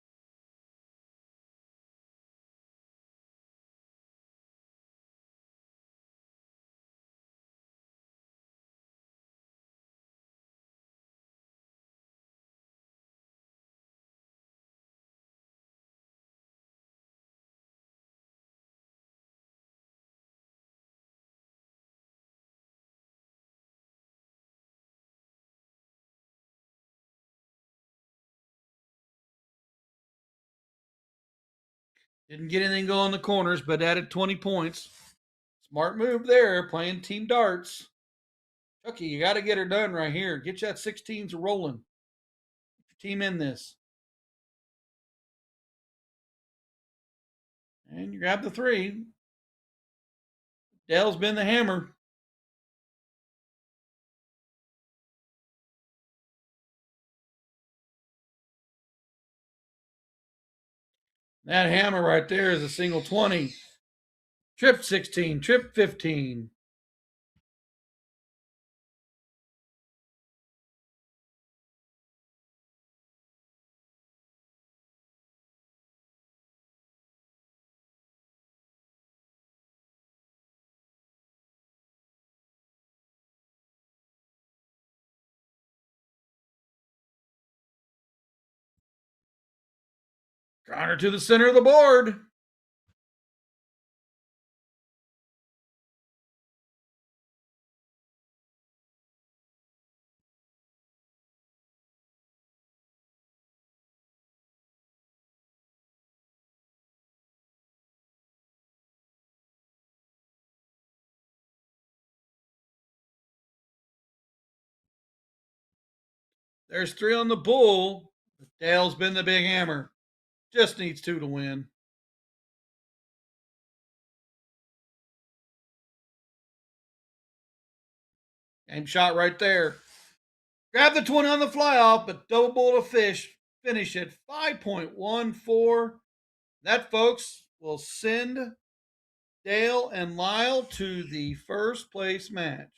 A: Didn't get anything going in the corners, but added 20 points. Smart move there, playing team darts. Chucky, you got to get her done right here. Get you that 16s rolling. Get your team in this. And you grab the 3. Dale's been the hammer. That hammer right there is a single 20. Trip 16, trip 15. Counter to the center of the board. There's 3 on the bull. But Dale's been the big hammer. Just needs 2 to win. Game shot right there. Grab the 20 on the fly off, but double bull to fish. Finish at 5.14. That, folks, will send Dale and Lyle to the first place match.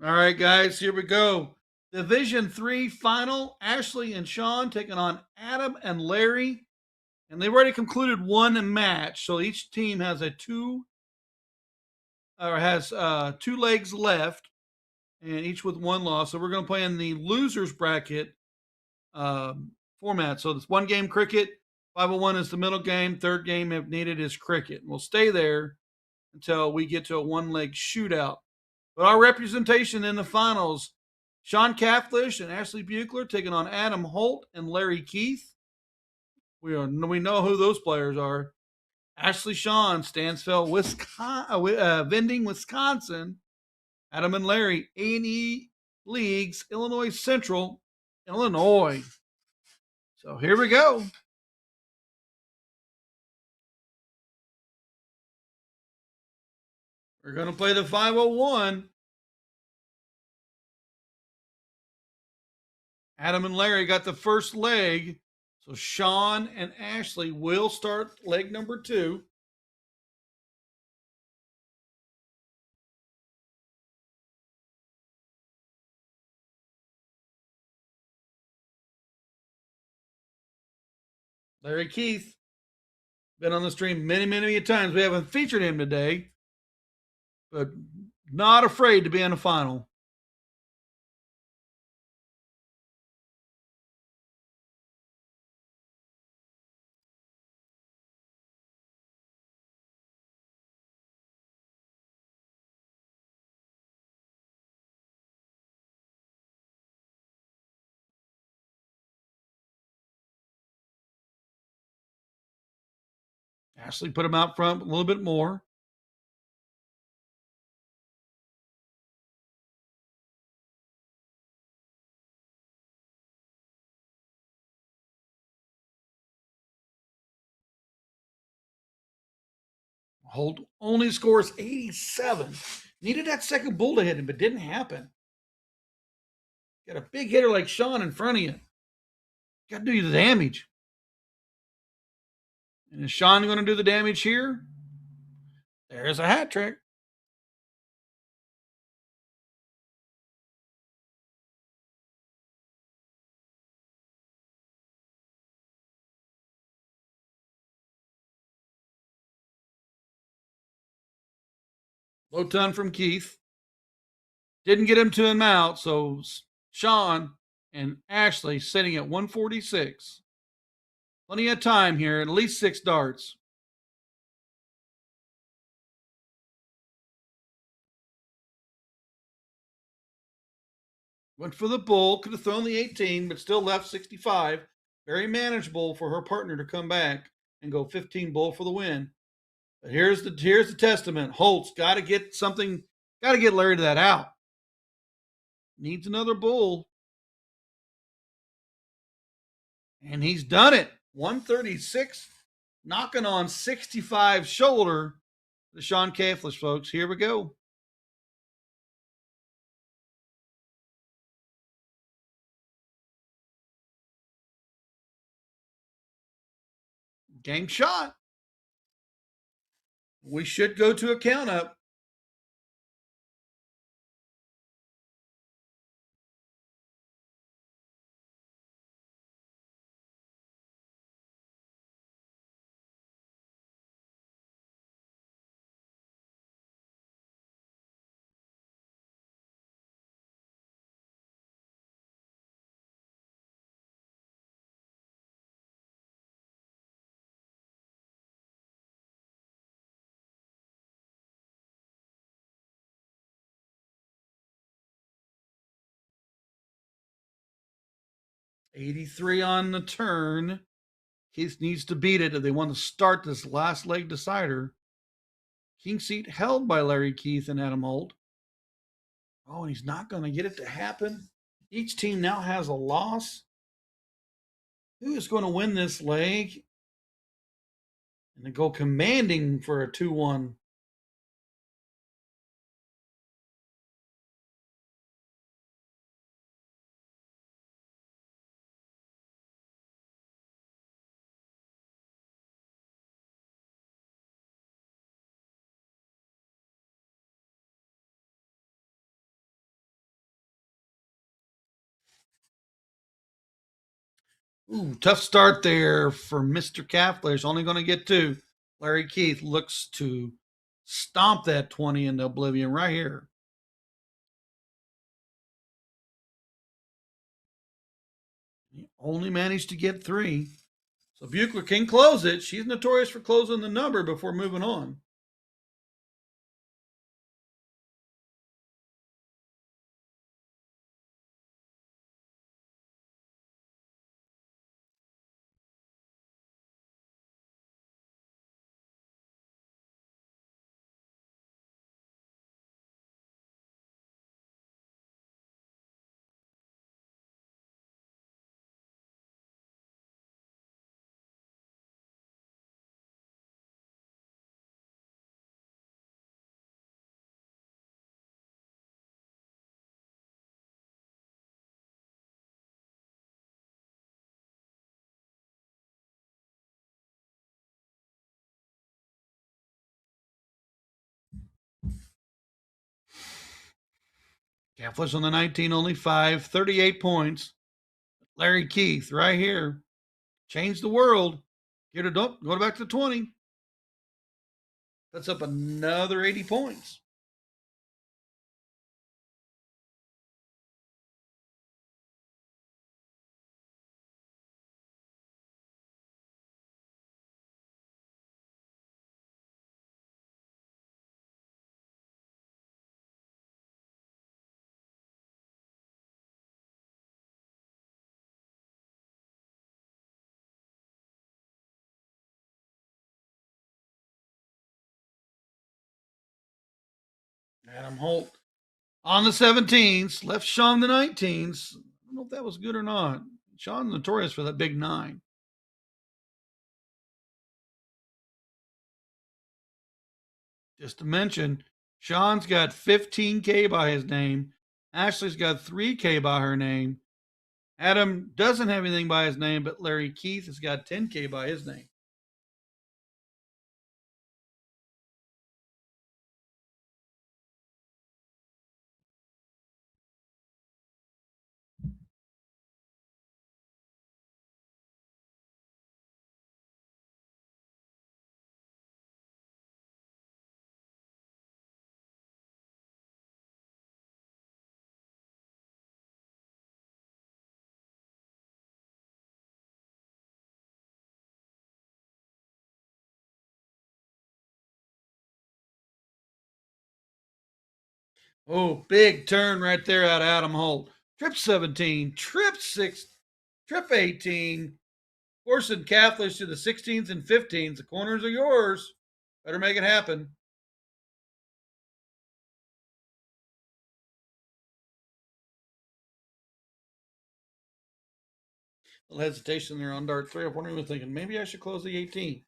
A: All right, guys, here we go. Division 3 final. Ashley and Sean taking on Adam and Larry. And they've already concluded one match. So each team has two legs left, and each with one loss. So we're going to play in the losers bracket format. So it's one game cricket. 501 is the middle game. Third game, if needed, is cricket. We'll stay there until we get to a one-leg shootout. But our representation in the finals, Sean Cathlish and Ashley Buechler taking on Adam Holt and Larry Keith. We know who those players are. Ashley Sean, Stansfeld, Vending, Wisconsin. Adam and Larry, A&E Leagues, Illinois Central, Illinois. So here we go. We're going to play the 501. Adam and Larry got the first leg. So Sean and Ashley will start leg number 2. Larry Keith, been on the stream many, many times. We haven't featured him today, but not afraid to be in a final. Ashley put him out front a little bit more. Holt only scores 87. Needed that second bull to hit him, but didn't happen. Got a big hitter like Sean in front of you. Got to do the damage. And is Sean going to do the damage here? There's a hat trick. Low ton from Keith. Didn't get him to him out, so Sean and Ashley sitting at 146. Plenty of time here, at least 6 darts. Went for the bull, could have thrown the 18, but still left 65. Very manageable for her partner to come back and go 15 bull for the win. But here's the testament. Holt's got to get something, got to get Larry to that out. Needs another bull. And he's done it. 136, knocking on 65 shoulder. The Sean Cathlish, folks. Here we go. Game shot. We should go to a count up. $83 on the turn. Keith needs to beat it if they want to start this last leg decider. King seat held by Larry Keith and Adam Holt. Oh, and he's not going to get it to happen. Each team now has a loss. Who is going to win this leg? And they go commanding for a 2-1. Ooh, tough start there for Mr. Kaffler's. Only going to get 2. Larry Keith looks to stomp that 20 into oblivion right here. He only managed to get 3. So Buechler can close it. She's notorious for closing the number before moving on. Kaffler's on the 19, only 5, 38 points. Larry Keith right here. Change the world. Get it up. Go back to 20. That's up another 80 points. Adam Holt on the 17s, left Sean the 19s. I don't know if that was good or not. Sean notorious for that big 9. Just to mention, Sean's got 15K by his name. Ashley's got 3K by her name. Adam doesn't have anything by his name, but Larry Keith has got 10K by his name. Oh, big turn right there out of Adam Holt. Trip 17, trip 6, trip 18. Forcing Catholics to the 16s and 15s. The corners are yours. Better make it happen. A little hesitation there on dart 3. I'm wondering, thinking maybe I should close the 18.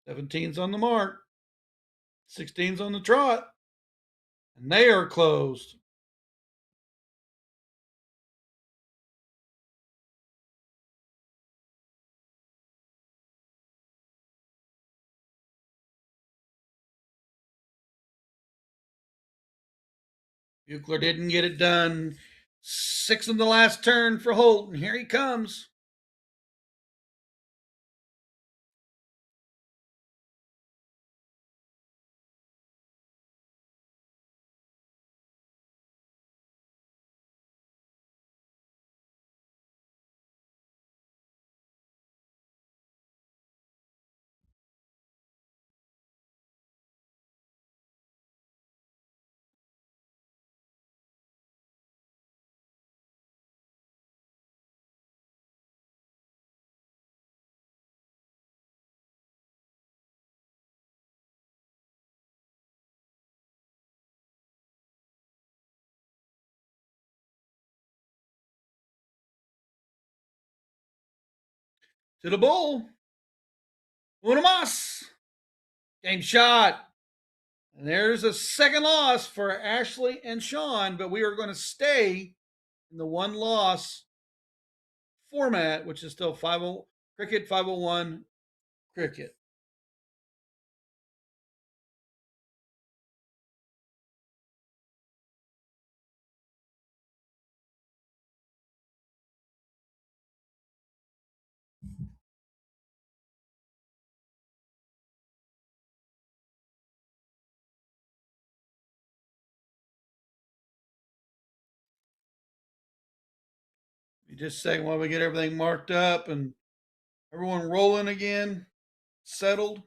A: 17's on the mark. 16's on the trot. And they are closed. Buechler didn't get it done. 6 in the last turn for Holt, and here he comes. To the bull. Una mas. Game shot. And there's a second loss for Ashley and Sean, but we are going to stay in the one loss format, which is still 50 cricket 501 cricket. Just a second while we get everything marked up and everyone rolling again, settled.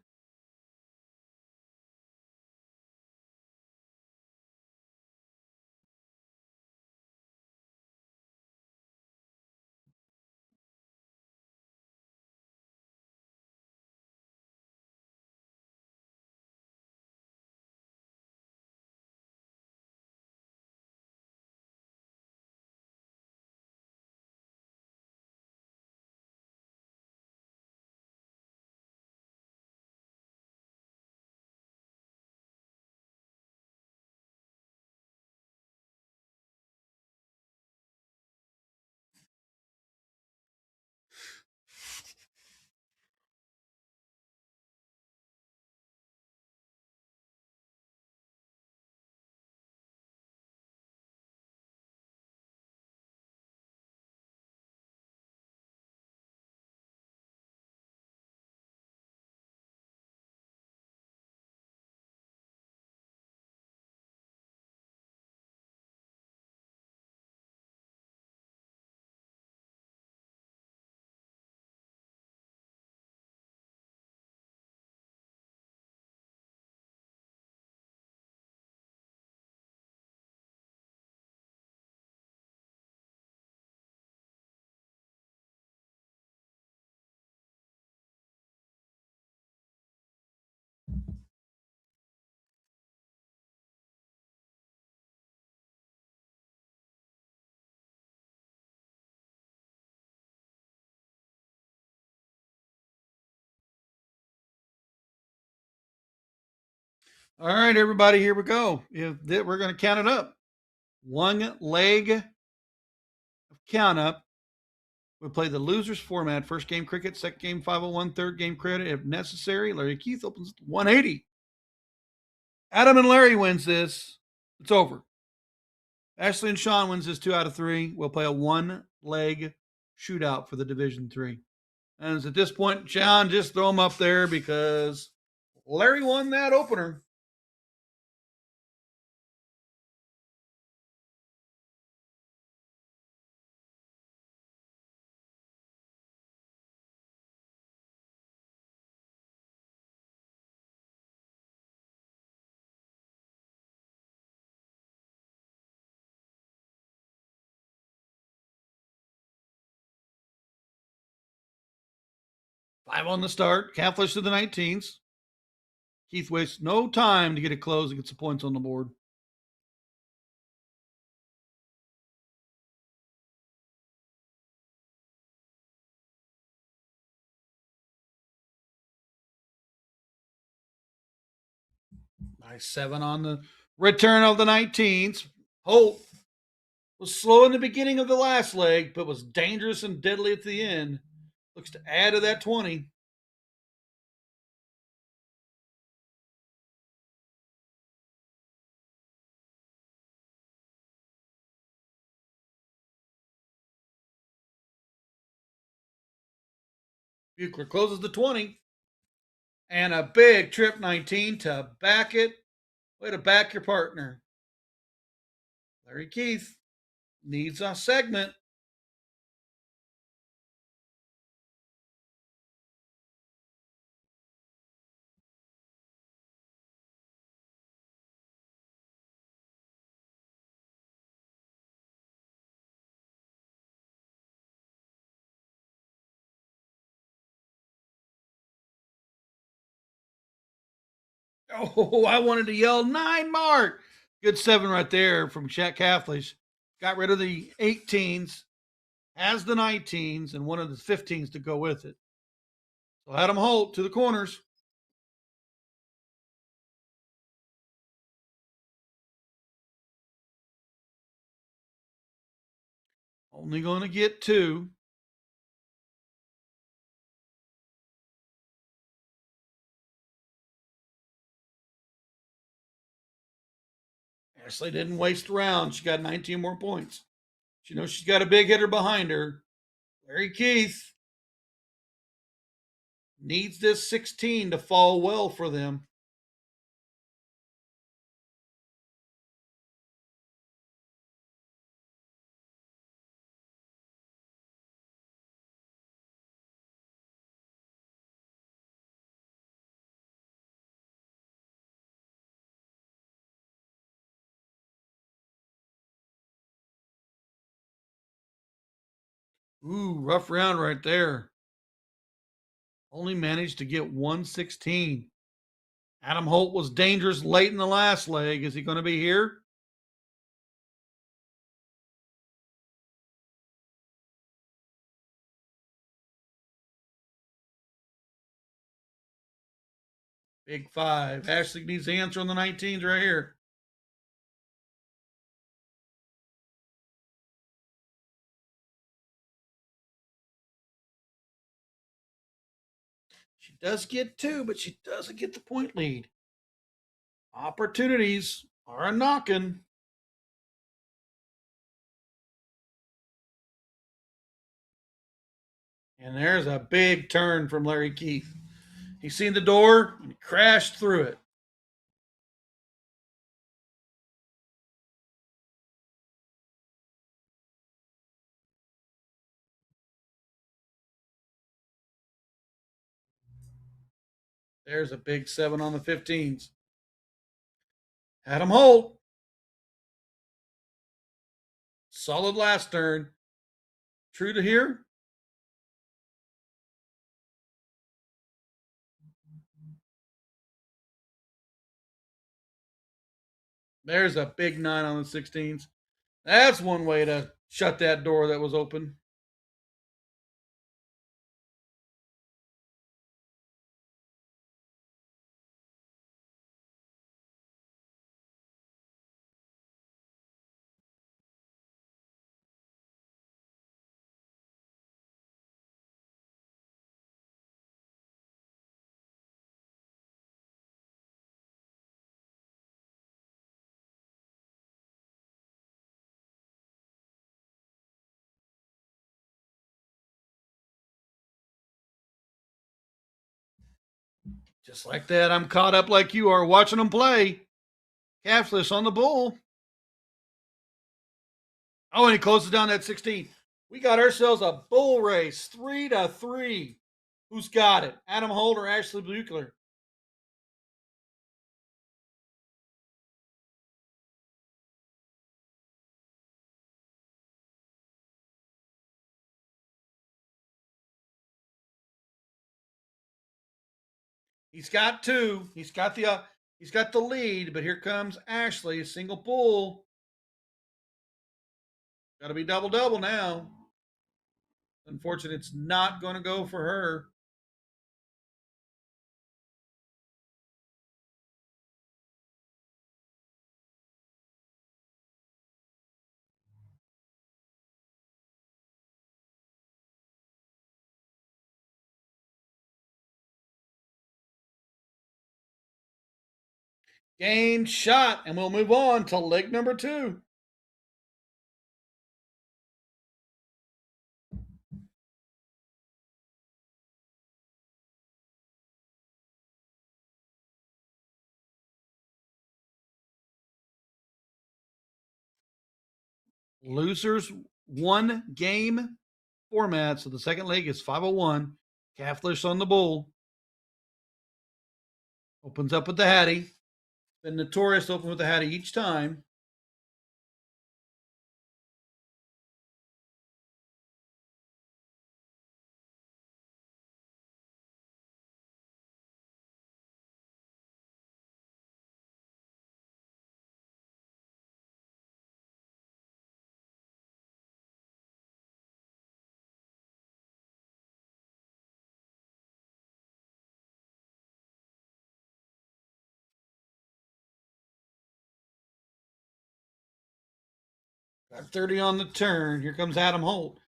A: All right, everybody, here we go. We're going to count it up. One leg of count up. We'll play the losers format. First game cricket, second game 501, third game credit if necessary. Larry Keith opens 180. Adam and Larry wins this. It's over. Ashley and Sean wins this 2 out of 3. We'll play a one leg shootout for the Division 3. And at this point, Sean, just throw them up there because Larry won that opener. Five on the start. Catfish to the 19s. Keith wastes no time to get it closed and get some points on the board. Nice 7 on the return of the 19s. Holt was slow in the beginning of the last leg, but was dangerous and deadly at the end. Looks to add to that 20. Buechler closes the 20. And a big trip 19 to back it. Way to back your partner. Larry Keith needs a segment. Oh, I wanted to yell 9 mark. Good 7 right there from Shaq Catholish. Got rid of the 18s, has the 19s, and one of the 15s to go with it. So Adam Holt to the corners. Only going to get 2. Ashley didn't waste a round. She got 19 more points. She knows she's got a big hitter behind her. Larry Keith needs this 16 to fall well for them. Ooh, rough round right there. Only managed to get 116. Adam Holt was dangerous late in the last leg. Is he going to be here? Big 5. Ashley needs the answer on the 19s right here. She does get 2, but she doesn't get the point lead. Opportunities are a knocking. And there's a big turn from Larry Keith. He seen the door and he crashed through it. There's a big 7 on the 15s. Adam Holt. Solid last turn. True to here. There's a big 9 on the 16s. That's one way to shut that door that was open. Just like that, I'm caught up like you are watching them play. Capsless on the bull. Oh, and he closes down that 16. We got ourselves a bull race, 3-3. Who's got it? Adam Holt or Ashley Buechler? He's got 2. He's got the lead, but here comes Ashley, single bull. Got to be double now. Unfortunately, it's not going to go for her. Game shot, and we'll move on to leg number 2. Losers one game format. So the second leg is 501. Catholics on the bull. Opens up with the Hattie. Been notorious to open with the Hattie each time. Got 30 on the turn. Here comes Adam Holt.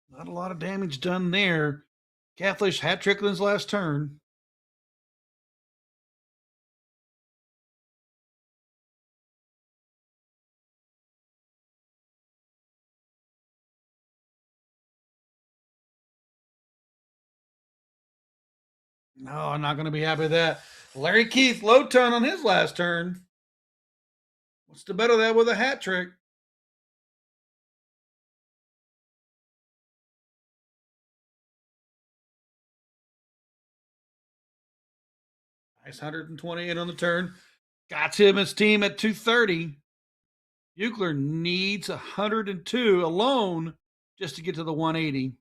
A: Not a lot of damage done there. Catholic hat trick in his last turn. No, I'm not going to be happy with that. Larry Keith, low ton on his last turn. What's the bet of that with a hat trick? Nice 128 on the turn. Got him his team at 230. Eucler needs 102 alone just to get to the 180.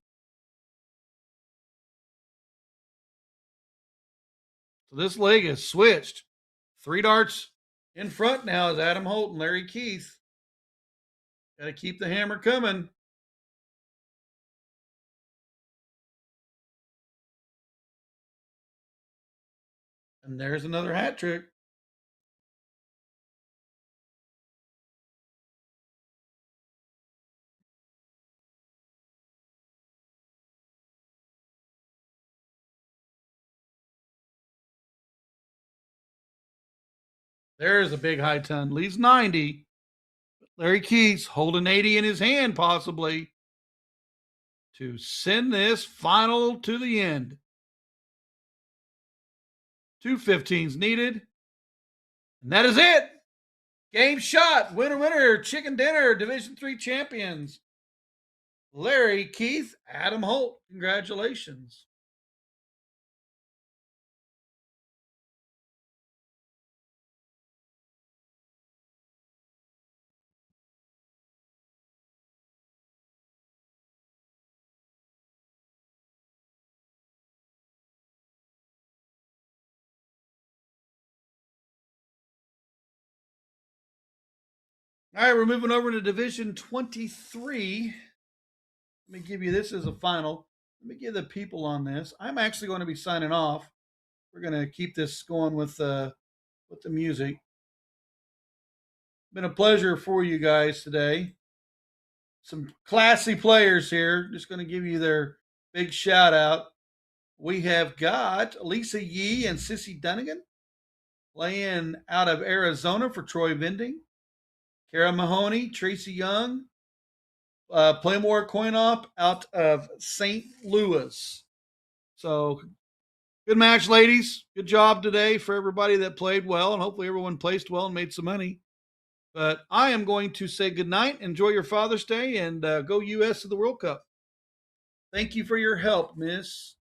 A: So this leg is switched. 3 darts in front now is Adam Holt and Larry Keith. Got to keep the hammer coming. And there's another hat trick. There's a big high ton. Leads 90. Larry Keith's holding 80 in his hand, possibly, to send this final to the end. 2 15s needed. And that is it. Game shot. Winner, winner. Chicken dinner. Division III champions. Larry Keith, Adam Holt. Congratulations. All right, we're moving over to Division 23. Let me give you this as a final. Let me give the people on this. I'm actually going to be signing off. We're going to keep this going with the music. Been a pleasure for you guys today. Some classy players here. Just going to give you their big shout out. We have got Lisa Yee and Sissy Dunnigan playing out of Arizona for Troy Vending. Kara Mahoney, Tracy Young, Playmore Coin-Op out of St. Louis. So, good match, ladies. Good job today for everybody that played well, and hopefully everyone placed well and made some money. But I am going to say goodnight. Enjoy your Father's Day, and go U.S. to the World Cup. Thank you for your help, miss.